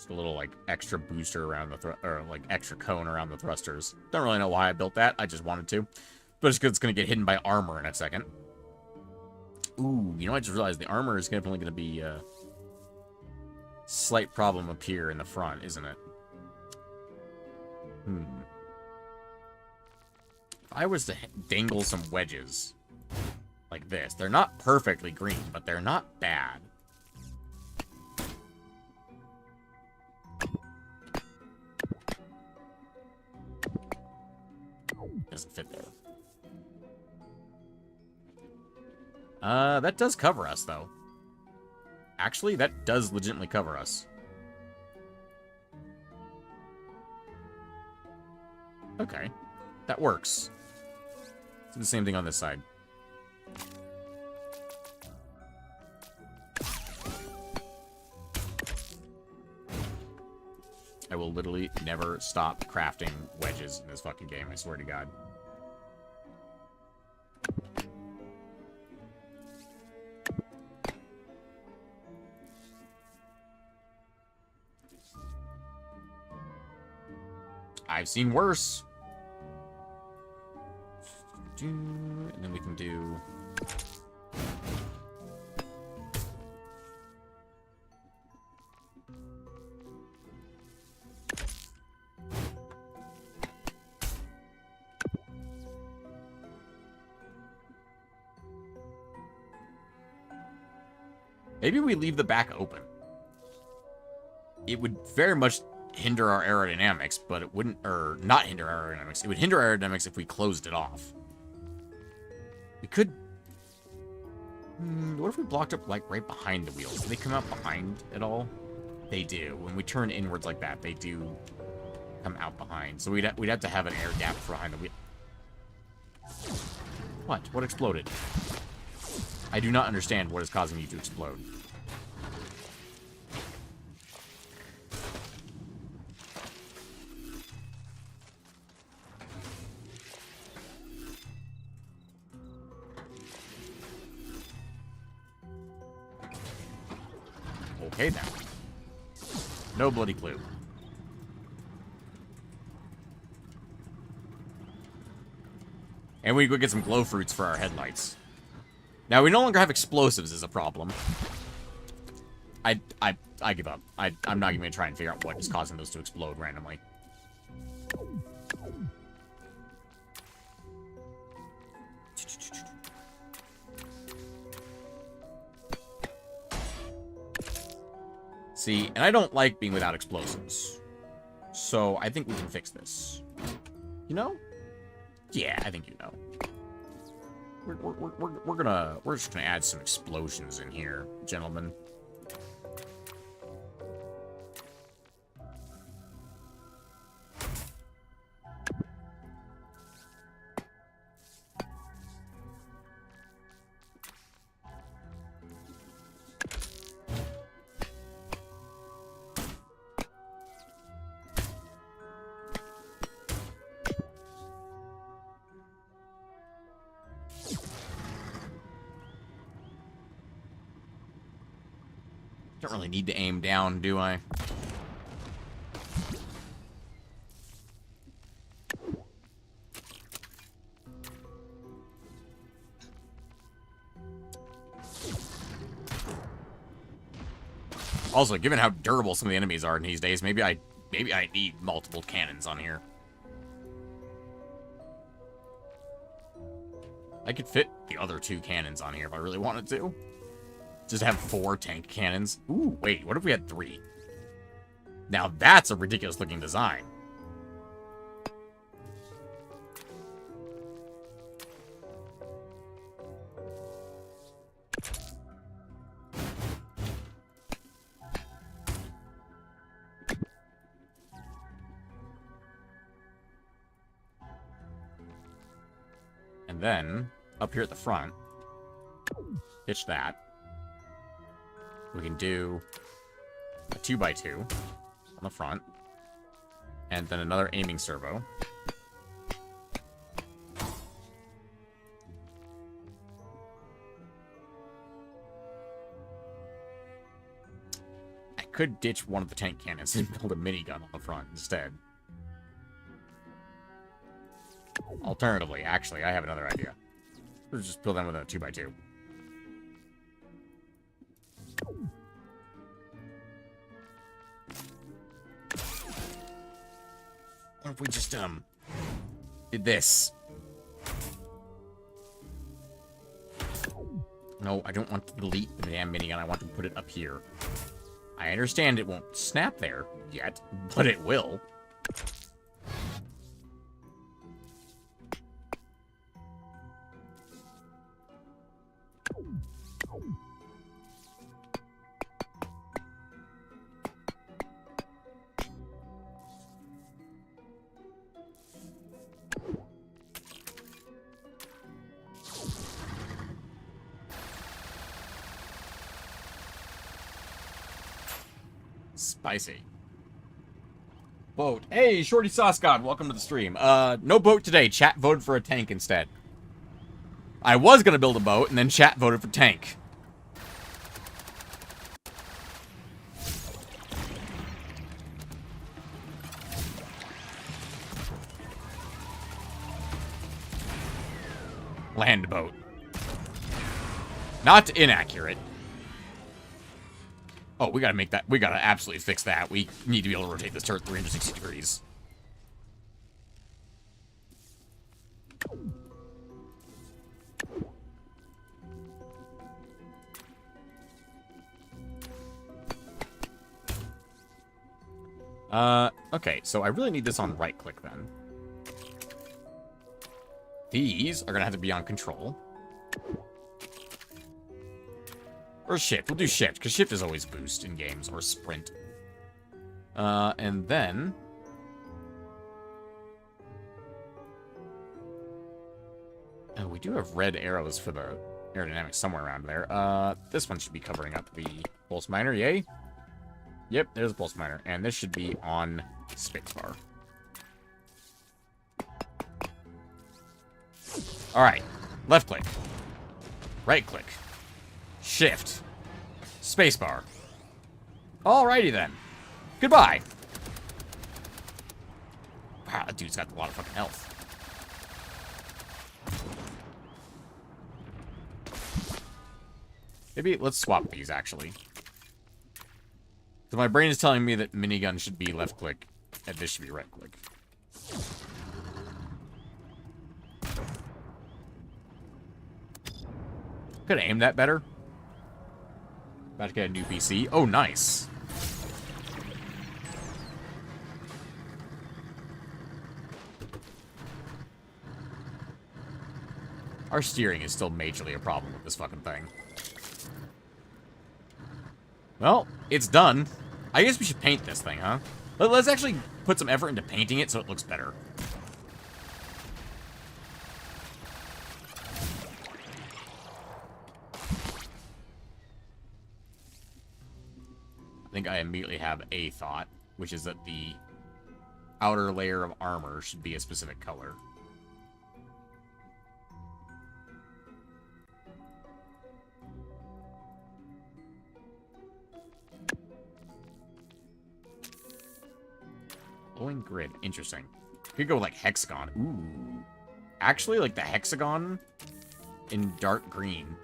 A little, like, extra booster around the or, like, extra cone around the thrusters. Don't really know why I built that. I just wanted to. But it's because it's going to get hidden by armor in a second. Ooh, you know, I just realized the armor is definitely going to be a slight problem up here in the front, isn't it? If I was to dangle some wedges like this, they're not perfectly green, but they're not bad. Doesn't fit there. That does cover us, though. Actually, that does legitimately cover us. Okay. That works. Let's do the same thing on this side. I will literally never stop crafting wedges in this fucking game, I swear to God. I've seen worse. And then we can do... Maybe we leave the back open. It would very much hinder our aerodynamics, but it wouldn't, or not hinder aerodynamics. It would hinder aerodynamics if we closed it off. We could... what if we blocked up, like, right behind the wheels? Do they come out behind at all? They do. When we turn inwards like that, they do come out behind. So we'd have to have an air gap behind the wheel. What? What exploded? I do not understand what is causing you to explode. Okay, then. No bloody clue. And we go get some glow fruits for our headlights. Now, we no longer have explosives as a problem. I give up. I'm not even going to try and figure out what is causing those to explode randomly. See, and I don't like being without explosives. So, I think we can fix this. You know? Yeah, I think you know. We're just gonna add some explosions in here, gentlemen. Don't really need to aim down, do I? Also, given how durable some of the enemies are in these days, maybe I need multiple cannons on here. I could fit the other 2 cannons on here if I really wanted to. Just have 4 tank cannons. Ooh, wait, what if we had 3? Now that's a ridiculous looking design. And then, up here at the front, pitch that. We can do a 2x2 on the front. And then another aiming servo. I could ditch one of the tank cannons and build a minigun on the front instead. Alternatively, actually, I have another idea. Let's just build them with a 2x2. What if we just, did this? No, I don't want to delete the damn minigun. I want to put it up here. I understand it won't snap there yet, but it will. Spicy. boat. Hey, Shorty Sauce God, welcome to the stream. No boat today. Chat voted for a tank instead. I was gonna build a boat, and then chat voted for tank. Land boat. Not inaccurate. Oh, we gotta make that. We gotta absolutely fix that. We need to be able to rotate this turret 360 degrees. Okay, so I really need this on right click then. These are gonna have to be on control. Or shift. We'll do shift, because shift is always boost in games, or sprint. And then... Oh, we do have red arrows for the aerodynamics somewhere around there. This one should be covering up the pulse miner, yay? Yep, there's a pulse miner. And this should be on spacebar. Alright. Left click. Right click. Shift. Spacebar. Alrighty then. Goodbye. Wow, that dude's got a lot of fucking health. Maybe let's swap these, actually. So my brain is telling me that minigun should be left click, and this should be right click. Could have aimed that better. About to get a new PC. Oh, nice. Our steering is still majorly a problem with this fucking thing. Well, it's done. I guess we should paint this thing, huh? Let's actually put some effort into painting it so it looks better. I think I immediately have a thought, which is that the outer layer of armor should be a specific color. Glowing grid. Interesting. Could go like hexagon. Ooh. Actually, like the hexagon in dark green.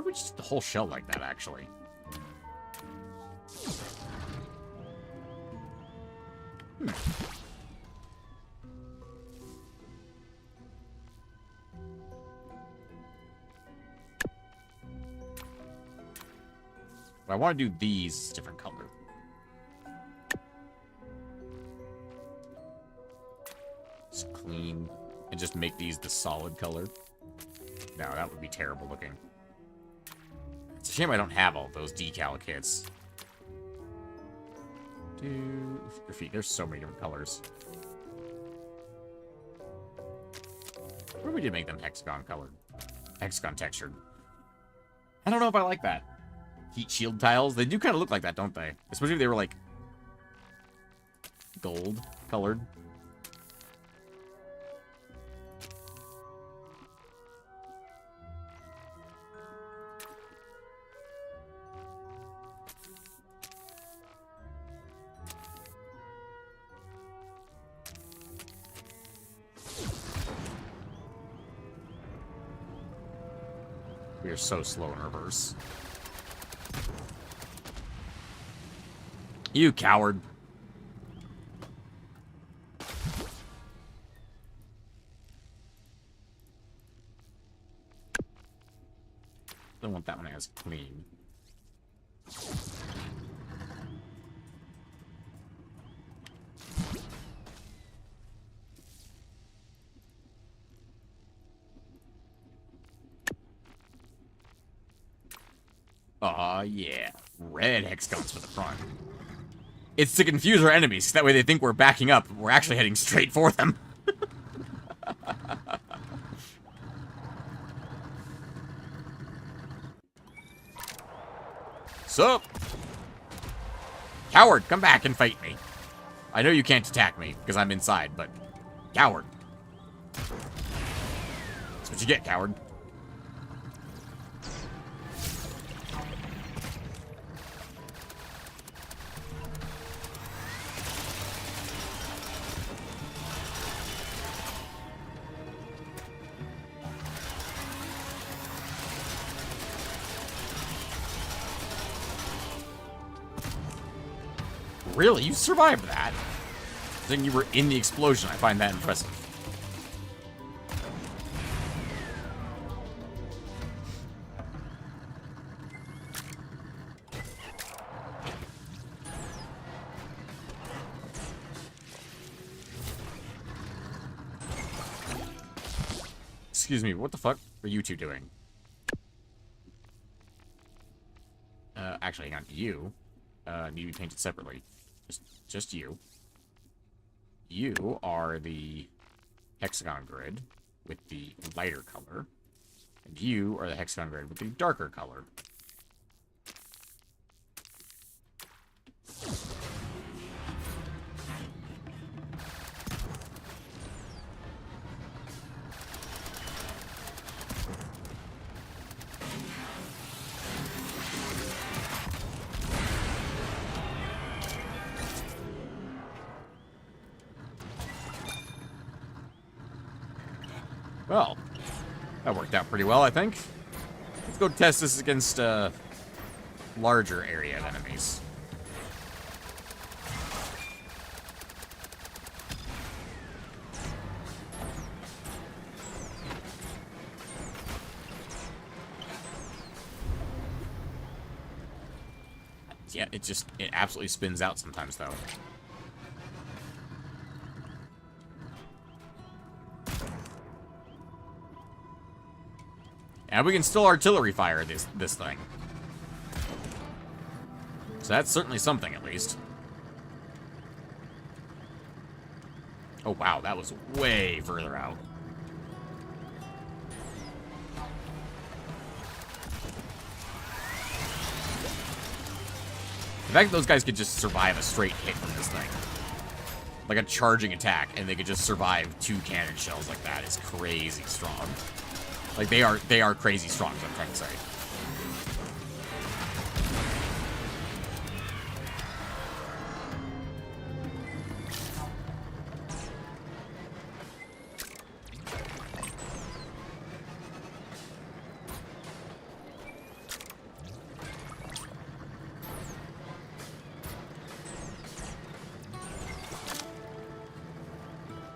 Just the whole shell like that, actually. But I want to do these different color. Just clean. And just make these the solid color. No, that would be terrible looking. It's a shame I don't have all those decal kits. Graffiti. There's so many different colors. What if we did make them hexagon colored? Hexagon textured. I don't know if I like that. Heat shield tiles. They do kind of look like that, don't they? Especially if they were like gold colored. We are so slow in reverse. You coward. Don't want that one as clean. Aw, yeah. Red hexagons for the front. It's to confuse our enemies, that way they think we're backing up, but we're actually heading straight for them. Sup? Coward, come back and fight me. I know you can't attack me, because I'm inside, but... Coward. That's what you get, coward. Really? You survived that? Then you were in the explosion. I find that impressive. Excuse me, what the fuck are you two doing? Actually, hang on. You need to be painted separately. Just you. You are the hexagon grid with the lighter color. And you are the hexagon grid with the darker color. Well, that worked out pretty well, I think. Let's go test this against a larger area of enemies. Yeah, it absolutely spins out sometimes, though. And we can still artillery fire this thing. So that's certainly something, at least. Oh, wow, that was way further out. The fact that those guys could just survive a straight hit from this thing. Like a charging attack, and they could just survive 2 cannon shells like that is crazy strong. Like, they are crazy strong, is what I'm trying to say.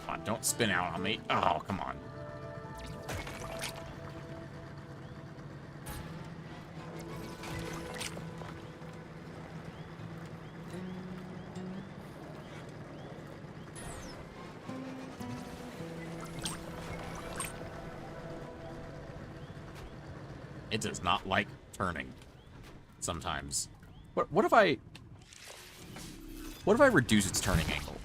Come on, don't spin out on me. Oh, come on. It does not like turning sometimes. What if I reduce its turning angle?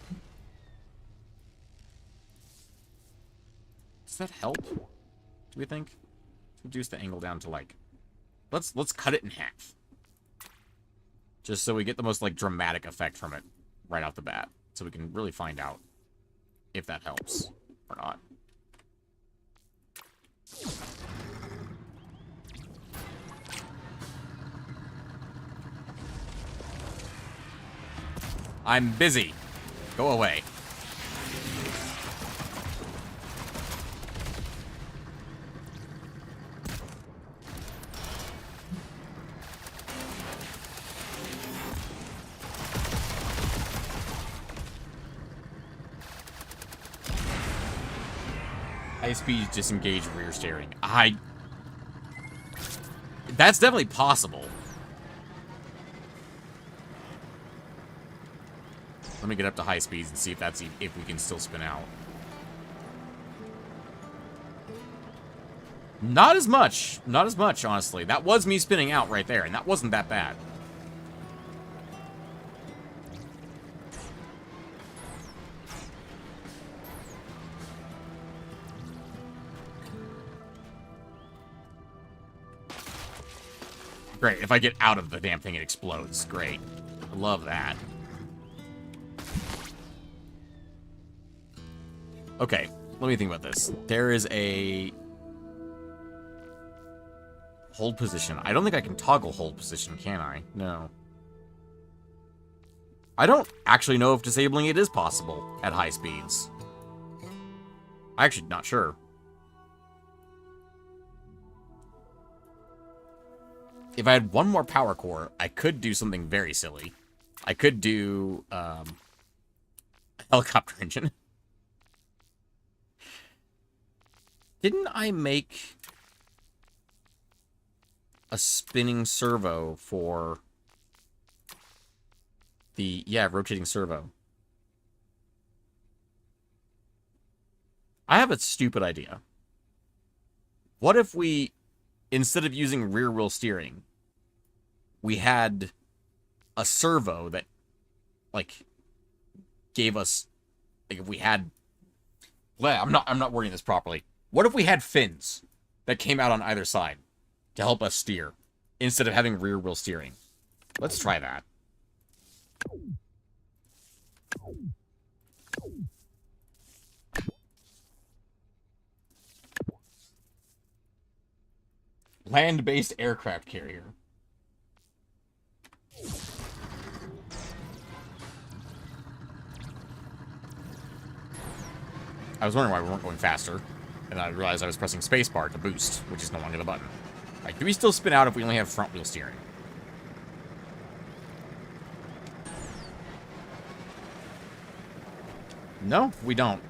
Does that help? Do we think? Reduce the angle down to like let's cut it in half. Just so we get the most like dramatic effect from it right off the bat. So we can really find out if that helps or not. I'm busy. Go away. High speed disengage rear steering. That's definitely possible. Let me get up to high speeds and see if we can still spin out. Not as much. Not as much, honestly. That was me spinning out right there, and that wasn't that bad. Great. If I get out of the damn thing, it explodes. Great. I love that. Okay. Let me think about this. There is a... hold position. I don't think I can toggle hold position, can I? No. I don't actually know if disabling it is possible at high speeds. I'm actually not sure. If I had one more power core, I could do something very silly. I could do a helicopter engine. Didn't I make a spinning servo for the... yeah, rotating servo? I have a stupid idea. What if we, instead of using rear wheel steering, we had a servo that, like, gave us, like, if we had... well, I'm not wording this properly. What if we had fins that came out on either side to help us steer, instead of having rear wheel steering? Let's try that. Land-based aircraft carrier. I was wondering why we weren't going faster, and I realized I was pressing spacebar to boost, which is no longer the button. Like, do we still spin out if we only have front wheel steering? No, we don't.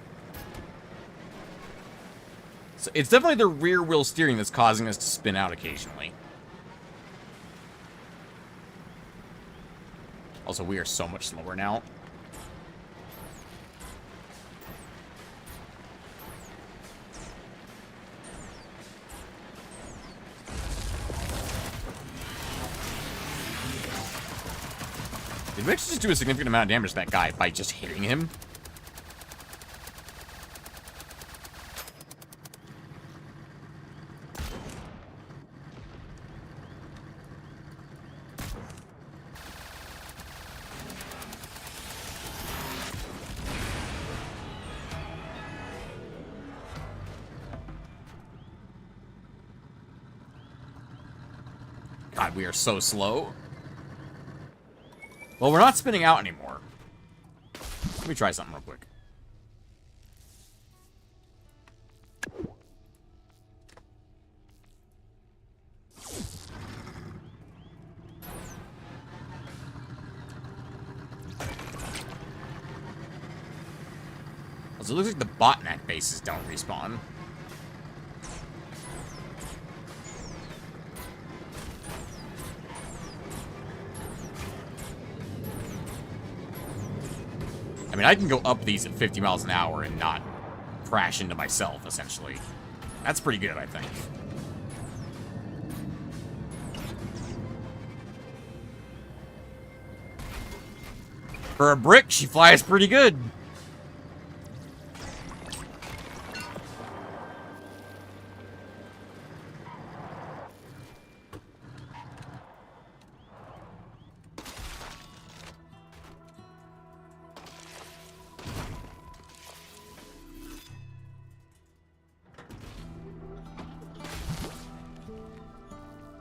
So it's definitely the rear wheel steering that's causing us to spin out occasionally. Also, we are so much slower now. Did we actually just do a significant amount of damage to that guy by just hitting him? God, we are so slow. Well, we're not spinning out anymore. Let me try something real quick. So it looks like the botnet bases don't respawn. I mean, I can go up these at 50 miles an hour and not crash into myself, essentially. That's pretty good, I think. For a brick, she flies pretty good.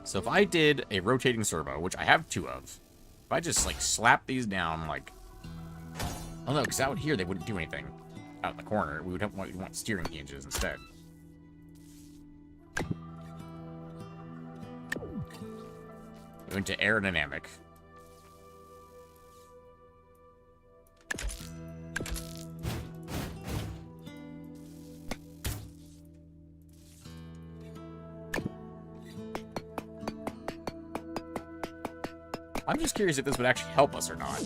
So if I did a rotating servo, which I have 2 of, if I just, like, slap these down, like... oh, no, because out here they wouldn't do anything out in the corner. We would want steering hinges instead. We went to aerodynamic. I'm just curious if this would actually help us or not.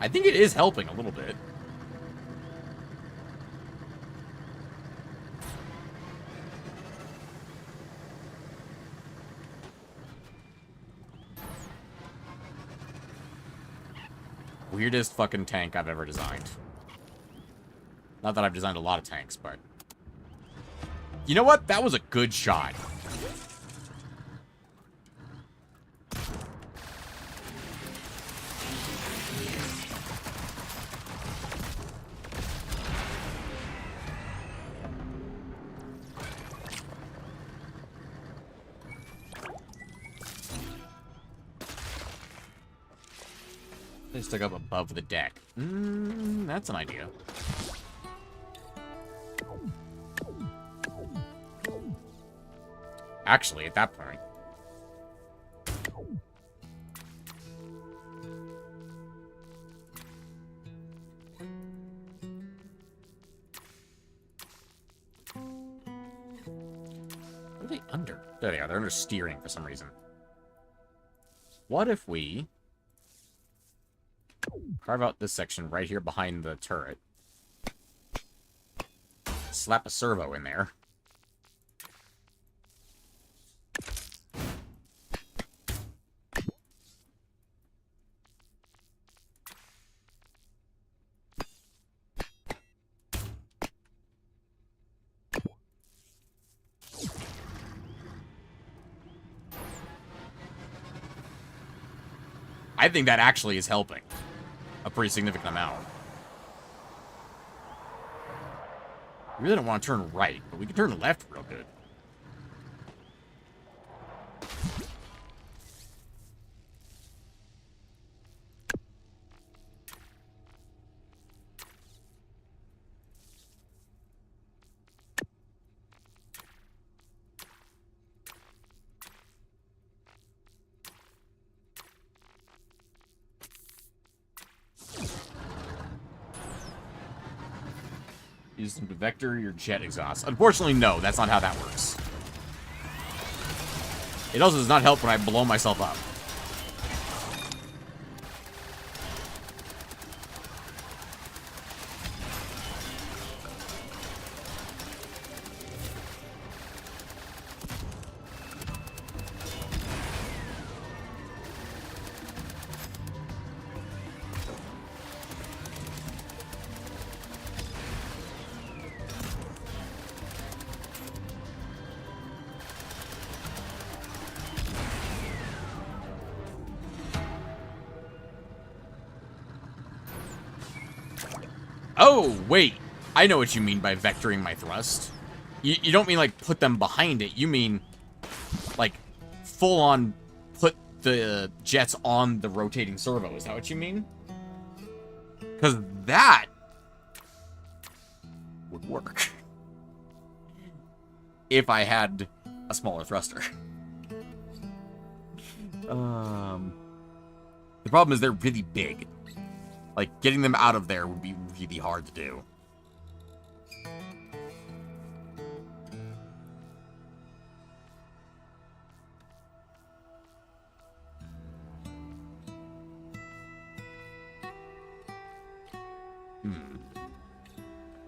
I think it is helping a little bit. Weirdest fucking tank I've ever designed. Not that I've designed a lot of tanks, but... You know what? That was a good shot. They stuck up above the deck. That's an idea. Actually, at that point. What are they under? There they are. They're under steering for some reason. What if we carve out this section right here behind the turret? Slap a servo in there. I think that actually is helping a pretty significant amount. We really don't want to turn right, but we can turn left real good. Use them to vector your jet exhaust. Unfortunately, no, that's not how that works. It also does not help when I blow myself up. Oh, wait. I know what you mean by vectoring my thrust. You don't mean, like, put them behind it. You mean, like, full-on put the jets on the rotating servo. Is that what you mean? Because that would work. If I had a smaller thruster. The problem is they're really big. Like, getting them out of there would be really hard to do.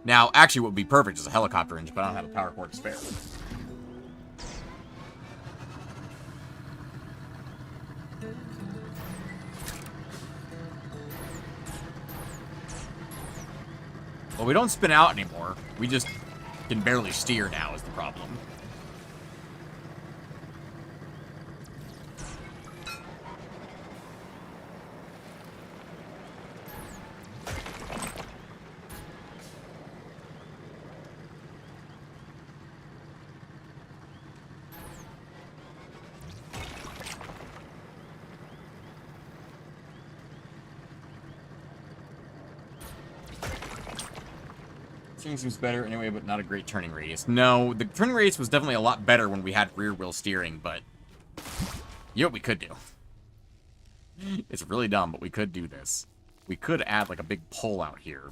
Now, actually, what would be perfect is a helicopter engine, but I don't have a power cord to spare. Well, we don't spin out anymore. We just can barely steer now is the problem. Seems better anyway, but not a great turning radius. No, the turning radius was definitely a lot better when we had rear wheel steering, but you know what we could do? It's really dumb, but we could do this. We could add like a big pole out here.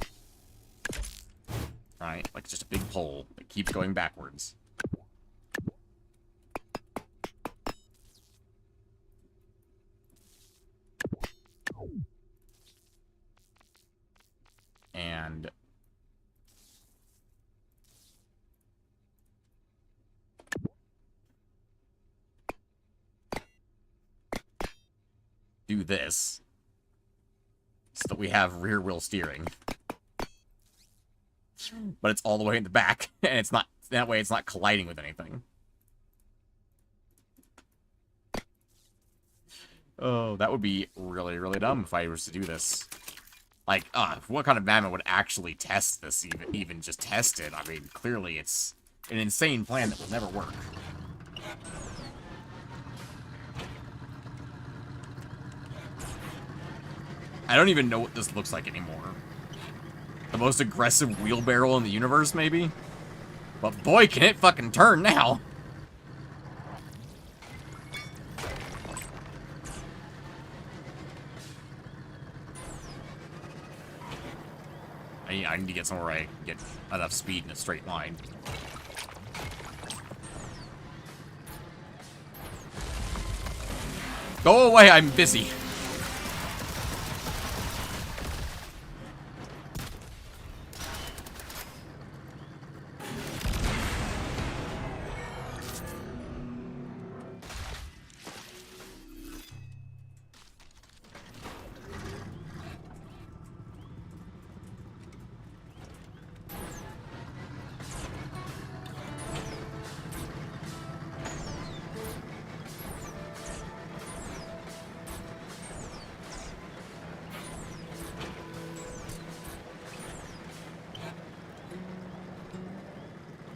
Right? Like just a big pole that keeps going backwards. this so that we have rear wheel steering. But it's all the way in the back, and it's not, that way it's not colliding with anything. Oh, that would be really, really dumb if I was to do this. Like, what kind of madman would actually test this, even just test it? I mean, clearly it's an insane plan that will never work. I don't even know what this looks like anymore. The most aggressive wheelbarrow in the universe, maybe? But boy, can it fucking turn now! I need to get somewhere I get enough speed in a straight line. Go away, I'm busy.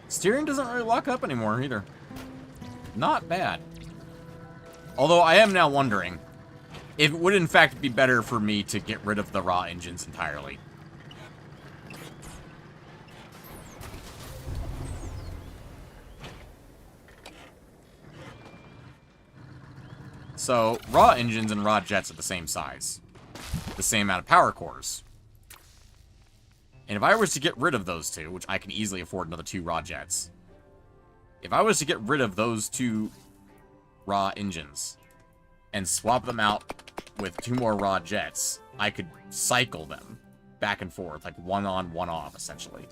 Steering doesn't really lock up anymore, either. Not bad. Although, I am now wondering if it would, in fact, be better for me to get rid of the raw engines entirely. So, raw engines and raw jets are the same size. The same amount of power cores. And if I was to get rid of those two, which I can easily afford another 2 raw jets. If I was to get rid of those 2 raw engines and swap them out with 2 more raw jets, I could cycle them back and forth, like 1 on, 1 off, essentially.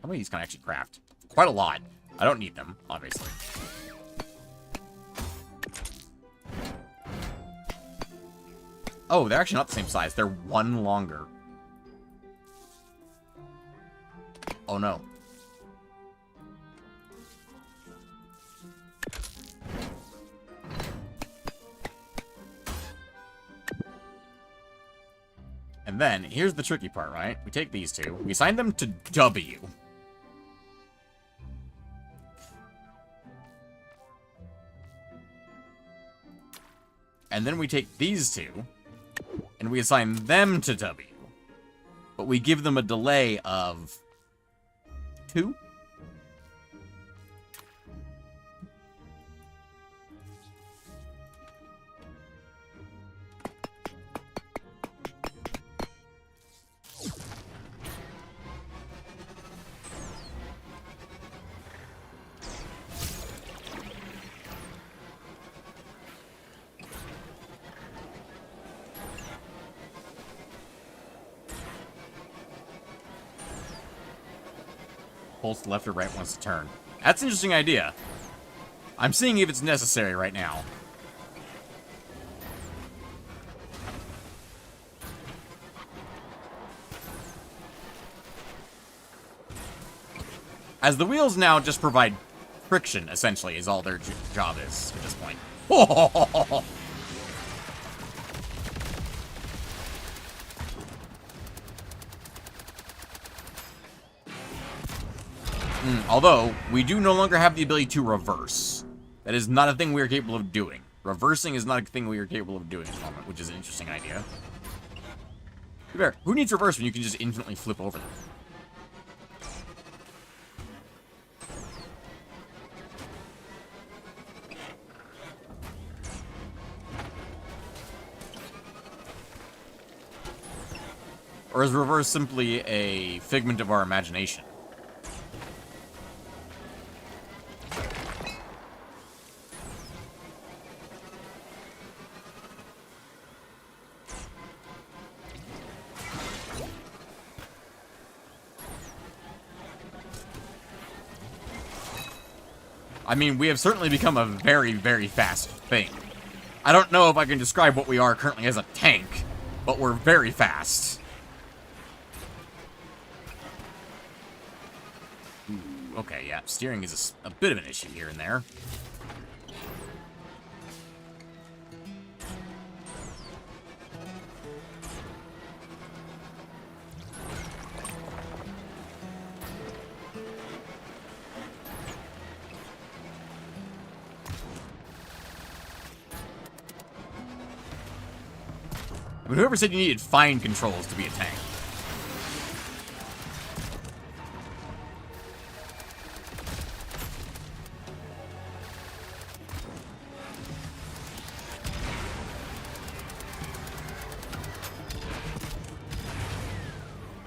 How many of these can I actually craft? Quite a lot. I don't need them, obviously. Oh, they're actually not the same size. They're 1 longer. Oh, no. And then, here's the tricky part, right? We take these 2. We assign them to W. And then we take these 2. And we assign them to W. But we give them a delay of 2? Pulse left or right wants to turn. That's an interesting idea. I'm seeing if it's necessary right now. As the wheels now just provide friction, essentially, is all their job is at this point. Although, we do no longer have the ability to reverse. That is not a thing we are capable of doing. Reversing is not a thing we are capable of doing at the moment, which is an interesting idea. Who needs reverse when you can just infinitely flip over them? Or is reverse simply a figment of our imagination? I mean, we have certainly become a very, very fast thing. I don't know if I can describe what we are currently as a tank, but we're very fast. Ooh, okay, yeah, steering is a bit of an issue here and there. But whoever said you needed fine controls to be a tank?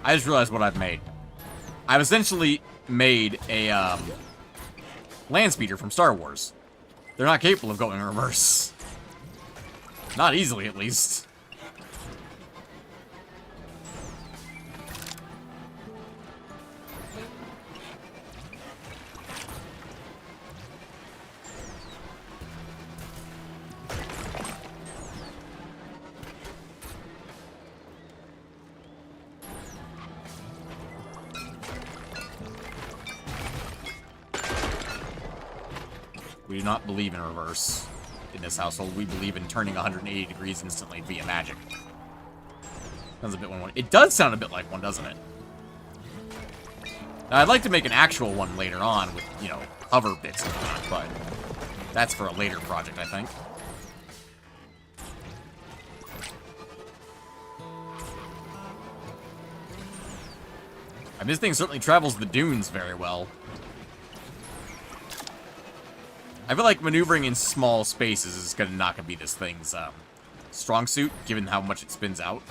I just realized what I've made. I've essentially made a, land speeder from Star Wars. They're not capable of going in reverse. Not easily, at least. We do not believe in reverse in this household. We believe in turning 180 degrees instantly via magic. Sounds a bit like one. It does sound a bit like one, doesn't it? Now, I'd like to make an actual one later on with, you know, hover bits and whatnot, but that's for a later project, I think. And this thing certainly travels the dunes very well. I feel like maneuvering in small spaces is not gonna be this thing's strong suit, given how much it spins out.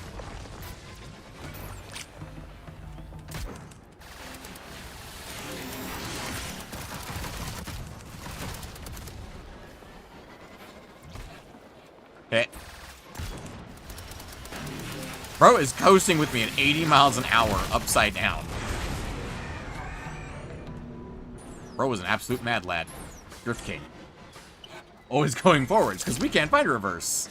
Okay. Bro is coasting with me at 80 miles an hour upside down. Bro is an absolute mad lad. Drift King. Always going forwards, because we can't find reverse.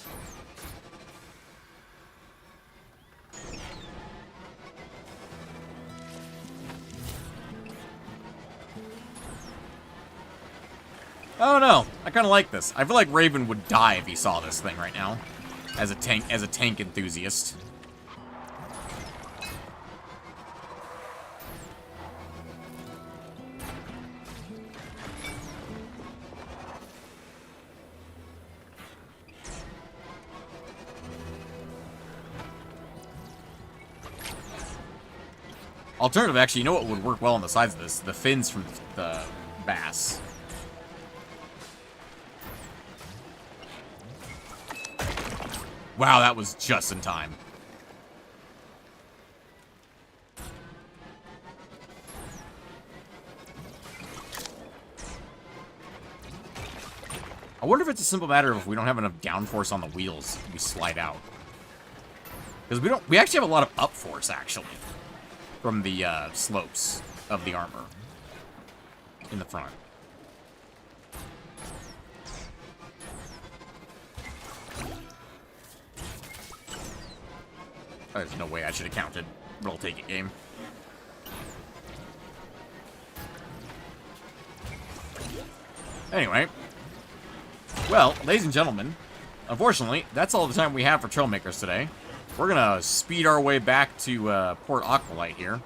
Oh no, I kind of like this. I feel like Raven would die if he saw this thing right now. As a tank enthusiast. Alternative, actually, you know what would work well on the sides of this? The fins from the bass. Wow, that was just in time. I wonder if it's a simple matter of if we don't have enough downforce on the wheels, we slide out. Because we actually have a lot of upforce, actually. From the slopes of the armor in the front. Oh, there's no way I should have counted. Roll take it game. Anyway. Well, ladies and gentlemen, unfortunately, that's all the time we have for Trailmakers today. We're gonna speed our way back to Port Aqualite here.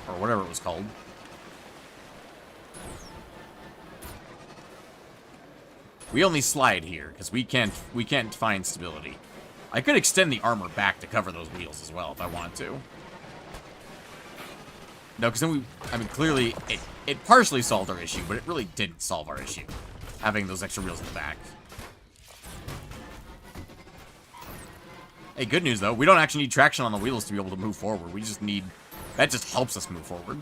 Or whatever it was called. We only slide here, because we can't find stability. I could extend the armor back to cover those wheels as well, if I wanted to. No, because then I mean, clearly, it partially solved our issue, but it really didn't solve our issue. Having those extra wheels in the back. Hey, good news, though. We don't actually need traction on the wheels to be able to move forward. We just need... That just helps us move forward.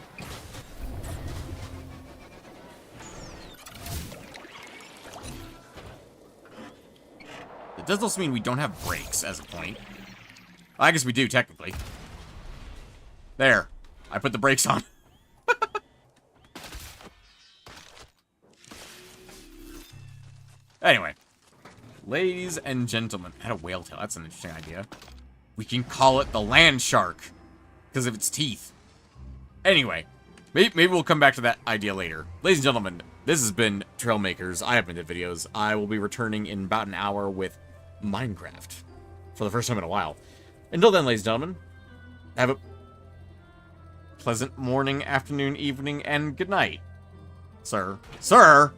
It does also mean we don't have brakes, as a point. I guess we do, technically. There. I put the brakes on. Anyway. Ladies and gentlemen. I had a whale tail. That's an interesting idea. We can call it the land shark. Because of its teeth. Anyway. Maybe we'll come back to that idea later. Ladies and gentlemen, this has been Trailmakers. I have been to videos. I will be returning in about an hour with Minecraft. For the first time in a while. Until then, ladies and gentlemen, have a pleasant morning, afternoon, evening, and good night. Sir. Sir!